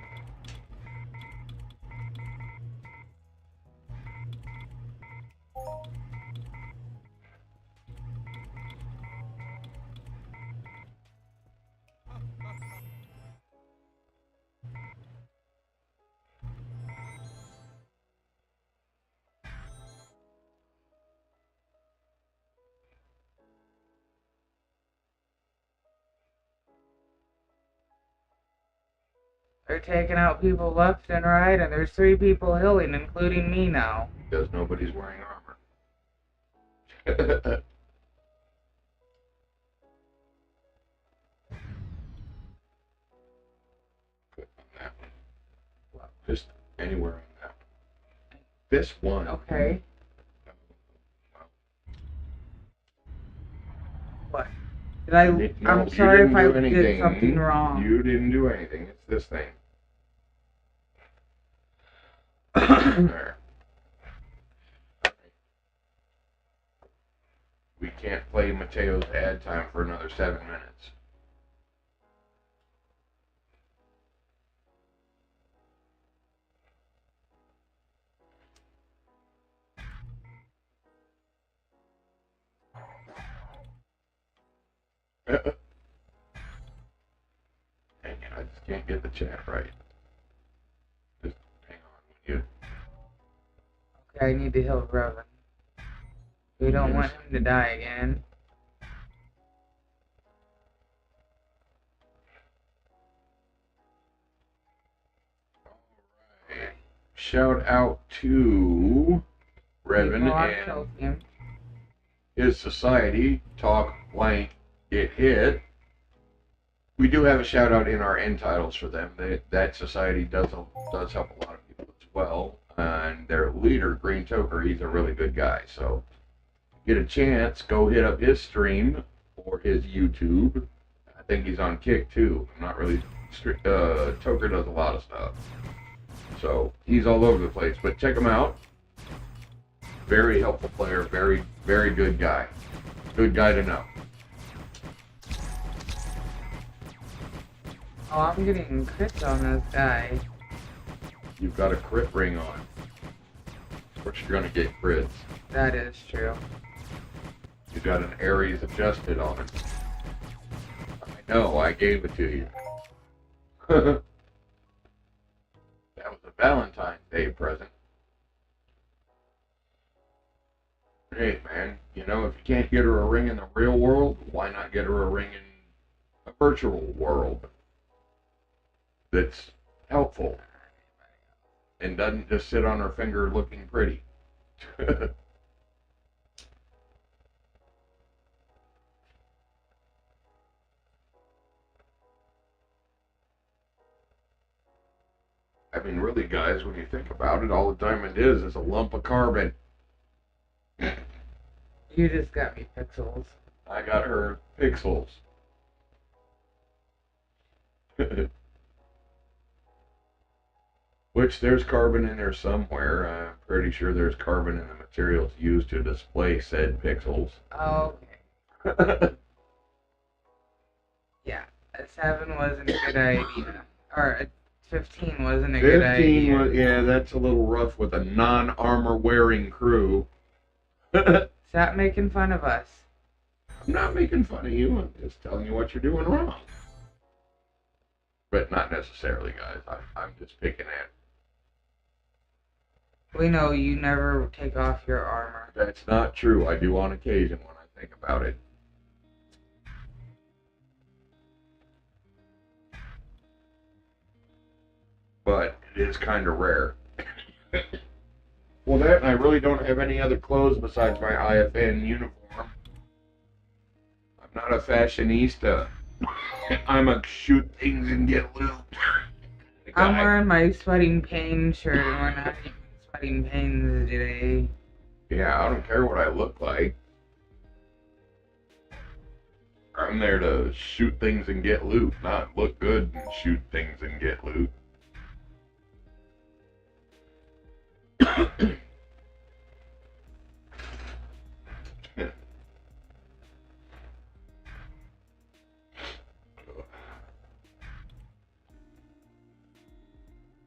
They're taking out people left and right, and there's 3 people healing, including me now. Because nobody's wearing armor. Put on that one. What? Just anywhere on that one. This one. Okay. What? Did I? No, I'm sorry if I anything. did something wrong. You didn't do anything. It's this thing. There. We can't play Mateo's ad time for another 7 minutes. Dang it, I just can't get the chat right. Just hang on. When you Okay, I need to heal Revan. We don't want him to die again. Alright. Shout out to Revan and his society. Talk blank get hit. We do have a shout out in our end titles for them. That society does help a lot of people as well. And their leader, Green Toker, he's a really good guy. So get a chance, go hit up his stream or his YouTube. I think he's on Kick too. I'm not really Toker does a lot of stuff. So he's all over the place. But check him out. Very helpful player, very, very good guy. Good guy to know. Oh, I'm getting crits on this guy. You've got a crit ring on. Of course you're gonna get crits. That is true. You got an Aries adjusted on it. I know, I gave it to you. That was a Valentine's Day present. Hey man, you know, if you can't get her a ring in the real world, why not get her a ring in a virtual world that's helpful and doesn't just sit on her finger looking pretty? I mean, really, guys, when you think about it, all the diamond is a lump of carbon. You just got me pixels. I got her pixels. Which there's carbon in there somewhere. I'm pretty sure there's carbon in the materials used to display said pixels. Okay. Yeah, a 7 wasn't a good idea. Or a 15 wasn't a good idea. 15 was, yeah, that's a little rough with a non-armor wearing crew. Stop making fun of us. I'm not making fun of you, I'm just telling you what you're doing wrong. But not necessarily, guys. I'm just picking at. We know you never take off your armor. That's not true. I do on occasion when I think about it. But it is kind of rare. Well, that, and I really don't have any other clothes besides my IFN uniform. I'm not a fashionista. I'm a shoot things and get loot. I'm wearing my Sweating Pain shirt, and we're not even Sweating Pains today. Yeah, I don't care what I look like. I'm there to shoot things and get loot, not look good and shoot things and get loot.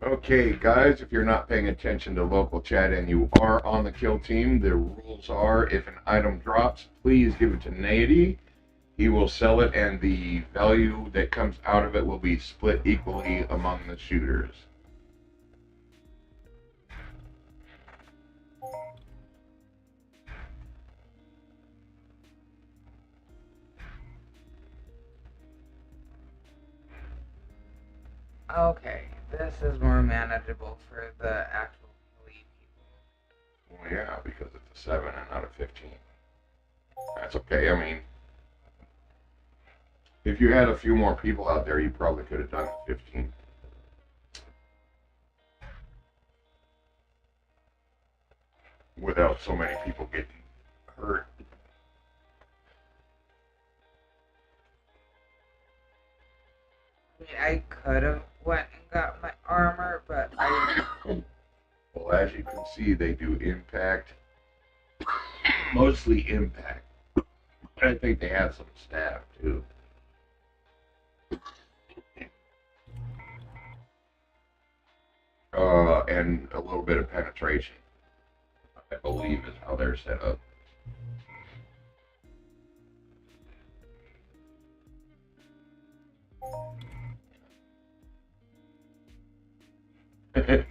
Okay, guys, if you're not paying attention to local chat and you are on the kill team, the rules are if an item drops, please give it to Nady. He will sell it, and the value that comes out of it will be split equally among the shooters. Okay, this is more manageable for the actual elite people. Well, yeah, because it's a 7 and not a 15. That's okay. I mean, if you had a few more people out there, you probably could have done the 15. Without so many people getting hurt. I mean, I could have went and got my armor, but I... Well, as you can see, they do impact. Mostly impact. I think they have some staff, too. And a little bit of penetration, I believe, is how they're set up. You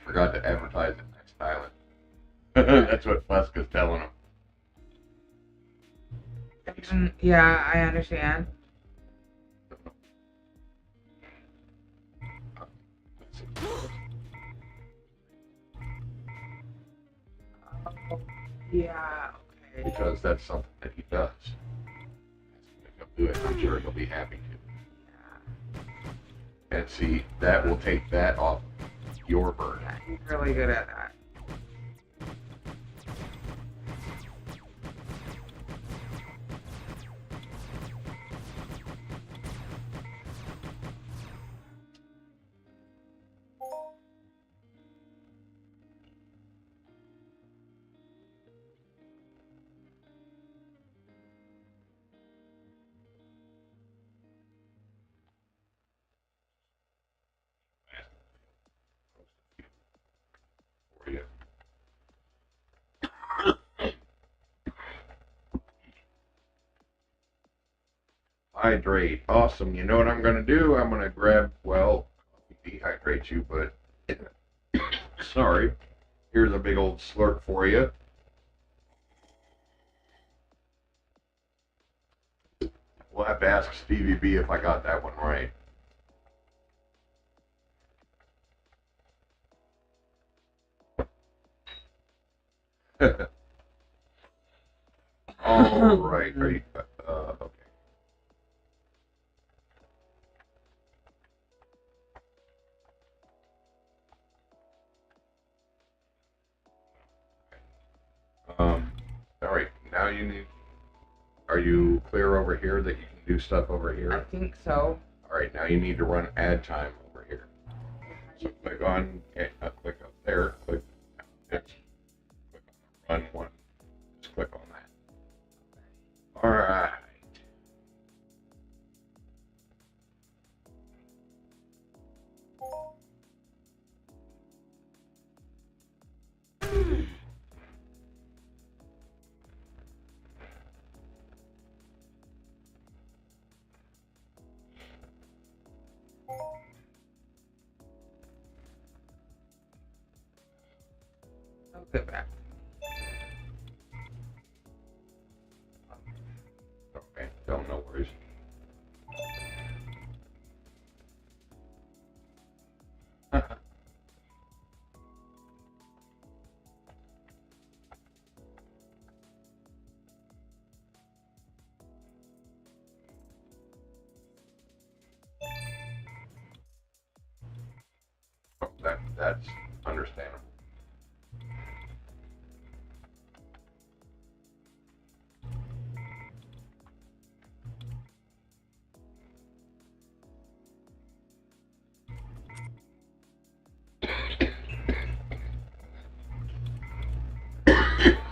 forgot to advertise it next island. That's what Fleska's telling them. Yeah, I understand. Oh, yeah, okay. Because that's something that he does. If he'll do it, I'm sure he'll be happy to. Yeah. And see, that will take that off your burden. Yeah, he's really good at that. For you. Hydrate. Awesome. You know what I'm going to do? I'm going to grab, well, dehydrate you, but sorry. Here's a big old slurp for you. We'll have to ask Stevie B if I got that one right. All right, great. Okay. All right. Now you need. Are you clear over here that you can do stuff over I here? think so. All right. Now you need to run add time over here. So click on. Okay, click up there. Click. Click on run one. Just click on that. All right. I'll get back. Okay. Don't no worries. That's understandable.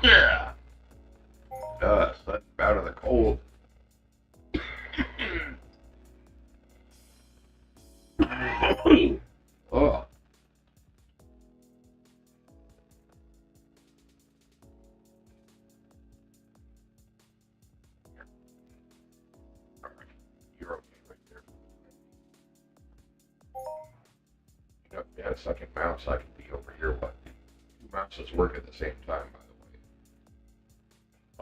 Yeah. That's out of the cold. Oh. You're okay right there. You know, if you had a second mouse, I could be over here. But two mouses work at the same time, by the way.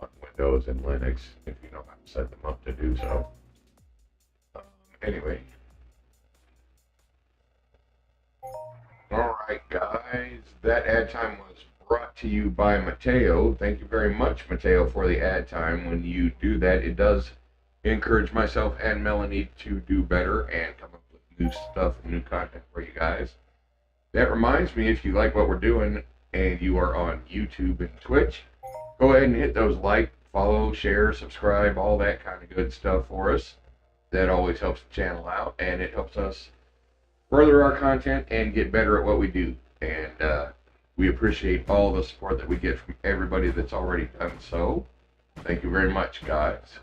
On Windows and Linux, if you know how to set them up to do so. anyway. Alright, guys. That ad time was brought to you by Mateo. Thank you very much, Mateo, for the ad time. When you do that, it does encourage myself and Melanie to do better and come up with new stuff and new content for you guys. That reminds me, if you like what we're doing and you are on YouTube and Twitch, go ahead and hit those like, follow, share, subscribe, all that kind of good stuff for us. That always helps the channel out, and it helps us further our content and get better at what we do. And we appreciate all the support that we get from everybody that's already done so. Thank you very much, guys.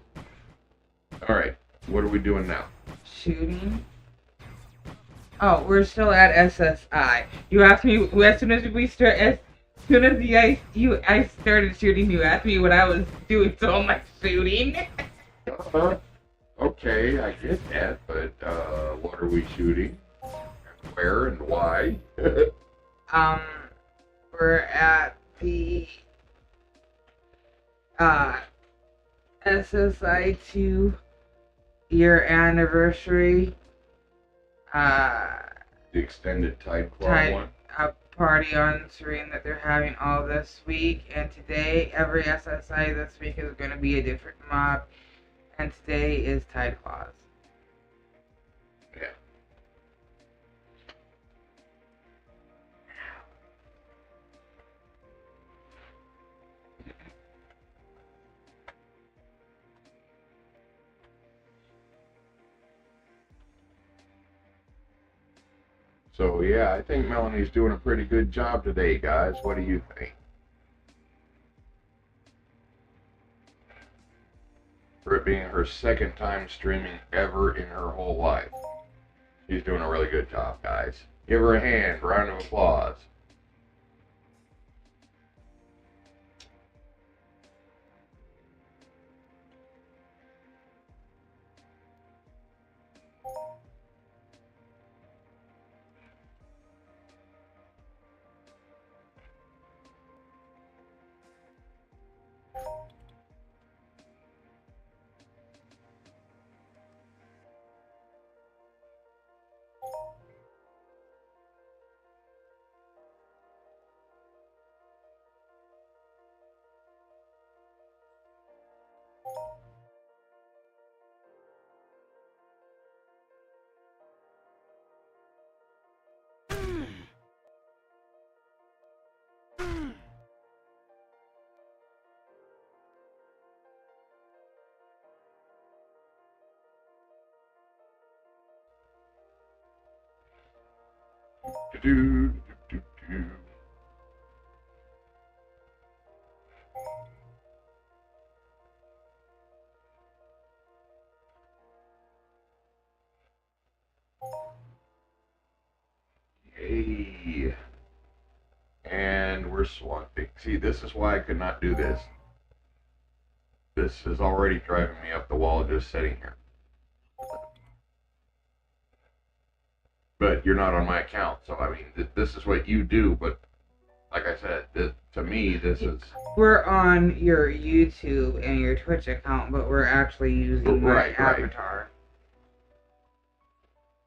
All right, what are we doing now? Shooting. Oh, we're still at SSI. You asked me as soon as I started shooting. You asked me what I was doing, so I'm like shooting. Okay, I get that, but what are we shooting? And where and why? We're at the SSI 2-year anniversary. The extended Tide Club one? A party on Cyrene that they're having all this week, and today, every SSI this week is going to be a different mob, and today is Tide Claws. Yeah. So yeah, I think Melanie's doing a pretty good job today, guys. What do you think? For it being her second time streaming ever in her whole life. She's doing a really good job, guys. Give her a hand, round of applause. Do-do-do-do-do. Yay. And we're swamping. See, this is why I could not do this. This is already driving me up the wall just sitting here. But you're not on my account, so I mean, this is what you do, but like I said, to me, this is... We're on your YouTube and your Twitch account, but we're actually using my avatar.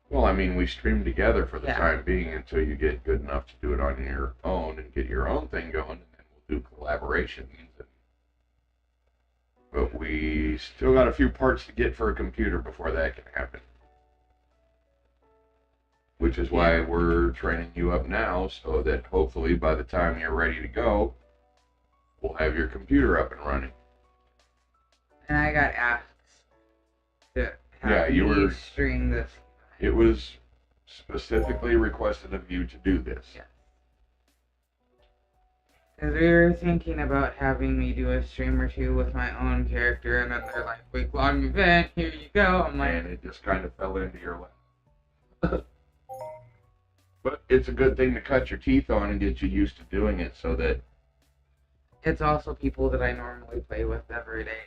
Well, I mean, we stream together for the time being until you get good enough to do it on your own and get your own thing going, and then we'll do collaborations. But we still got a few parts to get for a computer before that can happen. Which is why we're training you up now, so that hopefully by the time you're ready to go, we'll have your computer up and running. And I got asked to have you stream this. It was specifically requested of you to do this. Yes. Because we were thinking about having me do a stream or two with my own character, and then they're like, week-long event, here you go. I'm like... And it just kind of fell into your lap. But it's a good thing to cut your teeth on and get you used to doing it so that... It's also people that I normally play with every day.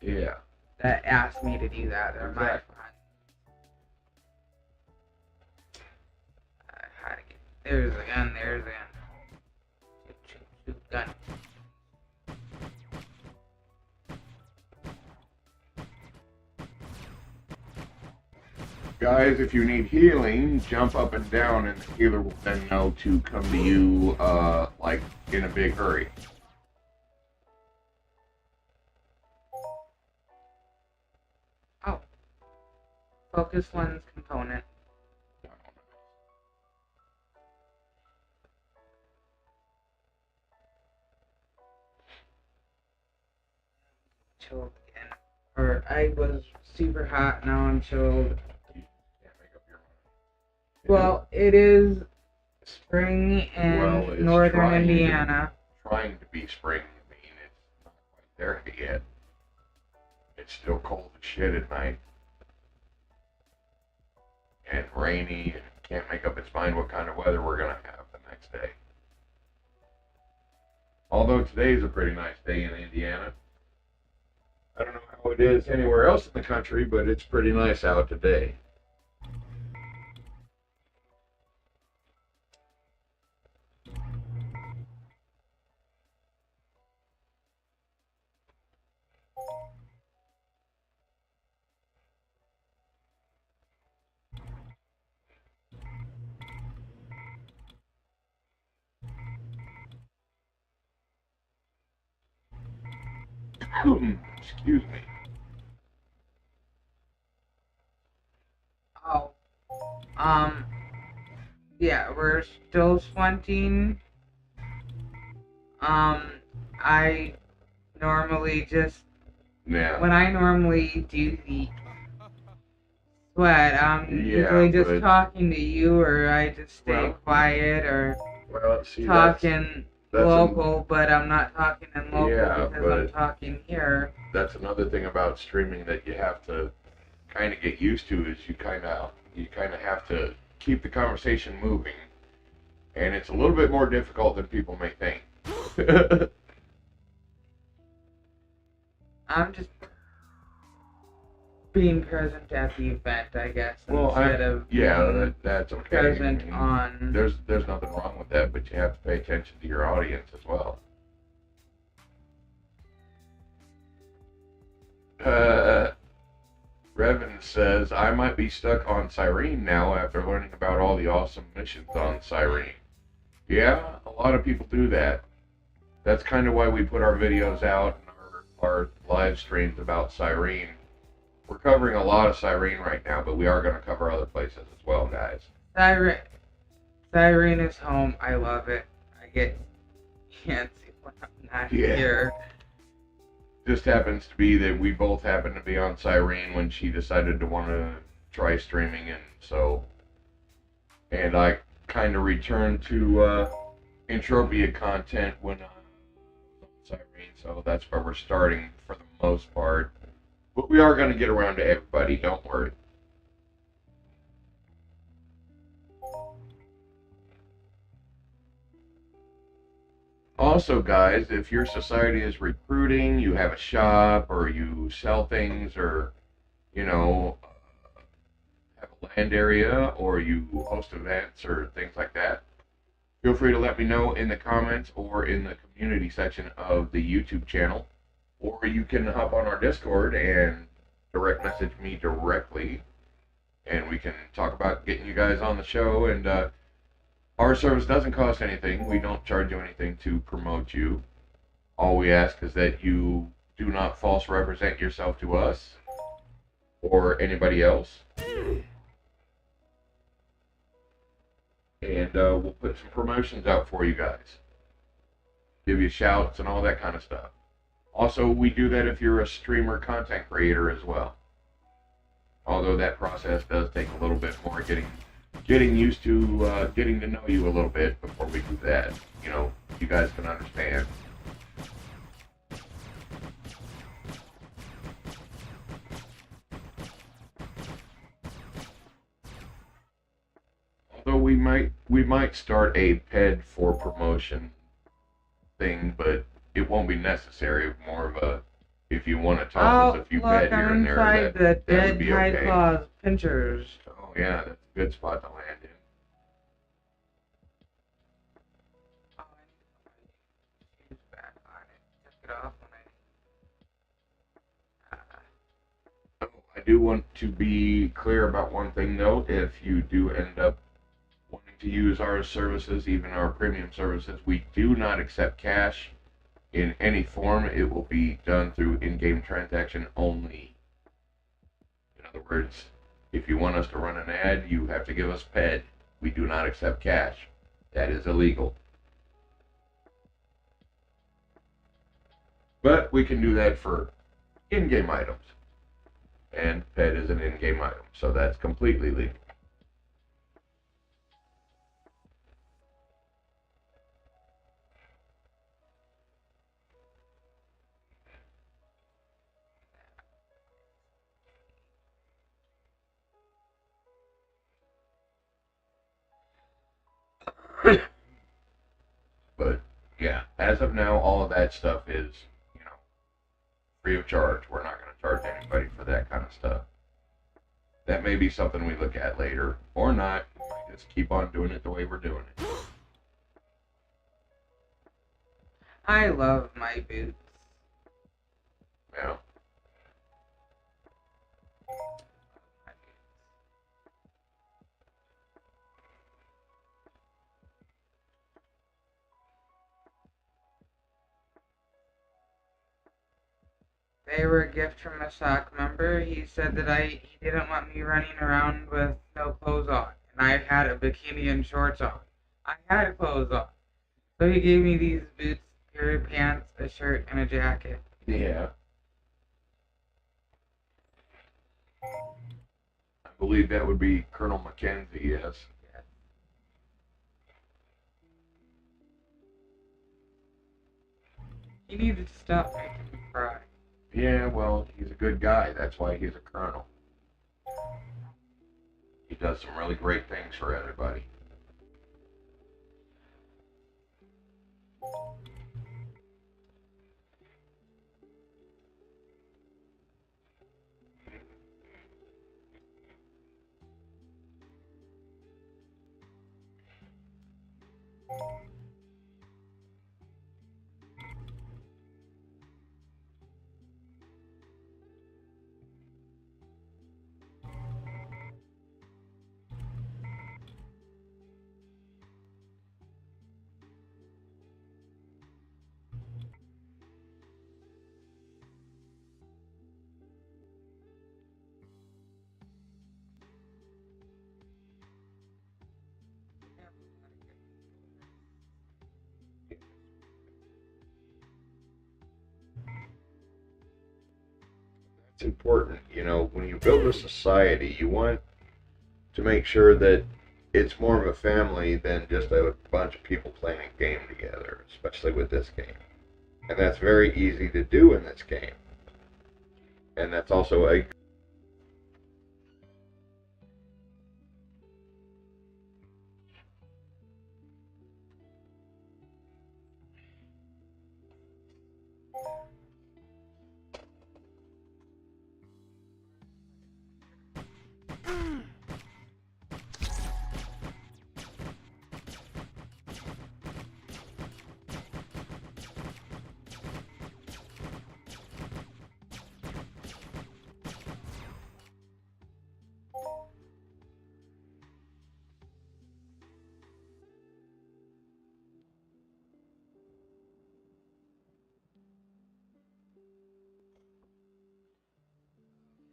Yeah. That ask me to do that. They're my friends. How to get... There's a gun, there's a gun. Shoot, gun. Guys, if you need healing, jump up and down, and the healer will then know to come to you, like, in a big hurry. Oh. Focus lens component. Chilled again. Or I was super hot, now I'm chilled. Well, it is spring in northern Indiana. Trying to be spring. I mean, it's not quite there yet. It's still cold as shit at night. And rainy, and can't make up its mind what kind of weather we're going to have the next day. Although today's a pretty nice day in Indiana. I don't know how it is anywhere else in the country, but it's pretty nice out today. Excuse me. Oh. Yeah, we're still squinting. I normally just, when I normally do the sweat, I'm usually just talking to you, or I just stay quiet, or talking local, but I'm not talking in local because I'm talking here. That's another thing about streaming that you have to kind of get used to, is you kind of have to keep the conversation moving, and it's a little bit more difficult than people may think. I'm just being present at the event, I guess, instead of that's okay. Present on. There's nothing wrong with that, but you have to pay attention to your audience as well. Revan says, I might be stuck on Cyrene now after learning about all the awesome missions on Cyrene. Yeah, a lot of people do that. That's kind of why we put our videos out and our live streams about Cyrene. We're covering a lot of Cyrene right now, but we are going to cover other places as well, guys. Cyrene is home. I love it. I get antsy when I'm not here. Just happens to be that we both happen to be on Cyrene when she decided to want to try streaming, and I kind of returned to Entropia content when I was on Cyrene, so that's where we're starting for the most part. But we are going to get around to everybody, don't worry. Also, guys, if your society is recruiting, you have a shop, or you sell things, or, you know, have a land area, or you host events or things like that, feel free to let me know in the comments or in the community section of the YouTube channel. Or you can hop on our Discord and direct message me directly, and we can talk about getting you guys on the show. And our service doesn't cost anything. We don't charge you anything to promote you. All we ask is that you do not false represent yourself to us or anybody else. And we'll put some promotions out for you guys. Give you shouts and all that kind of stuff. Also, we do that if you're a streamer content creator as well. Although that process does take a little bit more getting used to, getting to know you a little bit before we do that. You know, you guys can understand. Although we might start a PED for promotion thing, but it won't be necessary. More of a, if you want to toss us a few PED here and there, that would be okay. High claws pinchers. Oh yeah, that's a good spot to land in. Back on it. Took it off when Oh, I do want to be clear about one thing though. If you do end up wanting to use our services, even our premium services, we do not accept cash in any form. It will be done through in-game transaction only. In other words, if you want us to run an ad, you have to give us PED. We do not accept cash. That is illegal. But we can do that for in-game items. And PED is an in-game item, so that's completely legal. But yeah, as of now, all of that stuff is, free of charge. We're not going to charge anybody for that kind of stuff. That may be something we look at later, or not. We might just keep on doing it the way we're doing it. I love my boots. Yeah. They were a gift from a SOC member. He said that he didn't want me running around with no clothes on, and I had a bikini and shorts on. I had clothes on, so he gave me these boots, pair of pants, a shirt, and a jacket. Yeah. I believe that would be Colonel Mackenzie, yes. He needed to stop making me cry. Yeah, well, he's a good guy. That's why he's a colonel. He does some really great things for everybody. It's important, when you build a society, you want to make sure that it's more of a family than just a bunch of people playing a game together, especially with this game. And that's very easy to do in this game. And that's also a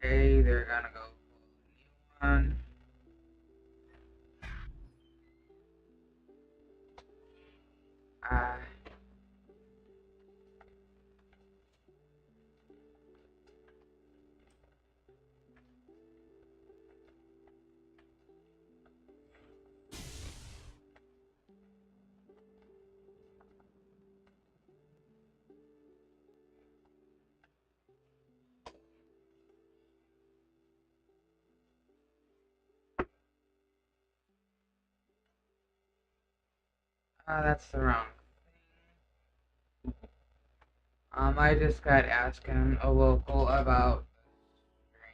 Okay, they're gonna go for a new one. Uh, that's the wrong thing. I just got asking a local about the stream.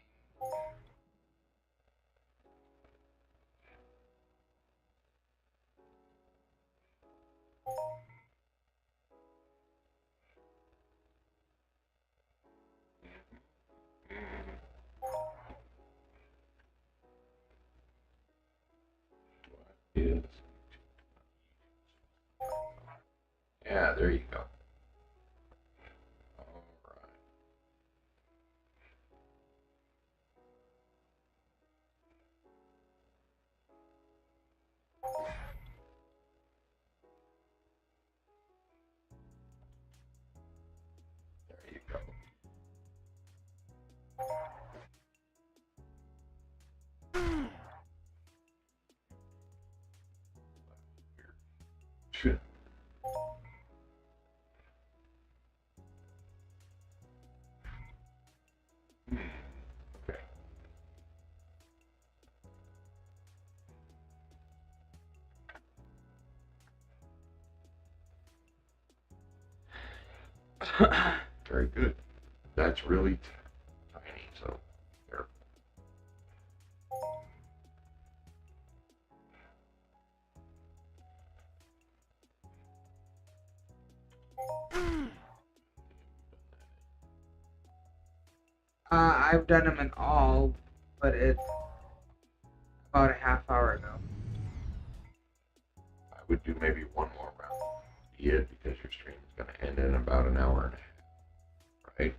is. Yeah, there you go. All right. There you go. Shit. Okay. Very good. That's really tiny, so there. I've done them in all, but it's about a half hour ago. I would do maybe one more round. Yeah, because your stream is going to end in about an hour and a half, right?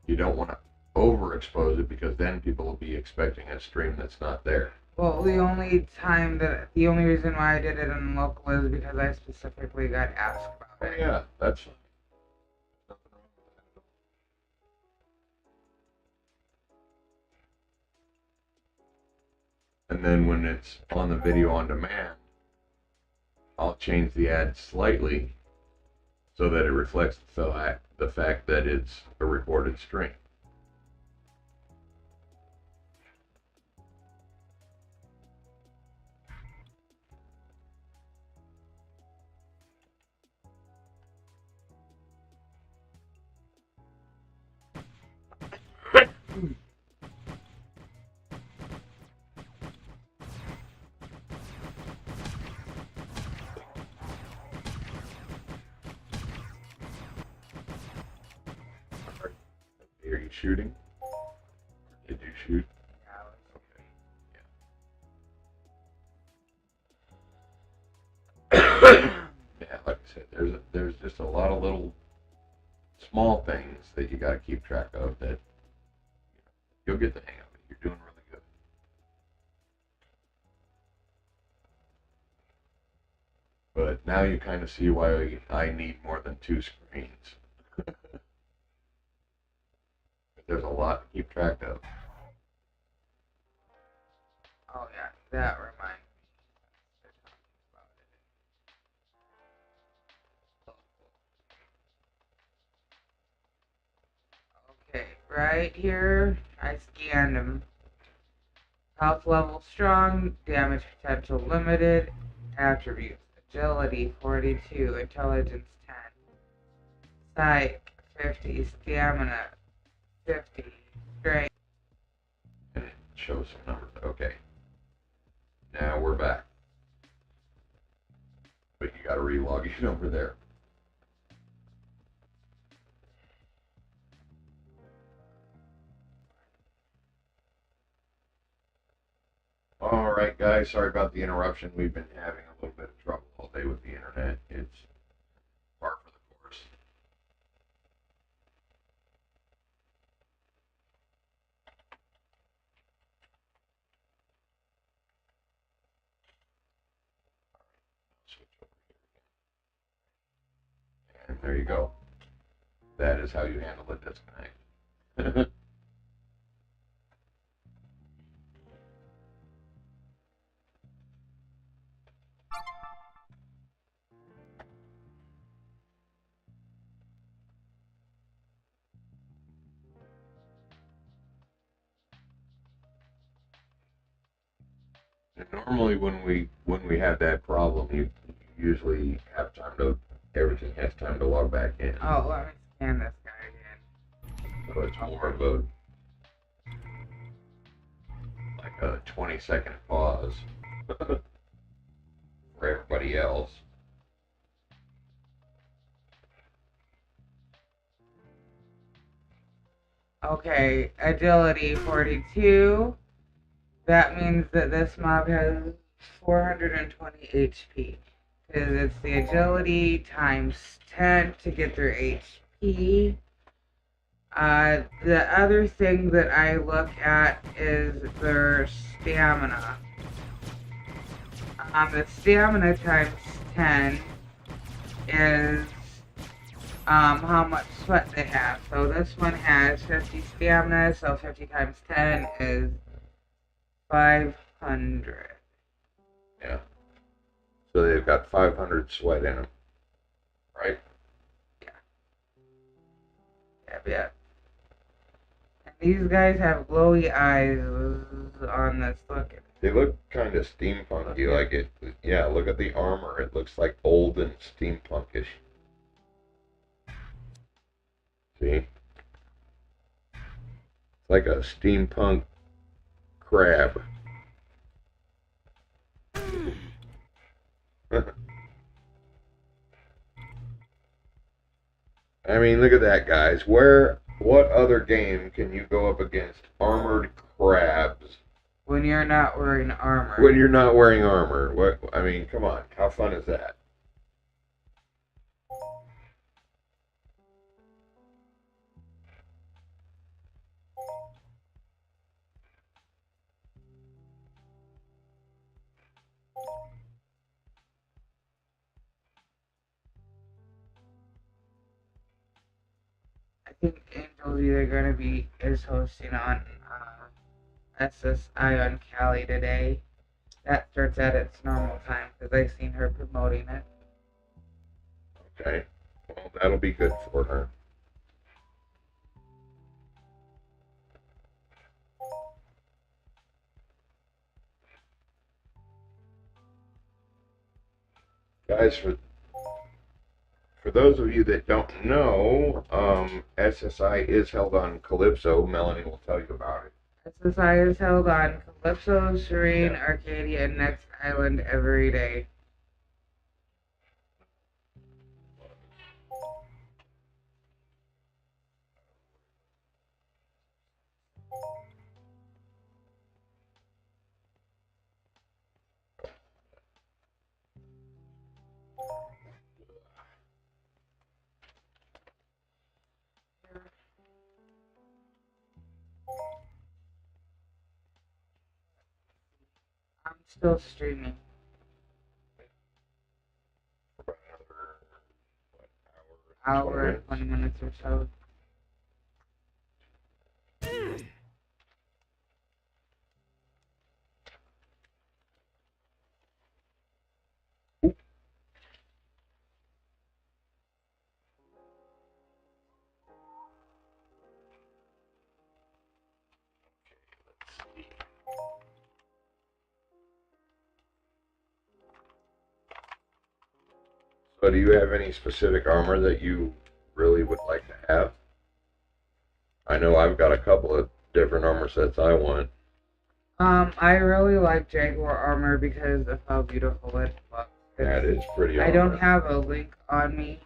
You don't want to overexpose it because then people will be expecting a stream that's not there. Well, the only reason why I did it in local is because I specifically got asked about it. Yeah, that's fine. Nothing wrong with that. And then when it's on the video on demand, I'll change the ad slightly so that it reflects the fact that it's a recorded stream. Are you shooting? Did you shoot? Okay. Yeah, like I said, there's just a lot of little small things that you got to keep track of that you'll get the hang of it. You're doing really good. But now you kind of see why I need more than 2 screens. There's a lot to keep track of. Oh yeah, that reminds me. Okay, right here, I scanned him. Health level strong, damage potential limited, attributes, agility 42, intelligence 10, psych 50, stamina 50, strength. And it shows some numbers. Okay. Now we're back. But you got to re-log in over there. Alright guys, sorry about the interruption. We've been having a little bit of trouble all day with the internet. It's par for the course. Switch over here again. And there you go. That is how you handle a disconnect. And normally when we have that problem, you usually have time to everything has time to log back in. Oh, let me scan this guy again. So it's more of a like a 20-second pause for everybody else. Okay, agility 42. That means that this mob has 420 HP. Because it's the agility times 10 to get their HP. The other thing that I look at is their stamina. The stamina times 10 is how much sweat they have. So this one has 50 stamina, so 50 times 10 is 500. Yeah. So they've got 500 sweat in them, right? Yeah. And these guys have glowy eyes on this. Look at it. They look kind of steampunky, like it. Yeah, look at the armor. It looks like old and steampunkish. See? It's like a steampunk crab. I mean, look at that, guys. What other game can you go up against armored crabs? When you're not wearing armor. When you're not wearing armor. What? I mean, come on. How fun is that? I think Angel's either going to is hosting on SSI on Cali today. That starts at its normal time because I've seen her promoting it. Okay. Well, that'll be good for her. Guys, for those of you that don't know, SSI is held on Calypso. Melanie will tell you about it. SSI is held on Calypso, Cyrene, Arcadia, and Next Island every day. I'm still streaming. For about another, Hour, 20 minutes or so. So do you have any specific armor that you really would like to have? I know I've got a couple of different armor sets I want. I really like Jaguar armor because of how beautiful it looks. That is pretty I armor. don't have a link on me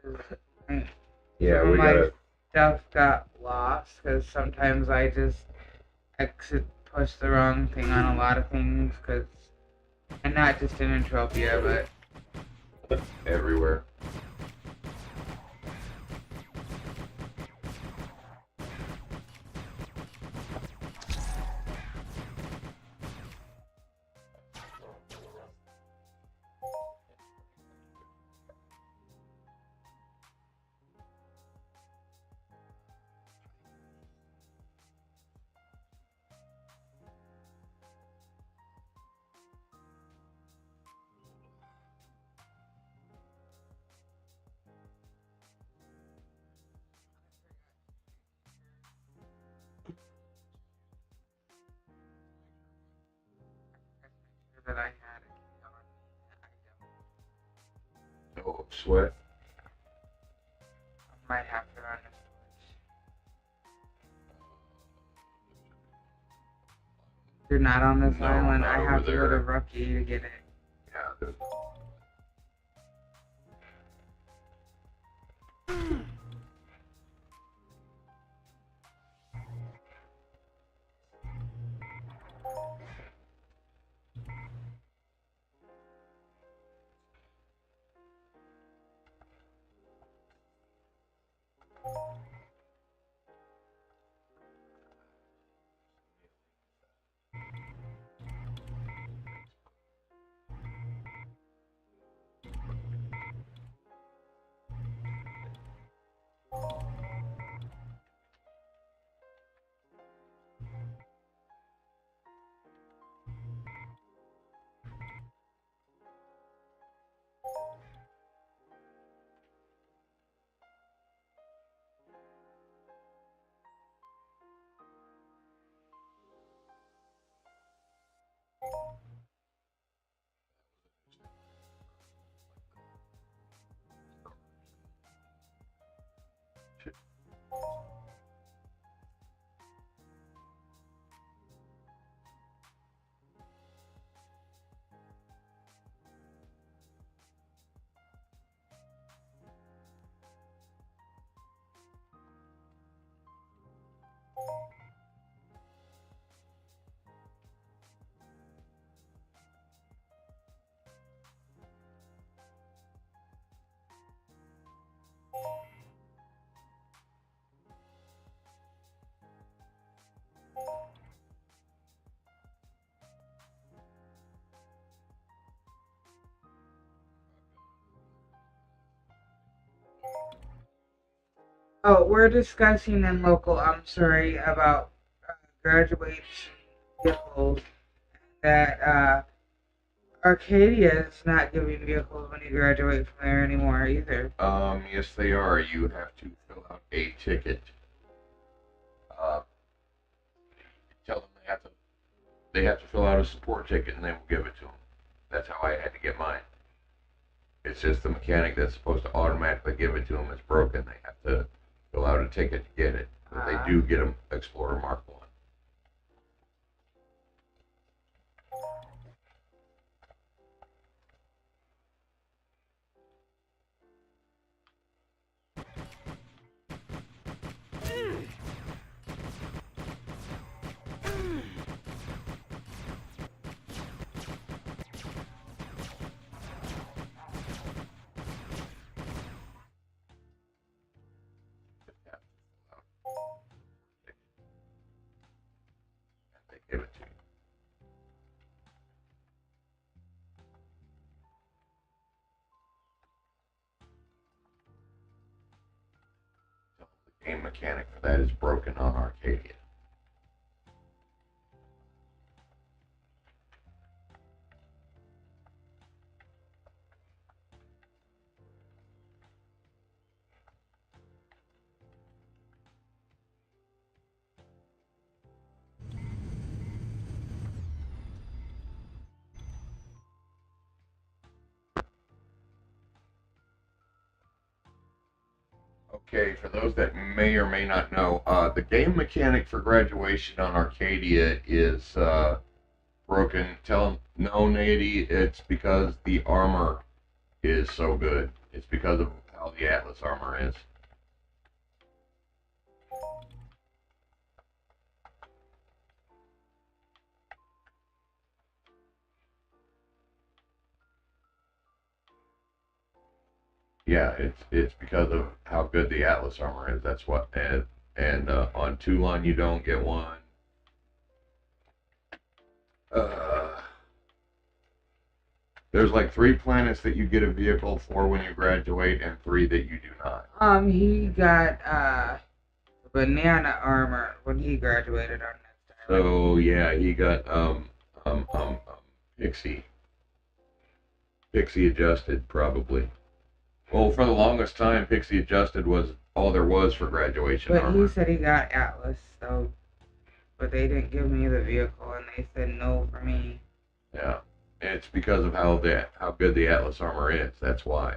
anymore because Yeah, some we of my gotta. stuff got lost because sometimes I just push the wrong thing on a lot of things because, and not just in Entropia, but Everywhere. that I had it on. Oh, sweat. I might have to run this switch. You're not on this No, island. not I over have to go to there. Rookie to get it. Yeah, there's. Oh, we're discussing in local, I'm sorry, about graduation vehicles that Arcadia is not giving vehicles when you graduate from there anymore either. Yes, they are. You have to fill out a ticket. Uh, Tell them they have to fill out a support ticket, and they will give it to them. That's how I had to get mine. It's just the mechanic that's supposed to automatically give it to them is broken. They have to fill out a ticket to get it. But they do get an Explorer Mark 1. They give it to you. The game mechanic for that is broken on Arcadia. Okay, for those that may or may not know, the game mechanic for graduation on Arcadia is broken. No, Nady, it's because the armor is so good. It's because of how the Atlas armor is. Yeah, it's because of how good the Atlas armor is. That's what, and on Toulon you don't get one. There's like 3 planets that you get a vehicle for when you graduate, and 3 that you do not. He got banana armor when he graduated on next time. So yeah, he got Pixie adjusted probably. Well, for the longest time, Pixie adjusted was all there was for graduation But armor. he said he got Atlas, so. But they didn't give me the vehicle, and they said no for me. Yeah, it's because of how good the Atlas armor is. That's why.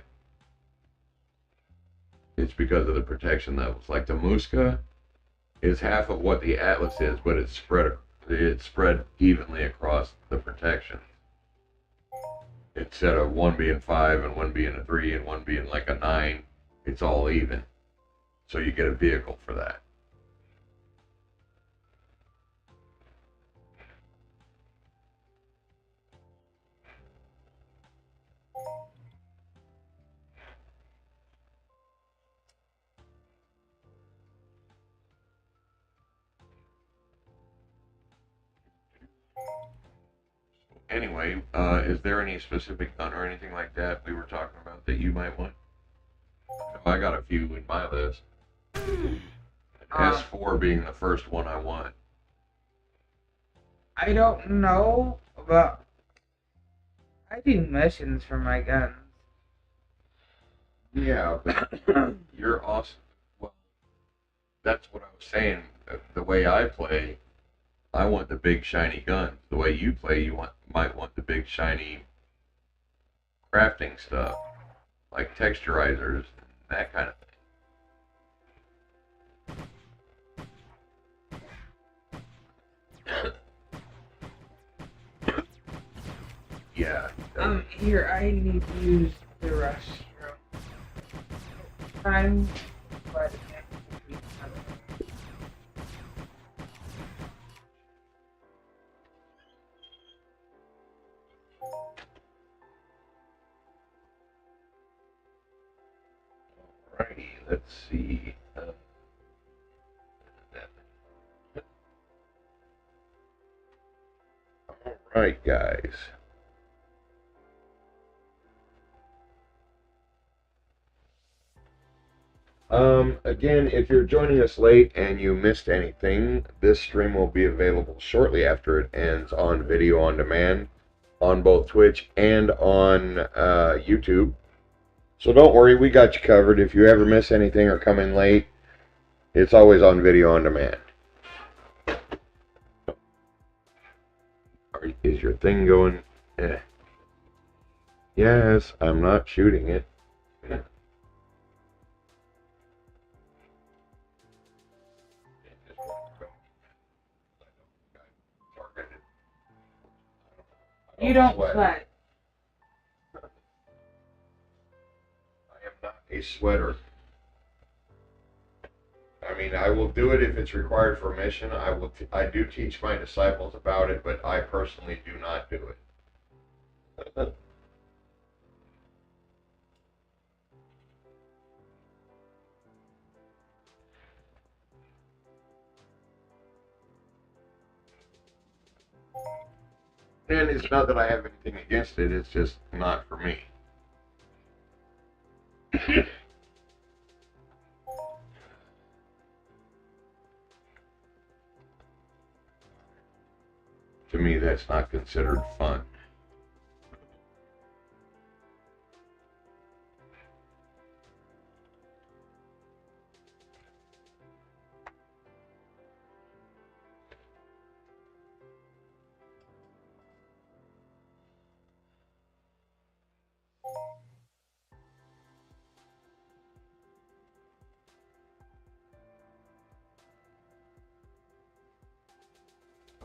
It's because of the protection levels. Like the Muska is half of what the Atlas is, but it's spread evenly across the protection. Instead of one being 5 and one being a 3 and one being like a 9, it's all even. So you get a vehicle for that. Anyway, is there any specific gun or anything like that we were talking about that you might want? I got a few in my list. S4 being the first one I want. I don't know, but I do missions for my guns. Yeah, but you're awesome. Well, that's what I was saying. The way I play, I want the big shiny guns. The way you play, might want the big shiny crafting stuff, like texturizers, that kind of thing. Yeah. Here, I need to use the rush hero. Time, but Alrighty, let's see. Alright, guys. Again, if you're joining us late and you missed anything, this stream will be available shortly after it ends on video on demand on both Twitch and on YouTube. So don't worry, we got you covered. If you ever miss anything or come in late, it's always on video on demand. Is your thing going? Yes, I'm not shooting it. you don't sweat. I am not a sweater. I mean, I will do it if it's required for a mission. I do teach my disciples about it, but I personally do not do it. And it's not that I have anything against it, it's just not for me. To me, that's not considered fun.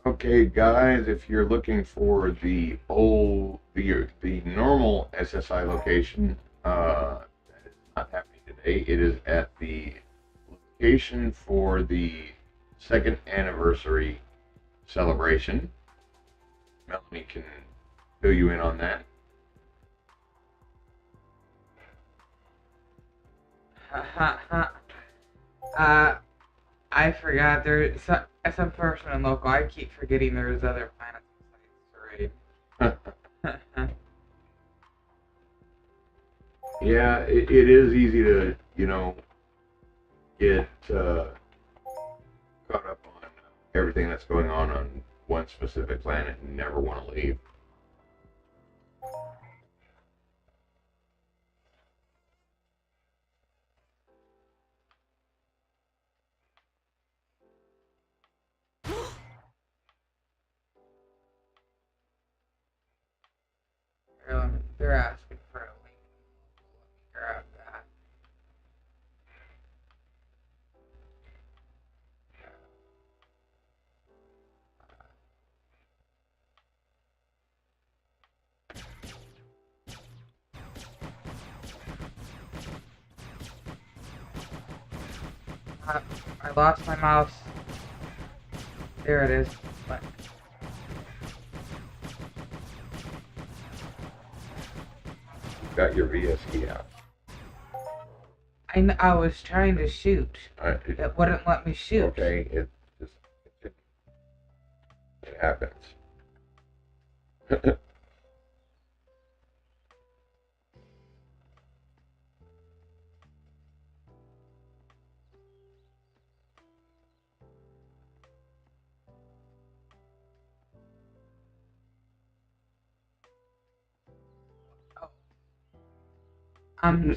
Okay, guys, if you're looking for the normal SSI location, that is not happening today. It is at the location for the second anniversary celebration. Melanie can fill you in on that. I forgot there's some person in local. I keep forgetting there's other planets besides Cyrene. Yeah, it is easy to, get caught up on everything that's going on one specific planet and never want to leave. They're asking for a link. Let me grab that. I lost my mouse. There it is. But Got your VSD out. I was trying to shoot. It wouldn't let me shoot. Okay, it happens. I'm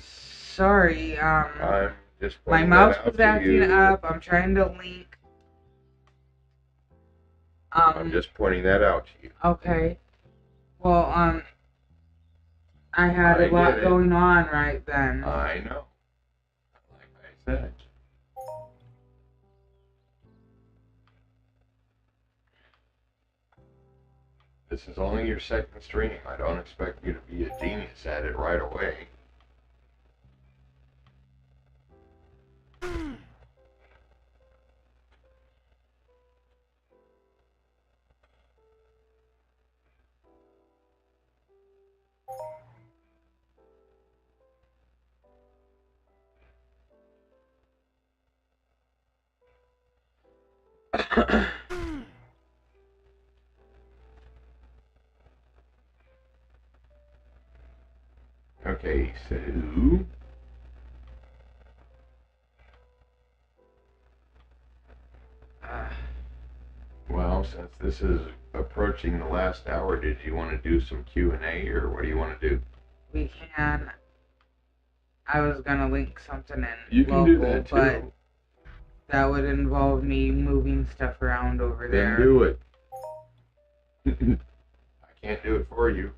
sorry. I'm just My pointing mouse that was out to acting you. up. I'm trying to link. I'm just pointing that out to you. Okay. Well, I had a lot going on right then. I know. Like I said. This is only your second stream. I don't expect you to be a genius at it right away. Okay, so well, since this is approaching the last hour, did you want to do some Q&A or what do you want to do? We can. I was gonna link something in You can local, do that too. but that would involve me moving stuff around over there. Then do it. I can't do it for you.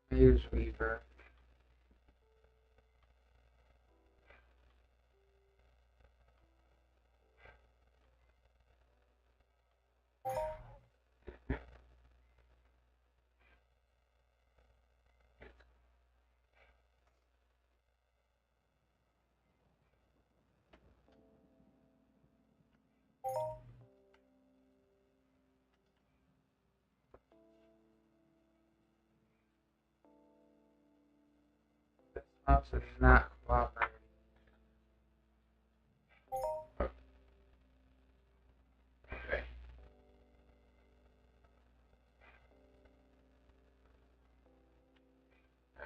Here's Weaver. This mouse is not cooperating. Okay.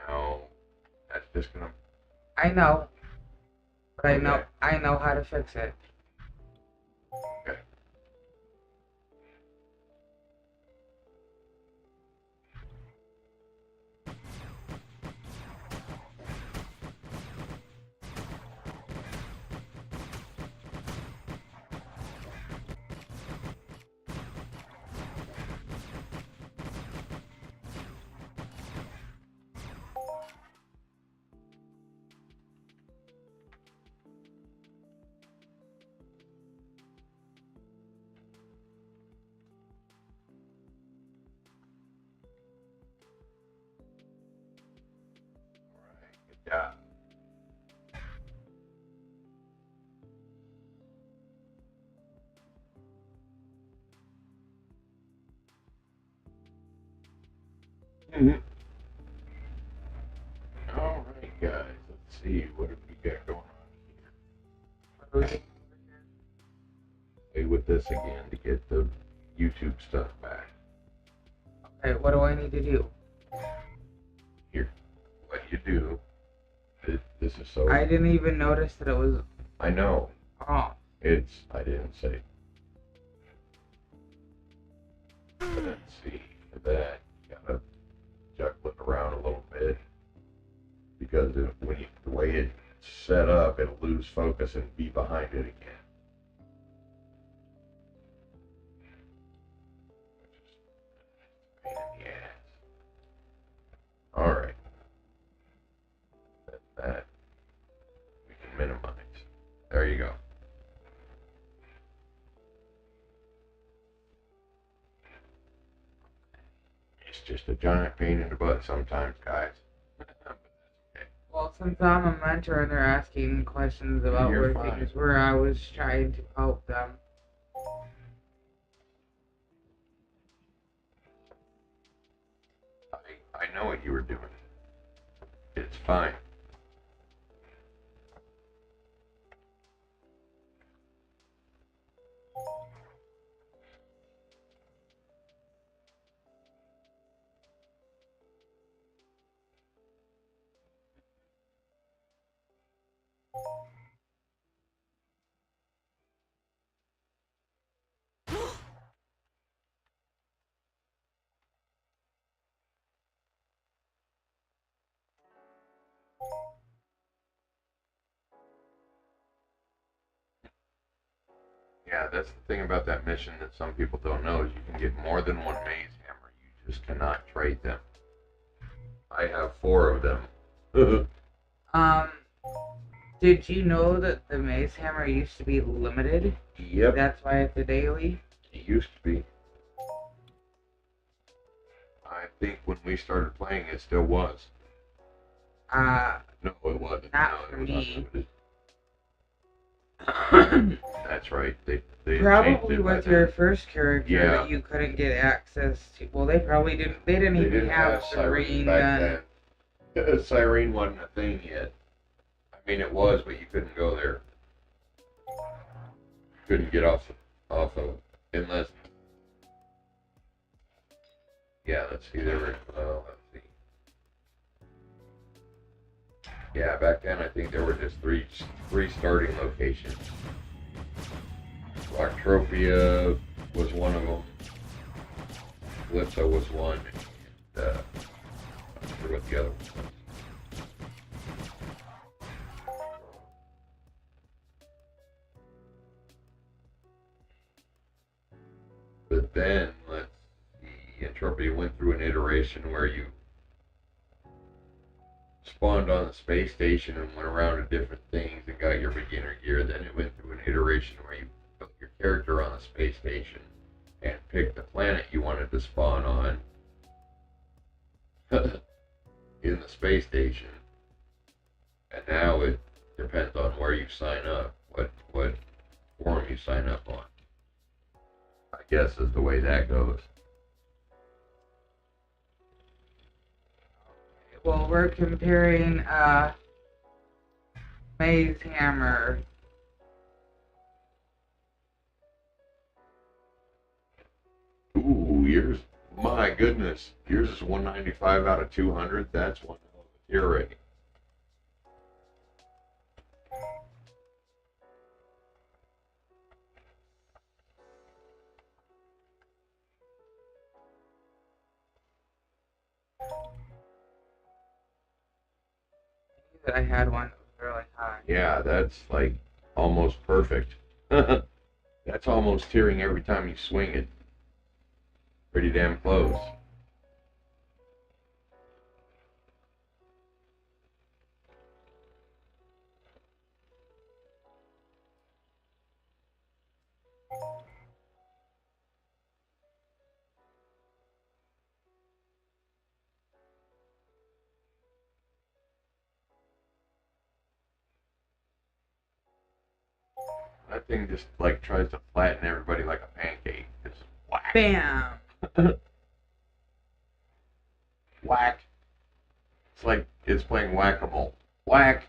Now, that's just gonna. I know, but Okay. I know how to fix it. Okay. Good job. All right, guys. Let's see what have we got going on here. Play with this again to get the YouTube stuff back. Okay, what do I need to do? Here, what you do. This is so. I didn't even notice that it was. I know. Oh. I didn't say. But let's see. For that, you gotta juggle it around a little bit because the way it's set up, it'll lose focus and be behind it again. Pain in the ass. All right. That we can minimize. There you go. It's just a giant pain in the butt sometimes, guys. Well, since I'm a mentor and they're asking questions about You're where fine. things were, I was trying to help them. I know what you were doing. It's fine. Yeah, that's the thing about that mission that some people don't know is you can get more than one maze hammer. You just cannot trade them. I have 4 of them. Um, did you know that the mace hammer used to be limited? Yep, That's why it's a daily. it used to be. I think when we started playing, it still was. Uh, No, it wasn't. not No, for it was me. unlimited. That's right. They changed Probably it by with your then. first character Yeah. that you couldn't get access to. Well, they probably didn't. They didn't They even didn't have Cyrene Serene back then. then. Cyrene wasn't a thing yet. I mean, it was, but you couldn't go there. Couldn't get off of unless. Yeah, let's see. There were. Let's see. Yeah, back then I think there were just three starting locations. Entropia was one of them. Calypso was one. And, I'm not sure what the other one was. But then, let's see, Entropia went through an iteration where you spawned on the space station and went around to different things and got your beginner gear. Then it went through an iteration where you put your character on the space station and picked the planet you wanted to spawn on in the space station. And now it depends on where you sign up, what forum you sign up on. I guess is the way that goes. Well, we're comparing Maze Hammer. Ooh, yours, my goodness, yours is 195 out of 200. That's one hell of a tier rating. I had one that was really high. Yeah, that's like almost perfect. That's almost tearing every time you swing it. Pretty damn close. That thing just like tries to flatten everybody like a pancake. Just whack. Bam! Whack. It's like it's playing whack-a-mole. Whack.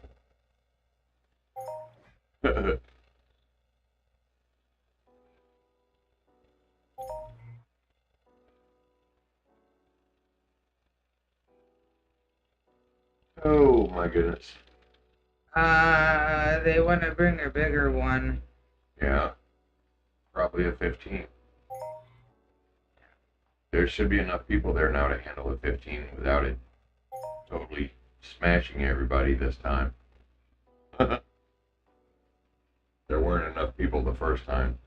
Oh my goodness. They want to bring a bigger one. Yeah. Probably a 15. There should be enough people there now to handle a 15 without it totally smashing everybody this time. There weren't enough people the first time.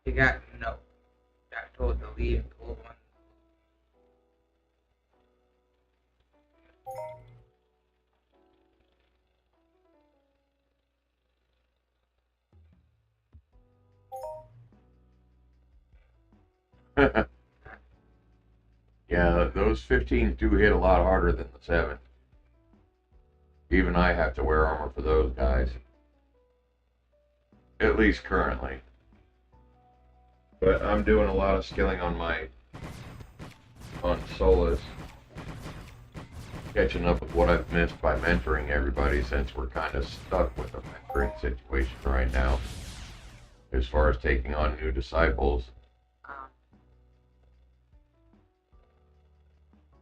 You got told to leave gold one. Yeah, those 15s do hit a lot harder than the 7. Even I have to wear armor for those guys. At least currently. But I'm doing a lot of skilling on Solis. Catching up with what I've missed by mentoring everybody since we're kind of stuck with a mentoring situation right now. As far as taking on new disciples.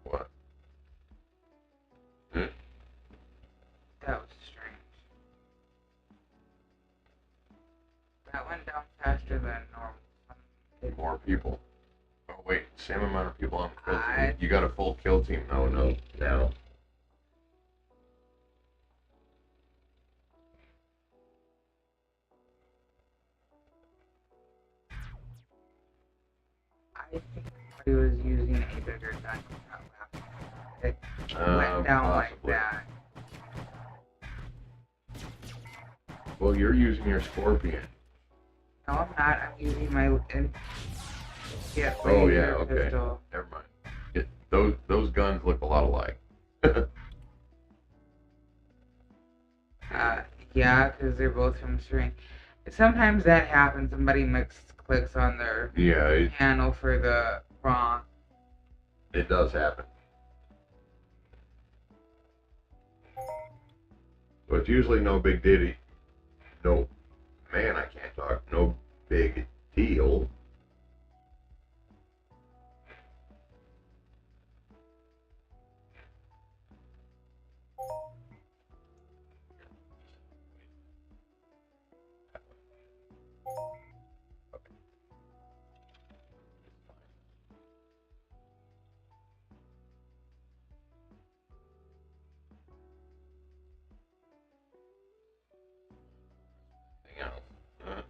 What? That was strange. That went down faster than normal. More people. Oh Wait, same amount of people on the kill I- team. You got a full kill team. No. I think he was using a bigger gun. It went down like Possibly. that. Well, you're using your Scorpion. No, I'm not. I'm using my get Oh, yeah, laser okay. pistol. Never mind. Those guns look a lot alike. Yeah, because they're both from Cyrene. Sometimes that happens. Somebody clicks on their Yeah, panel for the wrong. it does happen. So it's usually no big ditty. No, man, I can't talk. No big deal. Hang on.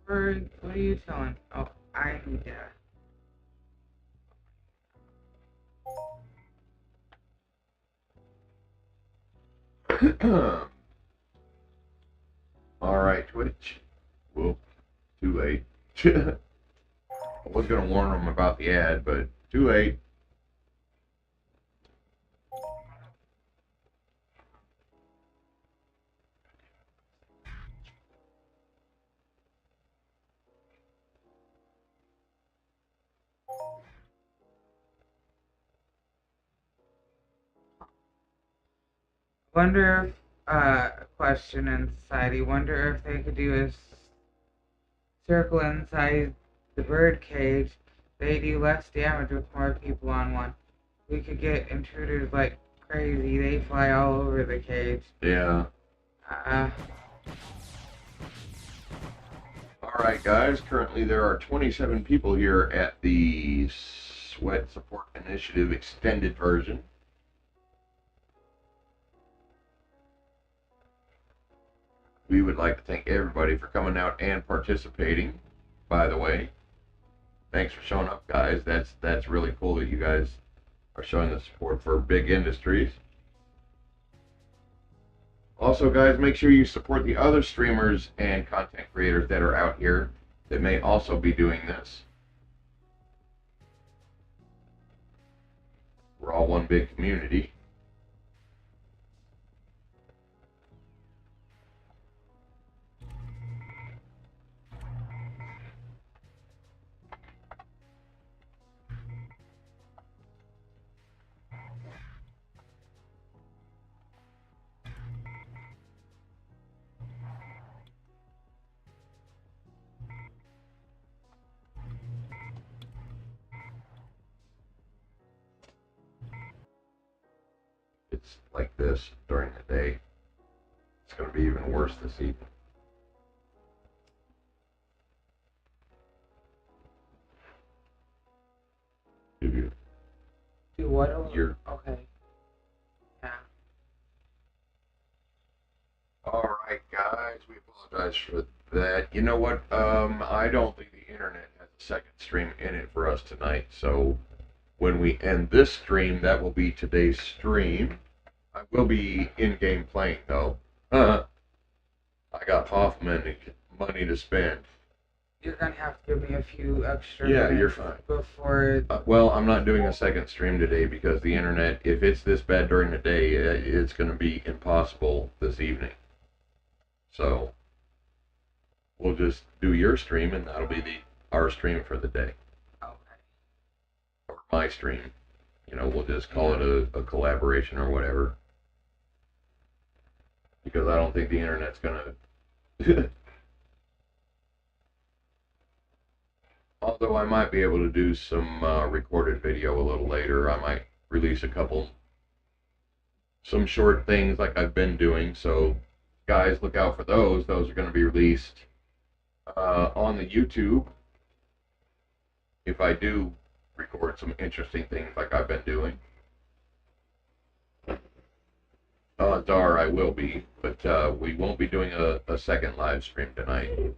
What are you telling? Oh, I need to. All right, Twitch. Whoop, too late. I was gonna warn them about the ad, but too late. Wonder if, question in society. Wonder if they could do a circle inside the bird cage. They do less damage with more people on one. We could get intruders like crazy. They fly all over the cage. Yeah. All right, guys. Currently, there are 27 people here at the Sweat Support Initiative extended version. We would like to thank everybody for coming out and participating. By the way, thanks for showing up, guys. That's really cool that you guys are showing the support for big industries. Also, guys, make sure you support the other streamers and content creators that are out here that may also be doing this. We're all one big community. It's like this during the day. It's going to be even worse this evening. Give you Do what? your Okay. Yeah. All right, guys, we apologize for that. You know what? I don't think the internet has a second stream in it for us tonight. So when we end this stream, that will be today's stream. I will be in-game playing, though. I got Hoffman money to spend. You're gonna have to give me a few extra Yeah, minutes you're fine. before. Well, I'm not doing a second stream today because the internet, if it's this bad during the day, it's going to be impossible this evening. So we'll just do your stream, and that'll be the our stream for the day. Okay. Or my stream. You know, we'll just call it a collaboration or whatever. Because I don't think the internet's gonna... Although I might be able to do some recorded video a little later. I might release some short things like I've been doing. So guys, look out for those. Those are going to be released on the YouTube. If I do record some interesting things like I've been doing. Odds are I will be, but we won't be doing a second live stream tonight.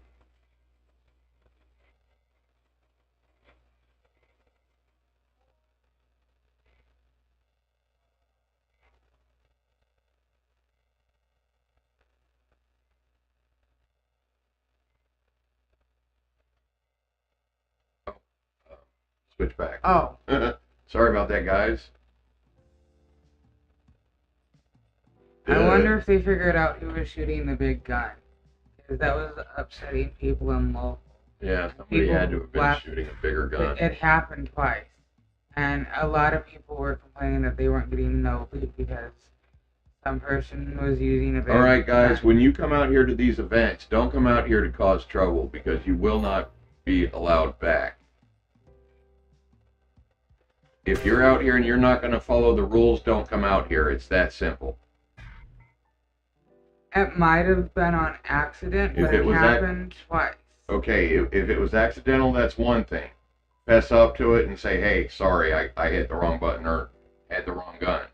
Switch back. Oh. Sorry about that, guys. I wonder if they figured out who was shooting the big gun. Because that was upsetting people in local. Yeah, somebody had to have been shooting a bigger gun. It happened twice. And a lot of people were complaining that they weren't getting no loot because some person was using a big gun. Alright, guys, when you come out here to these events, don't come out here to cause trouble because you will not be allowed back. If you're out here and you're not going to follow the rules, don't come out here. It's that simple. It might have been on accident, but it happened twice. Okay, if it was accidental, that's one thing. Fess up to it and say, hey, sorry, I hit the wrong button or had the wrong gun.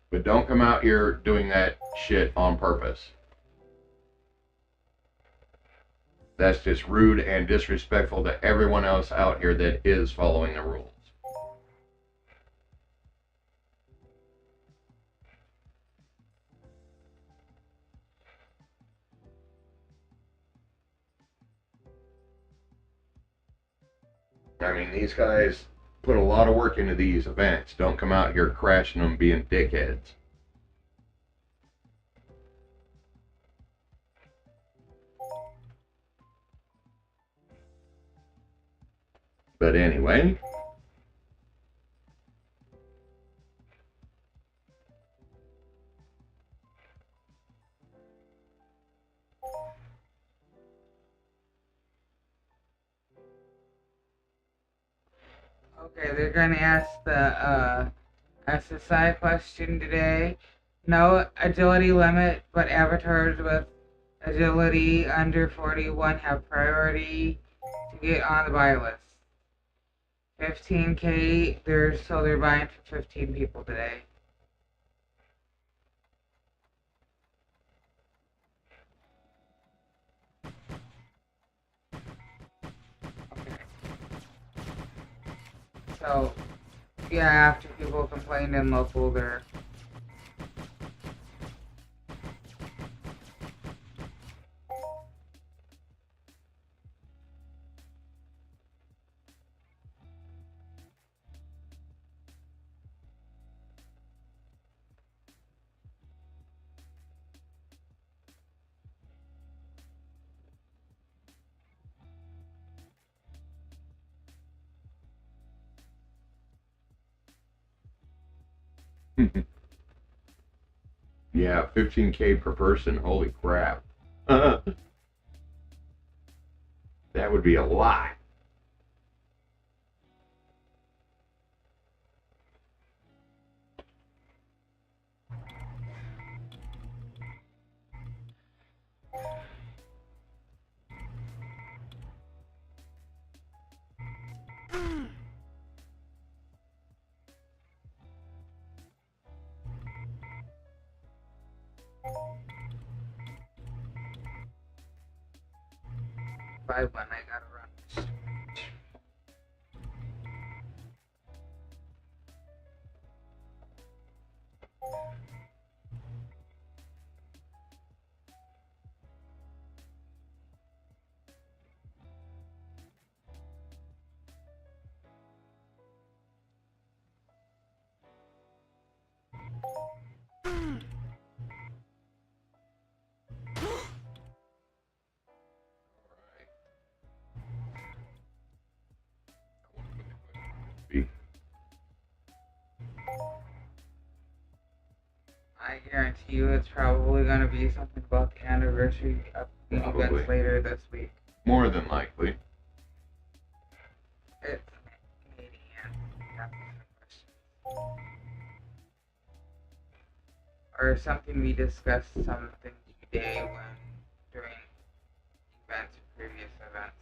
But don't come out here doing that shit on purpose. That's just rude and disrespectful to everyone else out here that is following the rules. I mean, these guys put a lot of work into these events. Don't come out here crashing them being dickheads. But anyway. Okay, they're going to ask the SSI question today. No agility limit, but avatars with agility under 41 have priority to get on the buy list. 15K, they're buying for 15 people today. So, yeah, after people complained in local, they're... Yeah, 15K per person. Holy crap. That would be a lot. By when I gotta run. guarantee you it's probably going to be something about the anniversary of the events later this week. More than likely. It's Canadian. Or something we discussed something today when during events or previous events.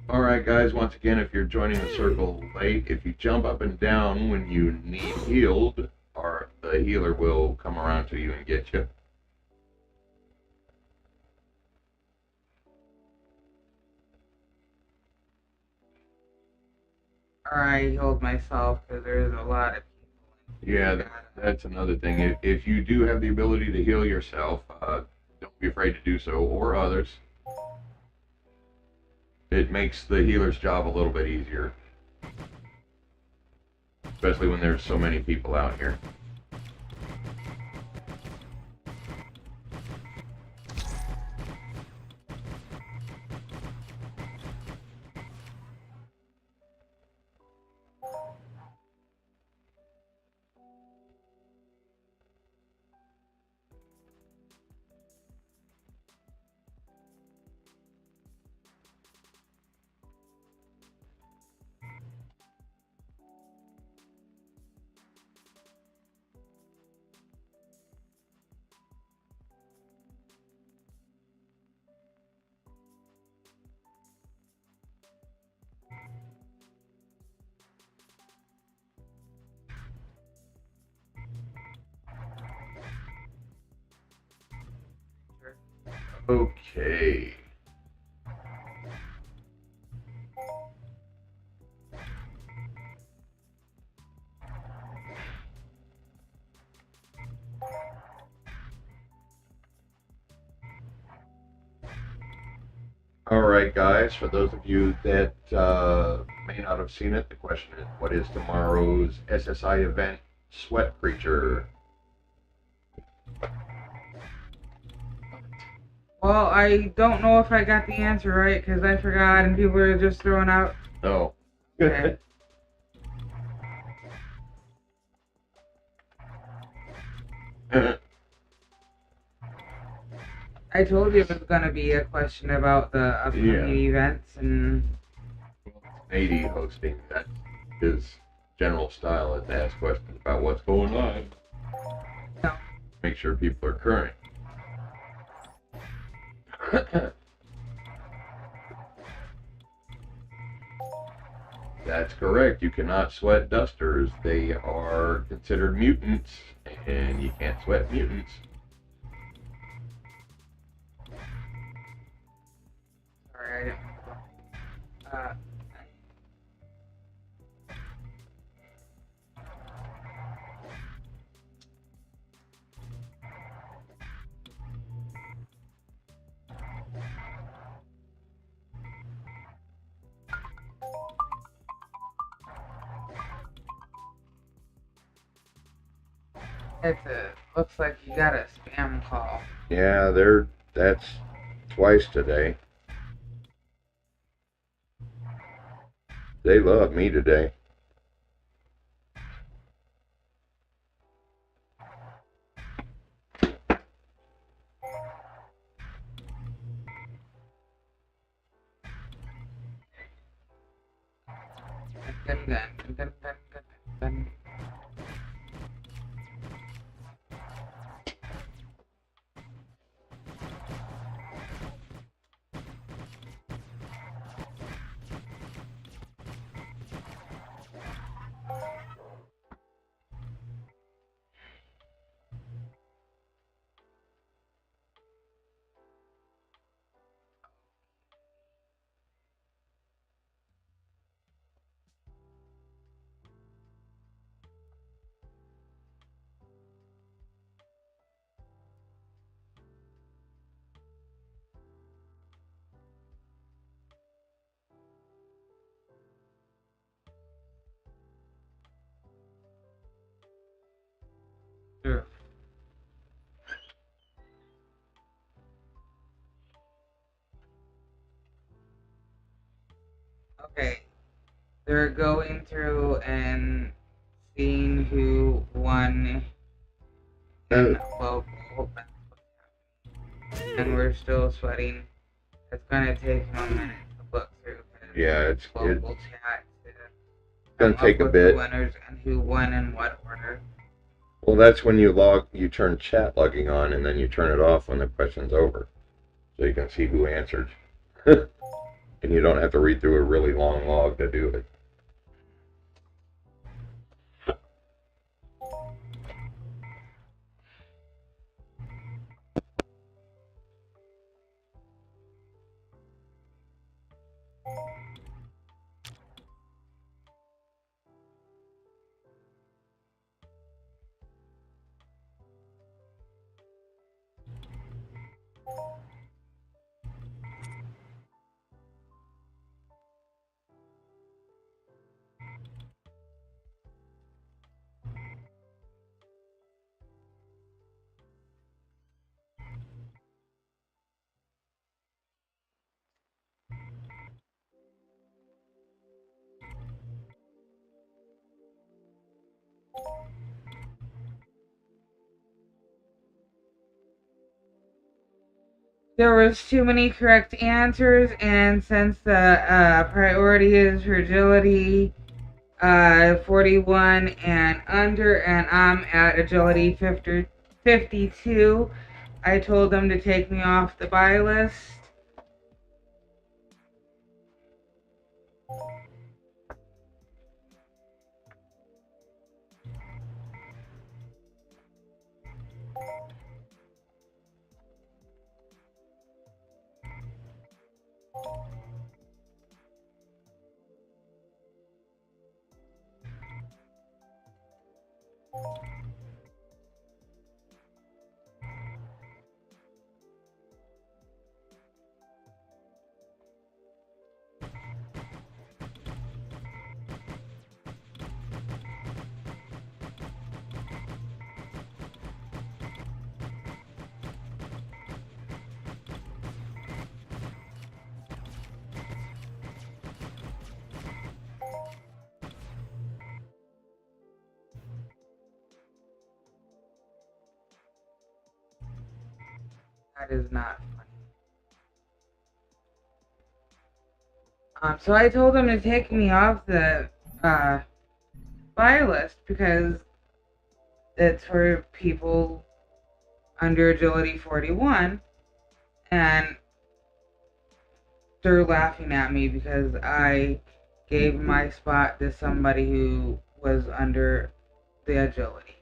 Alright guys, once again, if you're joining the circle late, if you jump up and down when you need healed, or the healer will come around to you and get you. Or I healed myself because there's a lot of people. Yeah, that's another thing. If you do have the ability to heal yourself, don't be afraid to do so, or others. It makes the healer's job a little bit easier. Especially when there's so many people out here. Okay. Alright guys, for those of you that may not have seen it, the question is, what is tomorrow's SSI event sweat creature? Well, I don't know if I got the answer right because I forgot and people are just throwing out. Oh. Okay. I told you it was going to be a question about the upcoming events and... 80 hosting, that's his general style, is to ask questions about what's going on. No. Make sure people are current. That's correct. You cannot sweat dusters. They are considered mutants, and you can't sweat mutants. Sorry, I didn't... looks like you got a spam call. Yeah, that's twice today. They love me today. Okay. They're going through and seeing who won in local. And we're still sweating. It's gonna take him a minute to look through his local chat to gonna take a with bit. The winners and who won in what order. Well, that's when you turn chat logging on, and then you turn it off when the question's over, so you can see who answered. And you don't have to read through a really long log to do it. There was too many correct answers, and since the priority is fragility 41 and under, and I'm at agility 52, I told them to take me off the buy list. That is not funny. So I told them to take me off the buy list because it's for people under agility 41, and they're laughing at me because I gave my spot to somebody who was under the agility.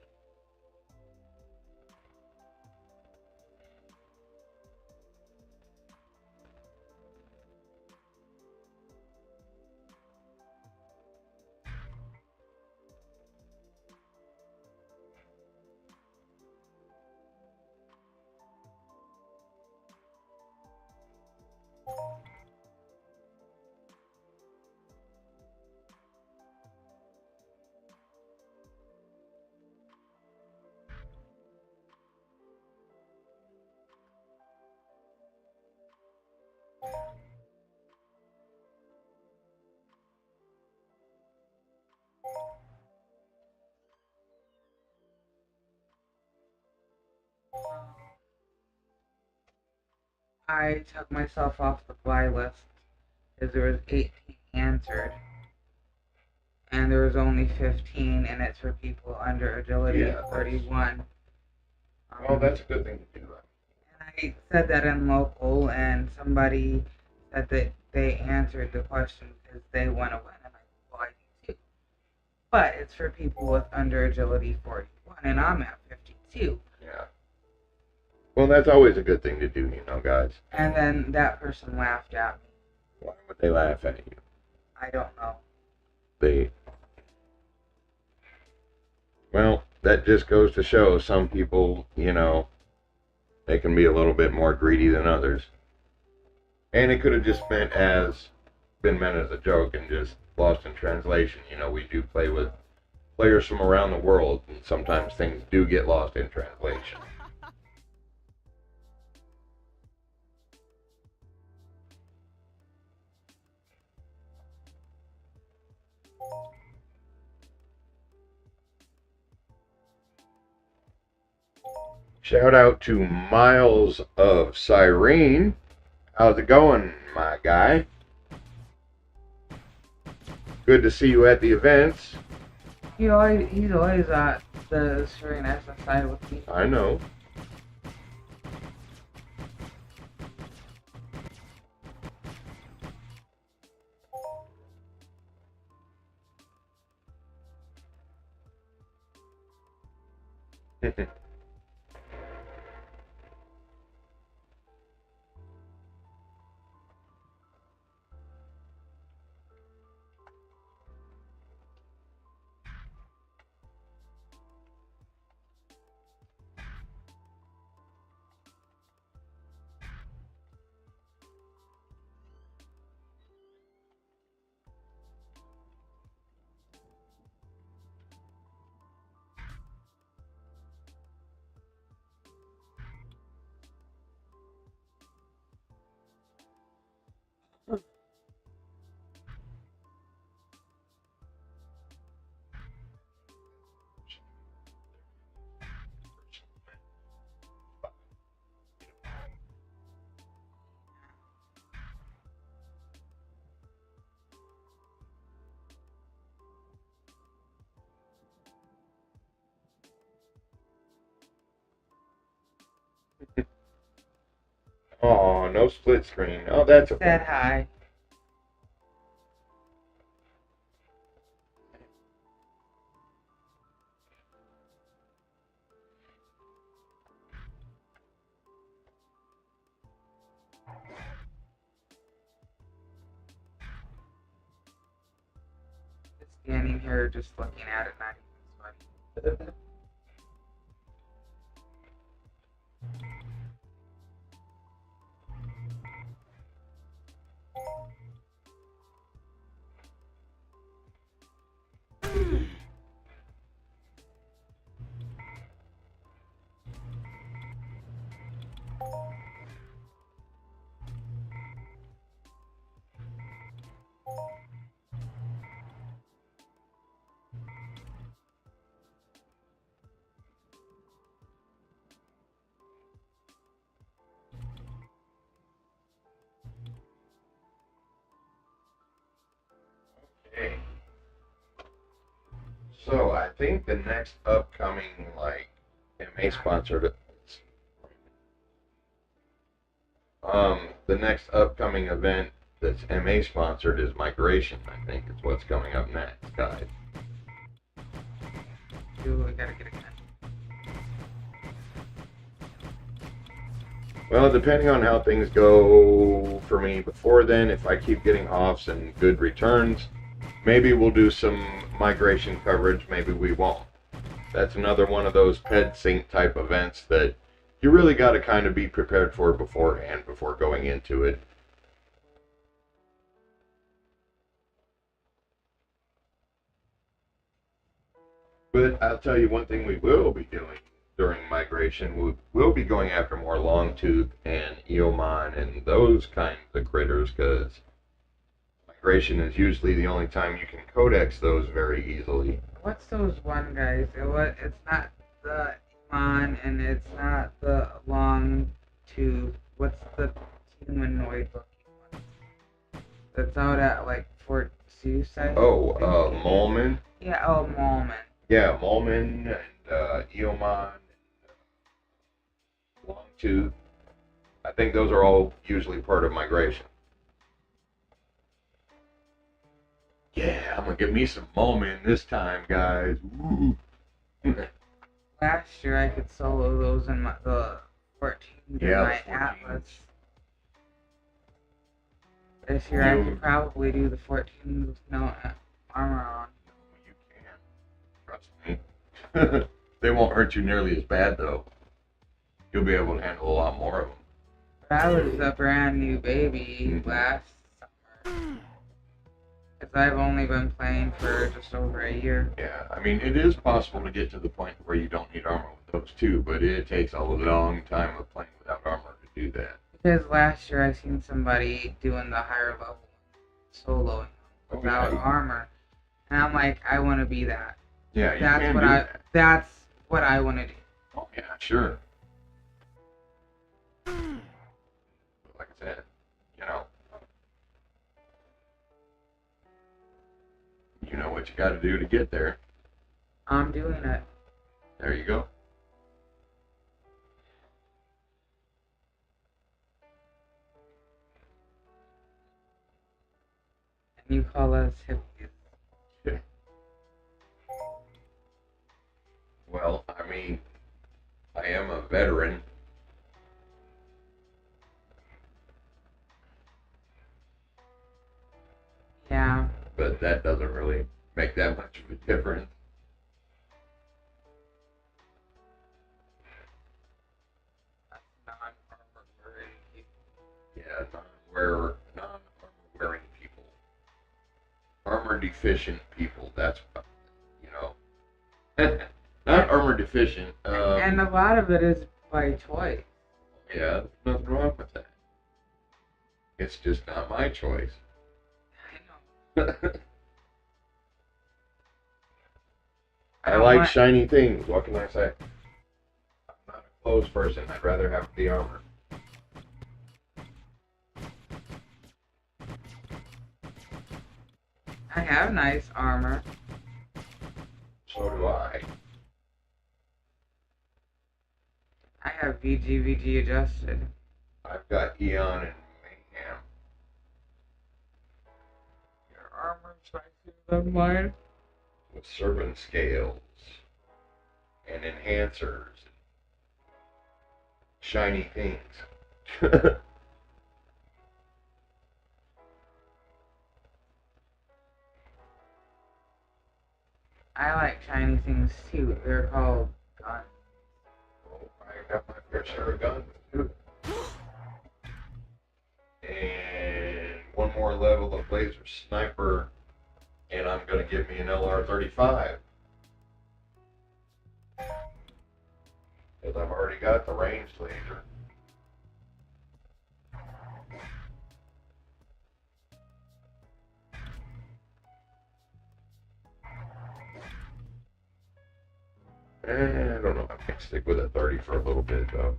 I took myself off the buy list because there was 18 answered, and there was only 15, and it's for people under agility 41. Well, that's a good thing to do. And I said that in local, and somebody said that they answered the question because they want to win, and I do too. But it's for people with under agility 41, and I'm at 52. Yeah. Well, that's always a good thing to do, guys. And then that person laughed at me. Why would they laugh at you? I don't know. Well, that just goes to show some people, they can be a little bit more greedy than others. And it could have just been meant as a joke and just lost in translation. We do play with players from around the world, and sometimes things do get lost in translation. Shout out to Miles of Cyrene. How's it going, my guy? Good to see you at the events. He's always at the Serene SSI with me. I know. Oh, no split screen. Oh, that's okay. Said hi. Just standing here, just looking at it, not even sweating. Okay. So I think the next upcoming MA sponsored the next upcoming event that's MA sponsored is migration. I think is what's coming up next, guys. Ooh, I gotta get a gun. Well, depending on how things go for me before then, if I keep getting offs and good returns, maybe we'll do some migration coverage, maybe we won't. That's another one of those ped sync type events that you really got to kind of be prepared for beforehand before going into it. But I'll tell you one thing we will be doing during migration. We'll be going after more longtooth and eomon and those kinds of critters, because migration is usually the only time you can codex those very easily. What's those one guys? It's not the Iman and it's not the long tube. What's the humanoid looking one? That's out at like Fort Sioux, I think. Oh, Molman. Yeah, oh, Molman. Yeah, Molman and eomon and longtooth. I think those are all usually part of migration. Yeah, I'm gonna get me some Molman this time, guys. Woo. Last year I could solo those in the 14 in my Atlas. This year I could probably do the 14 with no armor on. You can. Trust me. They won't hurt you nearly as bad, though. You'll be able to handle a lot more of them. But I was a brand new baby last summer. Because I've only been playing for just over a year. Yeah, I mean, it is possible to get to the point where you don't need armor with those too, but it takes a long time of playing without armor to do that. Because last year I seen somebody doing the higher level soloing without armor. And I'm like, I want to be that. Yeah, That's what I want to do. Oh, yeah, sure. what you got to do to get there. I'm doing it. There you go. And you call us hippies. Yeah. Well, I mean, I am a veteran. Yeah. But that doesn't really make that much of a difference. That's non-armor wearing people. Yeah, non-armor wearing people. Armor deficient people, that's what, you know. Not armor deficient. And a lot of it is by choice. Yeah, there's nothing wrong with that. It's just not my choice. I know. I like shiny things. What can I say? I'm not a clothes person. I'd rather have the armor. I have nice armor. So do I. I have VG adjusted. I've got Eon and Mayhem. Your armor's nicer than mine. With serpent scales and enhancers, shiny things. I like shiny things too. They're called guns. Oh, I got my fair share of guns too. And one more level of laser sniper, and I'm gonna give me an LR-35. Because I've already got the ranged laser. I don't know. I might stick with a 30 for a little bit though.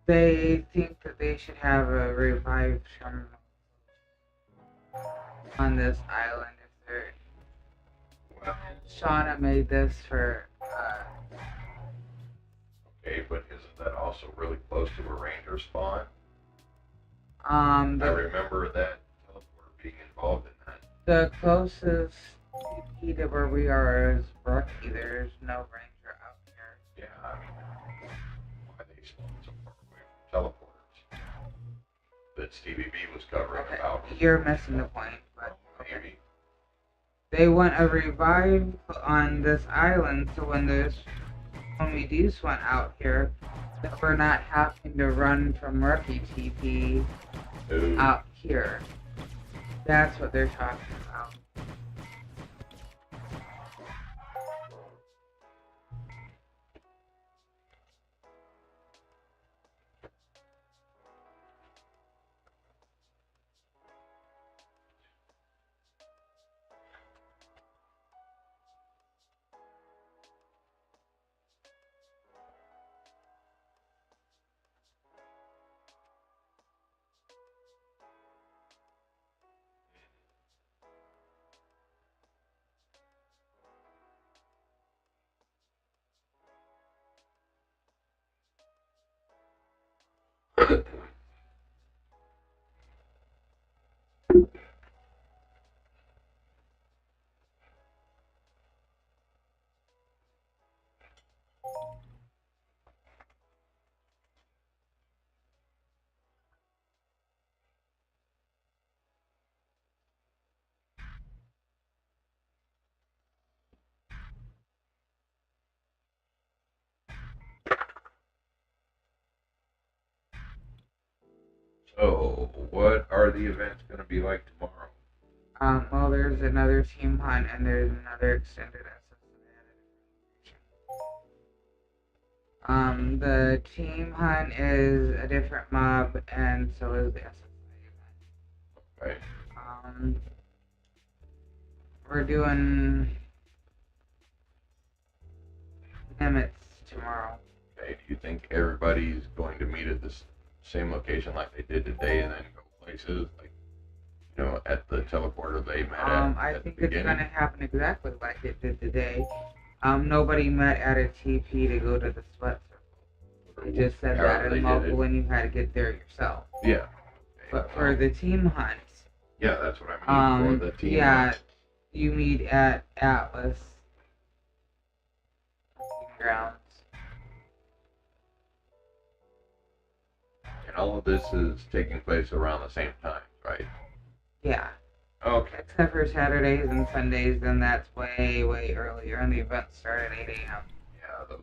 They think that they should have a revived terminal on this island if they're. Well, Shauna made this for. okay, but isn't that also really close to a ranger spawn? I remember that teleporter being involved in that. The closest TP to where we are is Brookie. There's no ranger out here. Yeah, I mean, why they spawn so far away from teleporters that Stevie B was covering Okay, about. you're missing the point, but Maybe. they want a revive on this island, so when we do spawn out here, that we're not having to run from Rookie TP Ooh. out here. That's what they're talking about. So, what are the events going to be like tomorrow? Well, there's another team hunt and there's another extended SSA. The team hunt is a different mob, and so is the SSA Okay. event. We're doing limits tomorrow. Okay. Do you think everybody's going to meet at this same location like they did today, and then go places like, at the teleporter they met I at think the it's beginning? gonna happen exactly like it did today. Nobody met at a TP to go to the sweat circle. They just said that However they in did local, it. and you had to get there yourself. Yeah. Okay, But for the team hunt, yeah, that's what I mean. For the team hunt. you meet at Atlas grounds. And all of this is taking place around the same time, right? Yeah. Okay. Except for Saturdays and Sundays, then that's way, way earlier, and the events start at 8 a.m. Yeah, those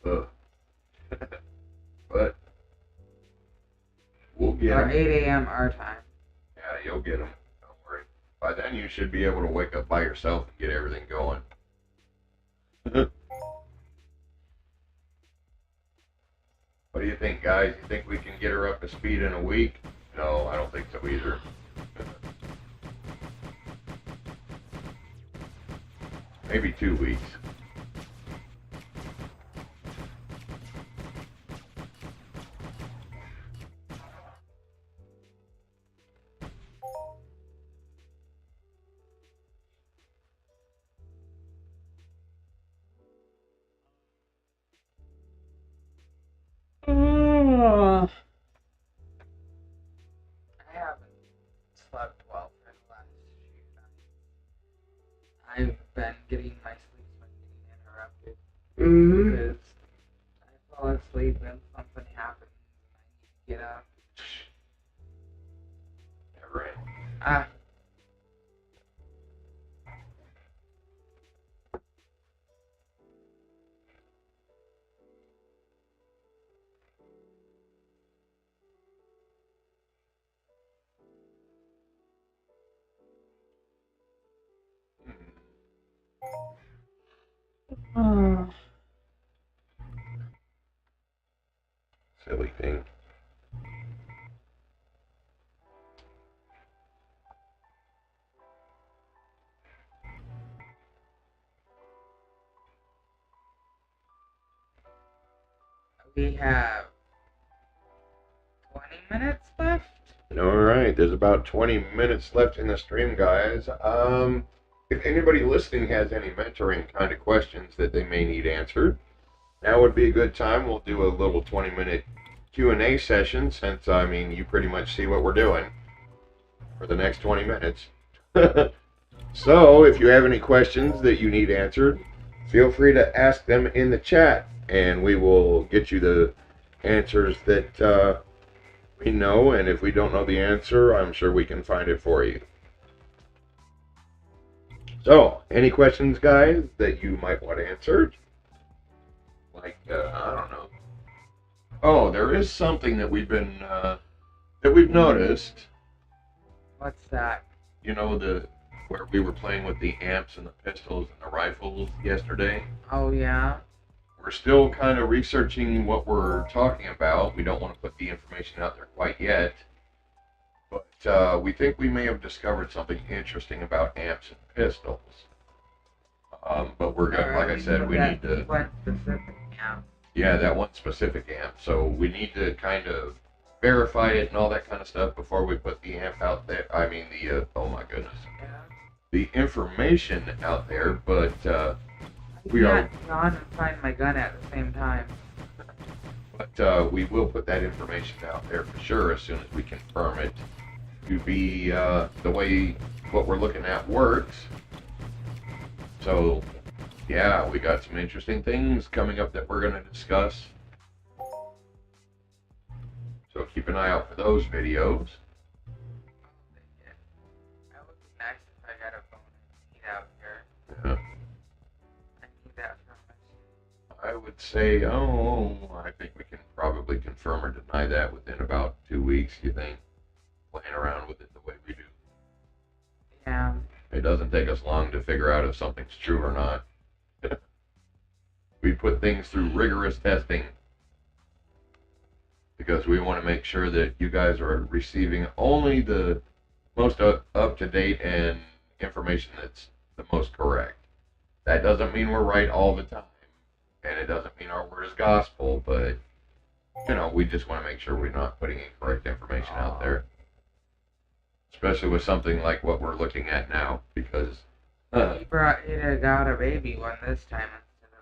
are gonna be. But we'll get Or them. 8 a.m. our time. Yeah, you'll get them. Don't worry. By then, you should be able to wake up by yourself and get everything going. What do you think, guys? You think we can get her up to speed in a week? No, I don't think so either. Maybe 2 weeks. I haven't slept well for the last few nights. I've been getting my sleep's been getting interrupted because I fall asleep and something happens and I need to get up. Never end. Ah. Silly thing. We have 20 minutes left. All right, there's about 20 minutes left in the stream, guys. If anybody listening has any mentoring kind of questions that they may need answered, now would be a good time. We'll do a little 20-minute Q&A session, since, I mean, you pretty much see what we're doing for the next 20 minutes. So, if you have any questions that you need answered, feel free to ask them in the chat, and we will get you the answers that we know, and if we don't know the answer, I'm sure we can find it for you. So, any questions, guys, that you might want answered? Like, I don't know. Oh, there is something that we've been, that we've noticed. What's that? You know, where we were playing with the amps and the pistols and the rifles yesterday. Oh, yeah? We're still kind of researching what we're talking about. We don't want to put the information out there quite yet. But we think we may have discovered something interesting about amps and pistols. But we're good. Like I said, we need to... One specific amp. Yeah, that one specific amp. So we need to kind of verify it and all that kind of stuff before we put the amp out there. I mean, oh my goodness. Yeah. The information out there, but we I can't yawn and find my gun at the same time. But we will put that information out there for sure as soon as we confirm it to be the way what we're looking at works. So, yeah, we got some interesting things coming up that we're going to discuss. So keep an eye out for those videos. That would be nice if I got a bonus seat out here. Yeah. I need that for my I would say, I think we can probably confirm or deny that within about 2 weeks, you think? Playing around with it the way we do. Yeah. It doesn't take us long to figure out if something's true or not. We put things through rigorous testing because we want to make sure that you guys are receiving only the most up-to-date and information that's the most correct. That doesn't mean we're right all the time, and it doesn't mean our word is gospel, but, we just want to make sure we're not putting incorrect information out there. Especially with something like what we're looking at now, because... He got a baby one this time instead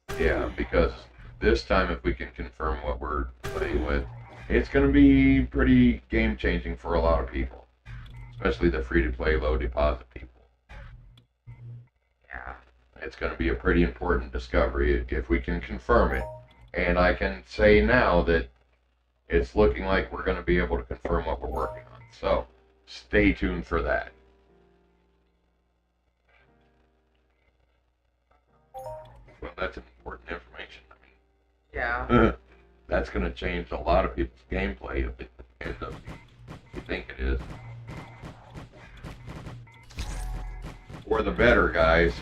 of the Yeah, because this time if we can confirm what we're playing with, it's going to be pretty game-changing for a lot of people. Especially the free-to-play, low-deposit people. Yeah. It's going to be a pretty important discovery if we can confirm it. And I can say now that it's looking like we're going to be able to confirm what we're working on. So, stay tuned for that. Well, that's important information. Yeah. That's going to change a lot of people's gameplay if it ends up being what you think it is. For the better, guys.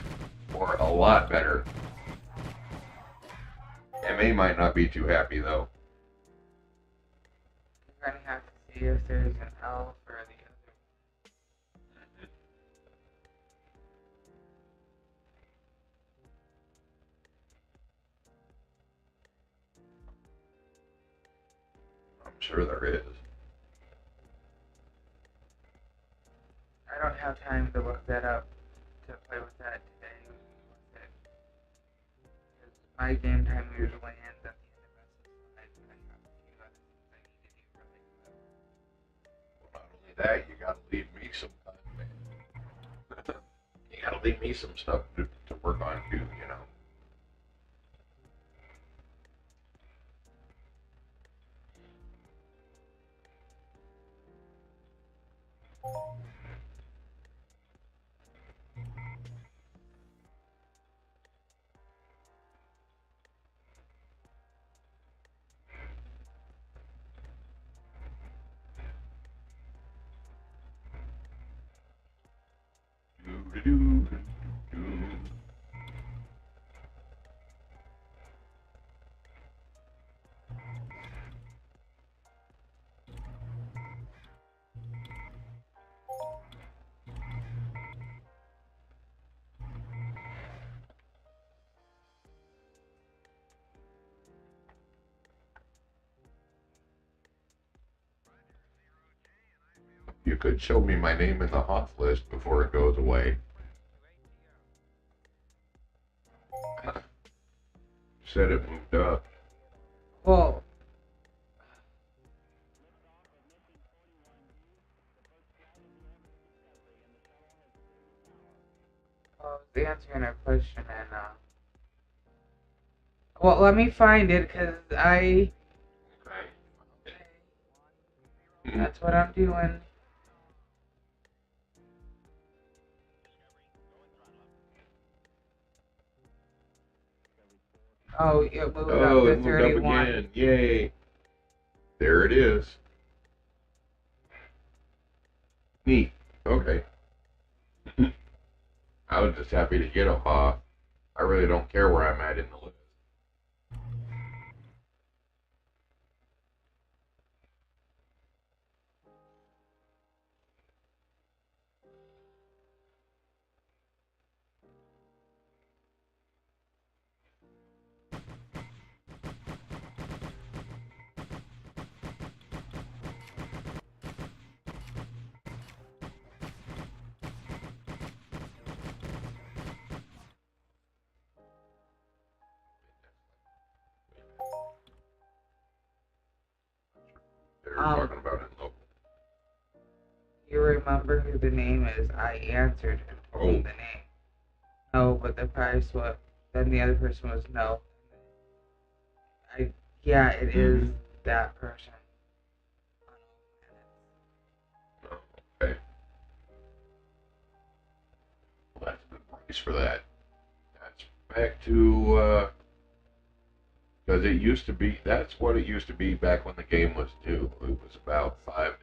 Or a lot better. MA might not be too happy, though. You're gonna have to see if there's an L for the other. I'm sure there is. I don't have time to look that up to play with that today. Because my game time usually ends at the end of exercise, and I have a few other things I need to do really quick. Well, not only that, you gotta leave me some time, man. You gotta leave me some stuff to work on, too, You could show me my name in the hot list before it goes away. Said it moved up. Well, I was answering a question and, well, let me find it, because that's what I'm doing. Oh, it moved up to It moved 31. up again. Yay. There it is. Neat. Okay. I was just happy to get a I really don't care where I'm at in the list. They're talking about it local. You remember who the name is? I answered and told him the name. No, but the price was. Then the other person was no. Yeah, it is that person. Oh, okay. Well, that's the price for that. back to, because it used to be, that's what it used to be back when the game was new. It was about 5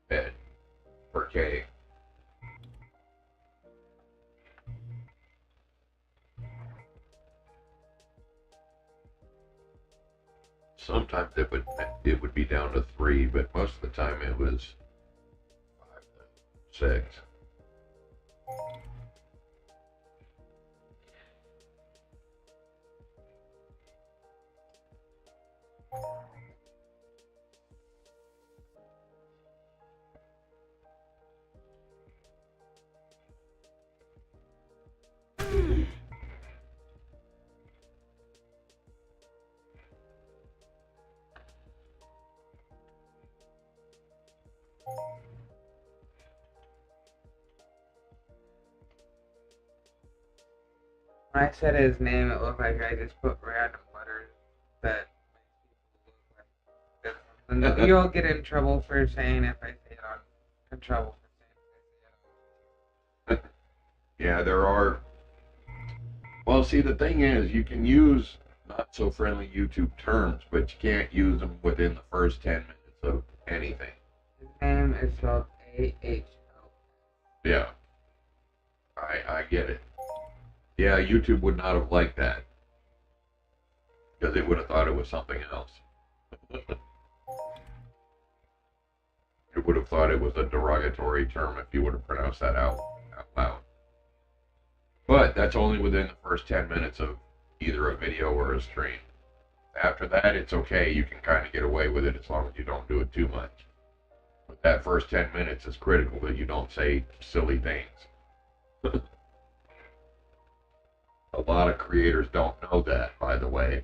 bed per K. Sometimes it would be down to 3, but most of the time it was 5 to 6. When I said his name, it looked like I just put random letters that makes people look like. You'll get in trouble for saying if I say it on. In trouble for saying if I say it on. Yeah, there are. Well, see, the thing is, you can use not so friendly YouTube terms, but you can't use them within the first 10 minutes of anything. His name is spelled A-H-O. Yeah, I get it. Yeah, YouTube would not have liked that because it would have thought it was something else. It would have thought it was a derogatory term if you would have pronounced that out loud. But that's only within the first 10 minutes of either a video or a stream. After that, it's okay. You can kind of get away with it as long as you don't do it too much. But that first 10 minutes is critical that you don't say silly things. A lot of creators don't know that, by the way.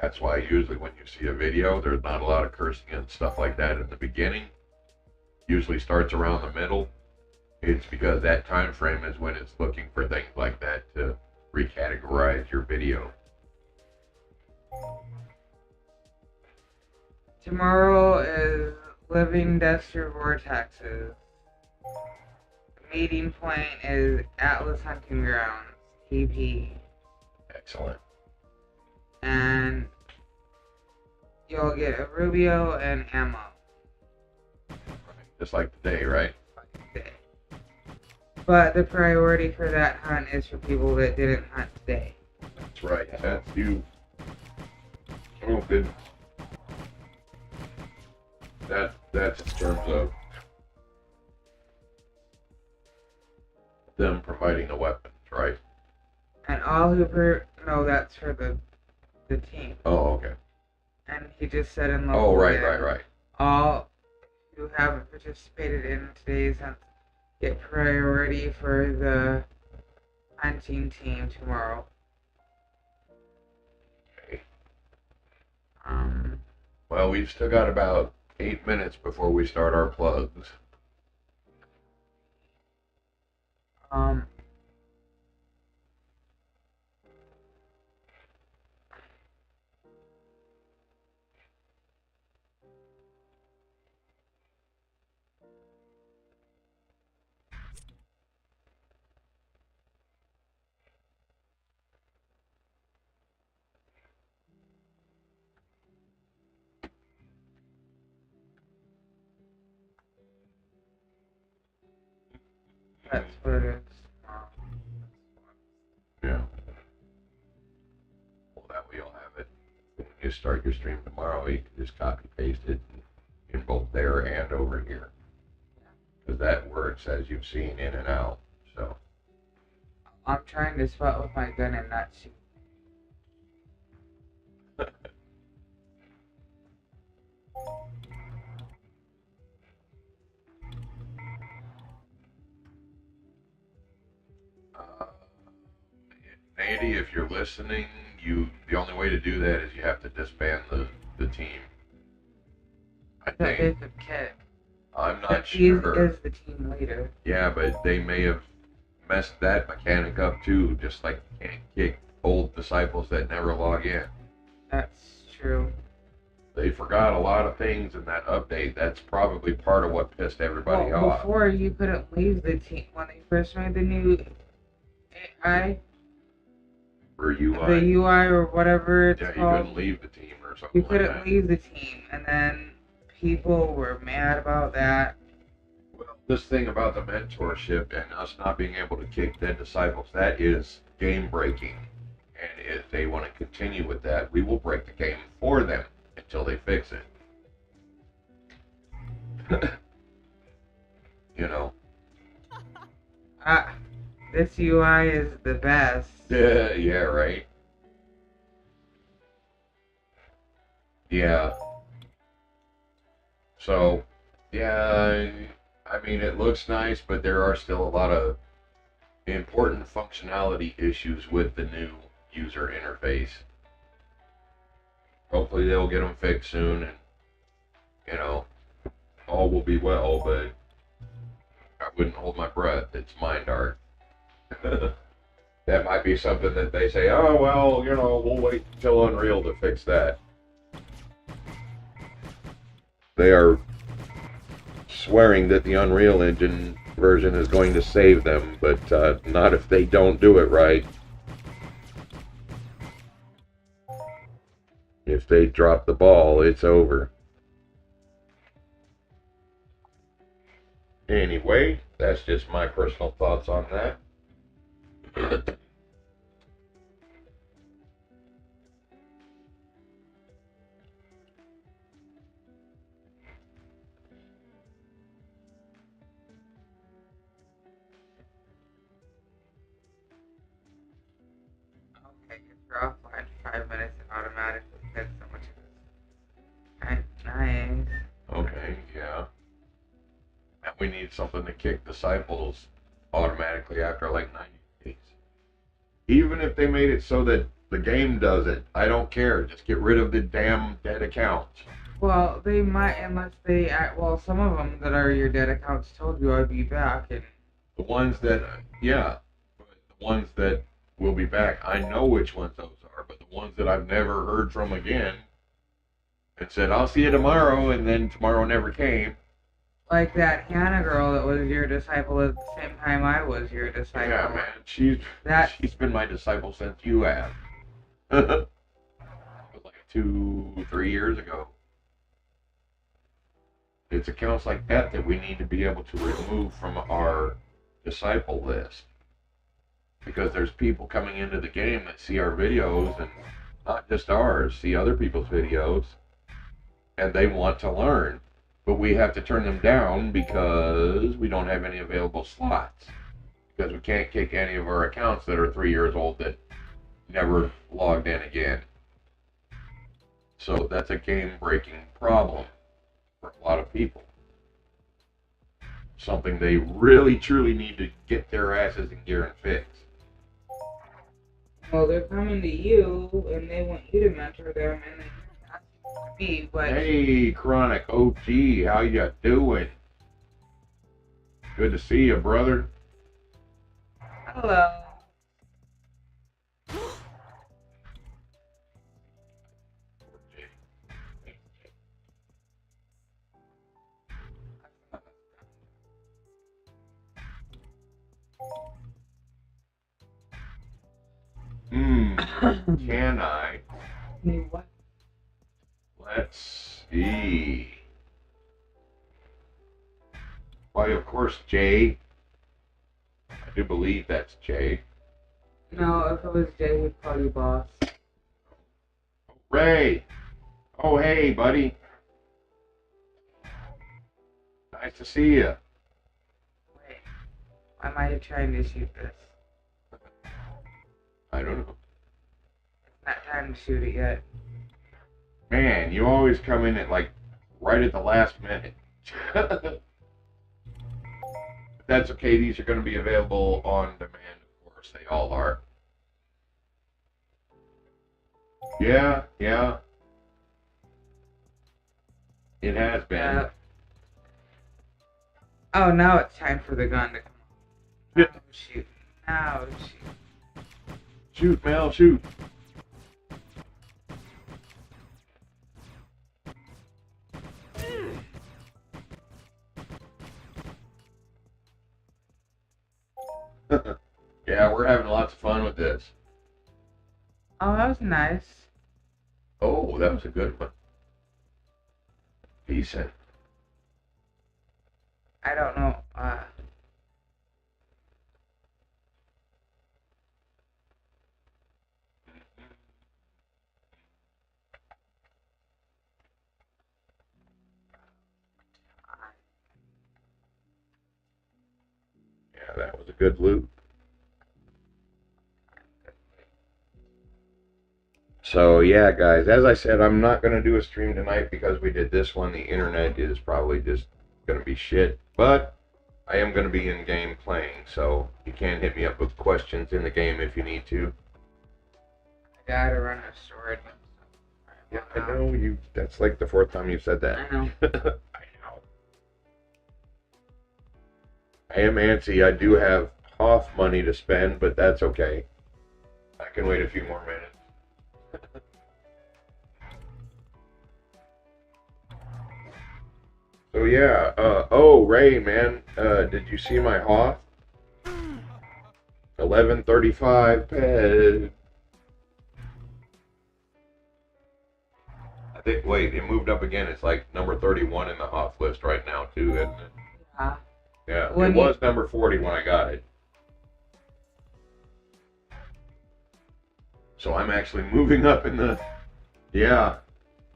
That's why usually when you see a video, there's not a lot of cursing and stuff like that in the beginning. Usually starts around the middle. It's because that time frame is when it's looking for things like that to recategorize your video. Tomorrow is Living Duster Vortexes. Meeting point is Atlas Hunting Grounds, TP. Excellent. And you'll get a Rubio and ammo. Right. Just like today, right? But the priority for that hunt is for people that didn't hunt today. That's right. That's you. Oh, goodness. That's in terms of them providing the weapons, right? And all who no, that's for the team. Oh, okay. And he just said in local. Oh, right. All who haven't participated in today's hunt get priority for the hunting team tomorrow. Okay. Um, Well, we've still got about 8 minutes before we start our plugs. that's what it is. Yeah. Well, that way you'll have it. When you start your stream tomorrow, you can just copy paste it in both there and over here. Because that word says you've seen in and out. So. I'm trying to spot with my gun and not shoot. Nady, if you're listening, the only way to do that is you have to disband the team. I think. Kid. I'm not He sure. is the team leader. Yeah, but they may have messed that mechanic up too, just like you can't kick old disciples that never log in. That's true. They forgot a lot of things in that update. That's probably part of what pissed everybody off. Before you couldn't leave the team when they first made the new AI. For UI. The UI or whatever it's called. Yeah, you couldn't leave the team or something You couldn't like that. leave the team, and then people were mad about that. Well, this thing about the mentorship and us not being able to kick dead disciples, that is game breaking. And if they want to continue with that, we will break the game for them until they fix it. You know. This UI is the best. Yeah, right. Yeah. So, yeah, I mean, it looks nice, but there are still a lot of important functionality issues with the new user interface. Hopefully they'll get them fixed soon, and, you know, all will be well, but I wouldn't hold my breath. It's mind art. That might be something that they say, oh, well, you know, we'll wait until Unreal to fix that. They are swearing that the Unreal Engine version is going to save them, but not if they don't do it right. If they drop the ball, it's over. Anyway, that's just my personal thoughts on that. Okay, if you're offline for 5 minutes and automatically fix so much of this. Nice. Okay, yeah. And we need something to kick disciples automatically after like 90 days. Even if they made it so that the game does it, I don't care. Just get rid of the damn dead accounts. Well, they might, unless they, well, some of them that are your dead accounts told you I'd be back, and The ones that, yeah, but the ones that will be back, I know which ones those are, but the ones that I've never heard from again and said, I'll see you tomorrow, and then tomorrow never came. like that Hannah girl that was your disciple at the same time I was your disciple. Yeah, man, she's been my disciple since you have. Like 2-3 years ago. It's accounts like that that we need to be able to remove from our disciple list. Because there's people coming into the game that see our videos, and not just ours, see other people's videos, and they want to learn. But we have to turn them down because we don't have any available slots. Because we can't kick any of our accounts that are 3 years old that never logged in again. So that's a game-breaking problem for a lot of people. Something they really, truly need to get their asses in gear and fix. Well, they're coming to you, and they want you to mentor them, and then you're asking me, but... Hey, Chronic OG, how you doing? Good to see you, brother. Hello. Can I? What? Let's see. Why, of course, Jay. I do believe that's Jay. No, if it was Jay, he'd call you boss. Ray! Oh, hey, buddy. Nice to see you. Wait, why am I trying to shoot this? I don't know. It's not time to shoot it yet. Man, you always come in at, like, right at the last minute. That's okay. These are going to be available on demand, of course. They all are. Yeah. It has been. Oh, now it's time for the gun to come on. Yeah. Oh, shoot. Ouch. Shoot, Mel, shoot. Yeah, we're having lots of fun with this. Oh, that was nice. Oh, that was a good one. Decent. I don't know. Yeah, that was a good loop. So yeah, guys, as I said, I'm not going to do a stream tonight because we did this one. The internet is probably just going to be shit. But I am going to be in game playing, so you can hit me up with questions in the game if you need to. I gotta run a sword. Yeah, I know you. That's like the fourth time you've said that. I know. I know. I am antsy. I do have Hoff money to spend, but that's okay. I can wait a few more minutes. So yeah, oh Ray, man, did you see my Hoff? 1135 ped. I think. Wait, it moved up again. It's like number 31 in the Hoff list right now too, isn't it? Yeah. Yeah, When it was number 40 when I got it. So I'm actually moving up in the. Yeah,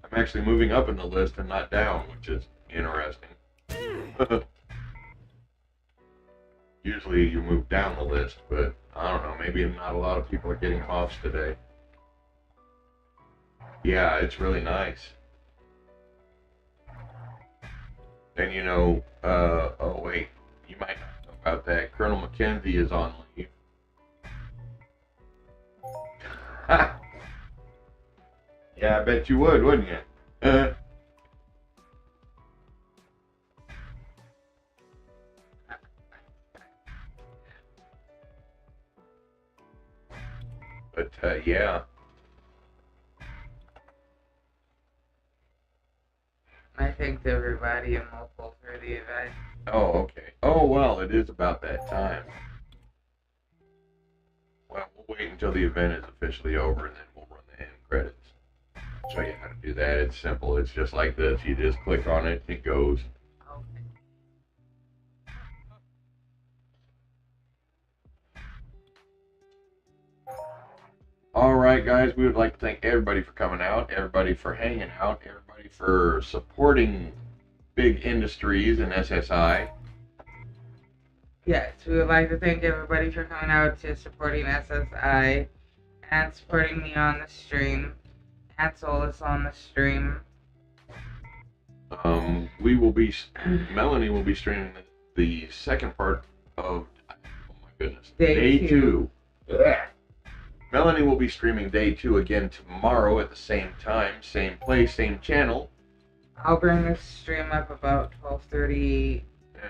I'm actually moving up in the list and not down, which is interesting. Usually you move down the list, but I don't know, maybe not a lot of people are getting Hoffs today. Yeah, it's really nice. And you know, oh wait, you might not know about that. Colonel Mackenzie is on leave. Yeah, I bet you would, wouldn't you? But yeah. I thanked everybody in local for the event. Oh, okay. Oh, well, it is about that time. Well, we'll wait until the event is officially over and then we'll run the end credits. I'll show you how to do that. It's simple. It's just like this. You just click on it, it goes. Okay. Alright, guys, we would like to thank everybody for coming out, everybody for hanging out, everybody for supporting Big Industries and SSI. Yes, we would like to thank everybody for coming out to supporting SSI and supporting me on the stream and Solis on the stream. We will be, Melanie will be streaming the second part of, oh my goodness, Day two. Melanie will be streaming day 2 again tomorrow at the same time, same place, same channel. I'll bring this stream up about 12:30. Yeah,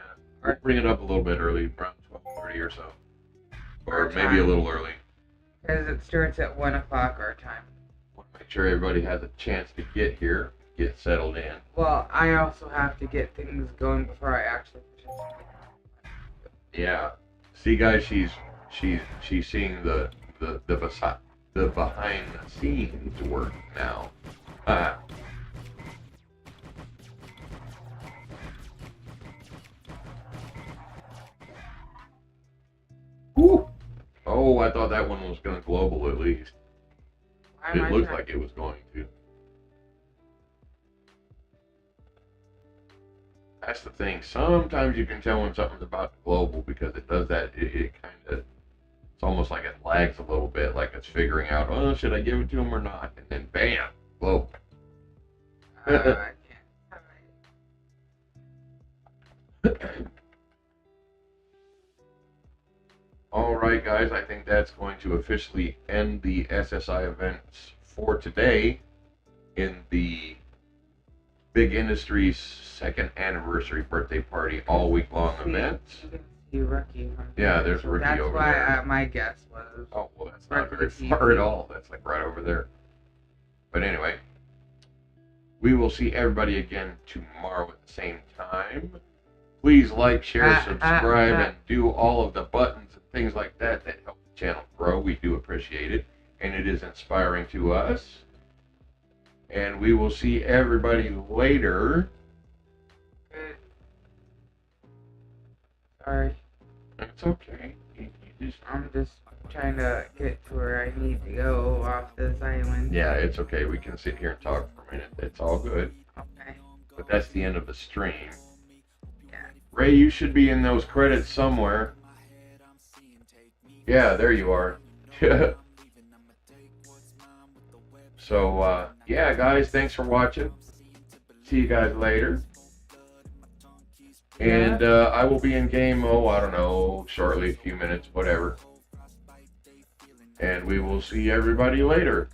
we'll bring it up a little bit early, around 12:30 or so. Or Our maybe time. a little early. Because it starts at 1 o'clock our time. Want to make sure everybody has a chance to get here, get settled in. Well, I also have to get things going before I actually participate. Yeah. See, guys, she's seeing the behind the scenes work now. Woo. Oh, I thought that one was going to global at least. Why am I It looked trying- like it was going to. That's the thing. Sometimes you can tell when something's about to global because it does that. It kind of, it's almost like it lags a little bit, like it's figuring out, oh, should I give it to him or not? And then bam, global. I can't. Alright, guys, I think that's going to officially end the SSI events for today in the Big Industries 2nd anniversary birthday party all week long events. You can see rookie. Yeah, there's rookie That's over why there. my guess was. Oh, well, that's not Rookie very far at all. That's like right over there. But anyway, we will see everybody again tomorrow at the same time. Please like, share, subscribe, and do all of the buttons and things like that that help the channel grow. We do appreciate it, and it is inspiring to us. And we will see everybody later. Sorry. It's okay. I'm just trying to get to where I need to go off this island. Yeah, it's okay. We can sit here and talk for a minute. It's all good. Okay. But that's the end of the stream. Yeah. Ray, you should be in those credits somewhere. Yeah, there you are. So, yeah, guys, thanks for watching. See you guys later. And I will be in game, I don't know, shortly, a few minutes, whatever. And we will see everybody later.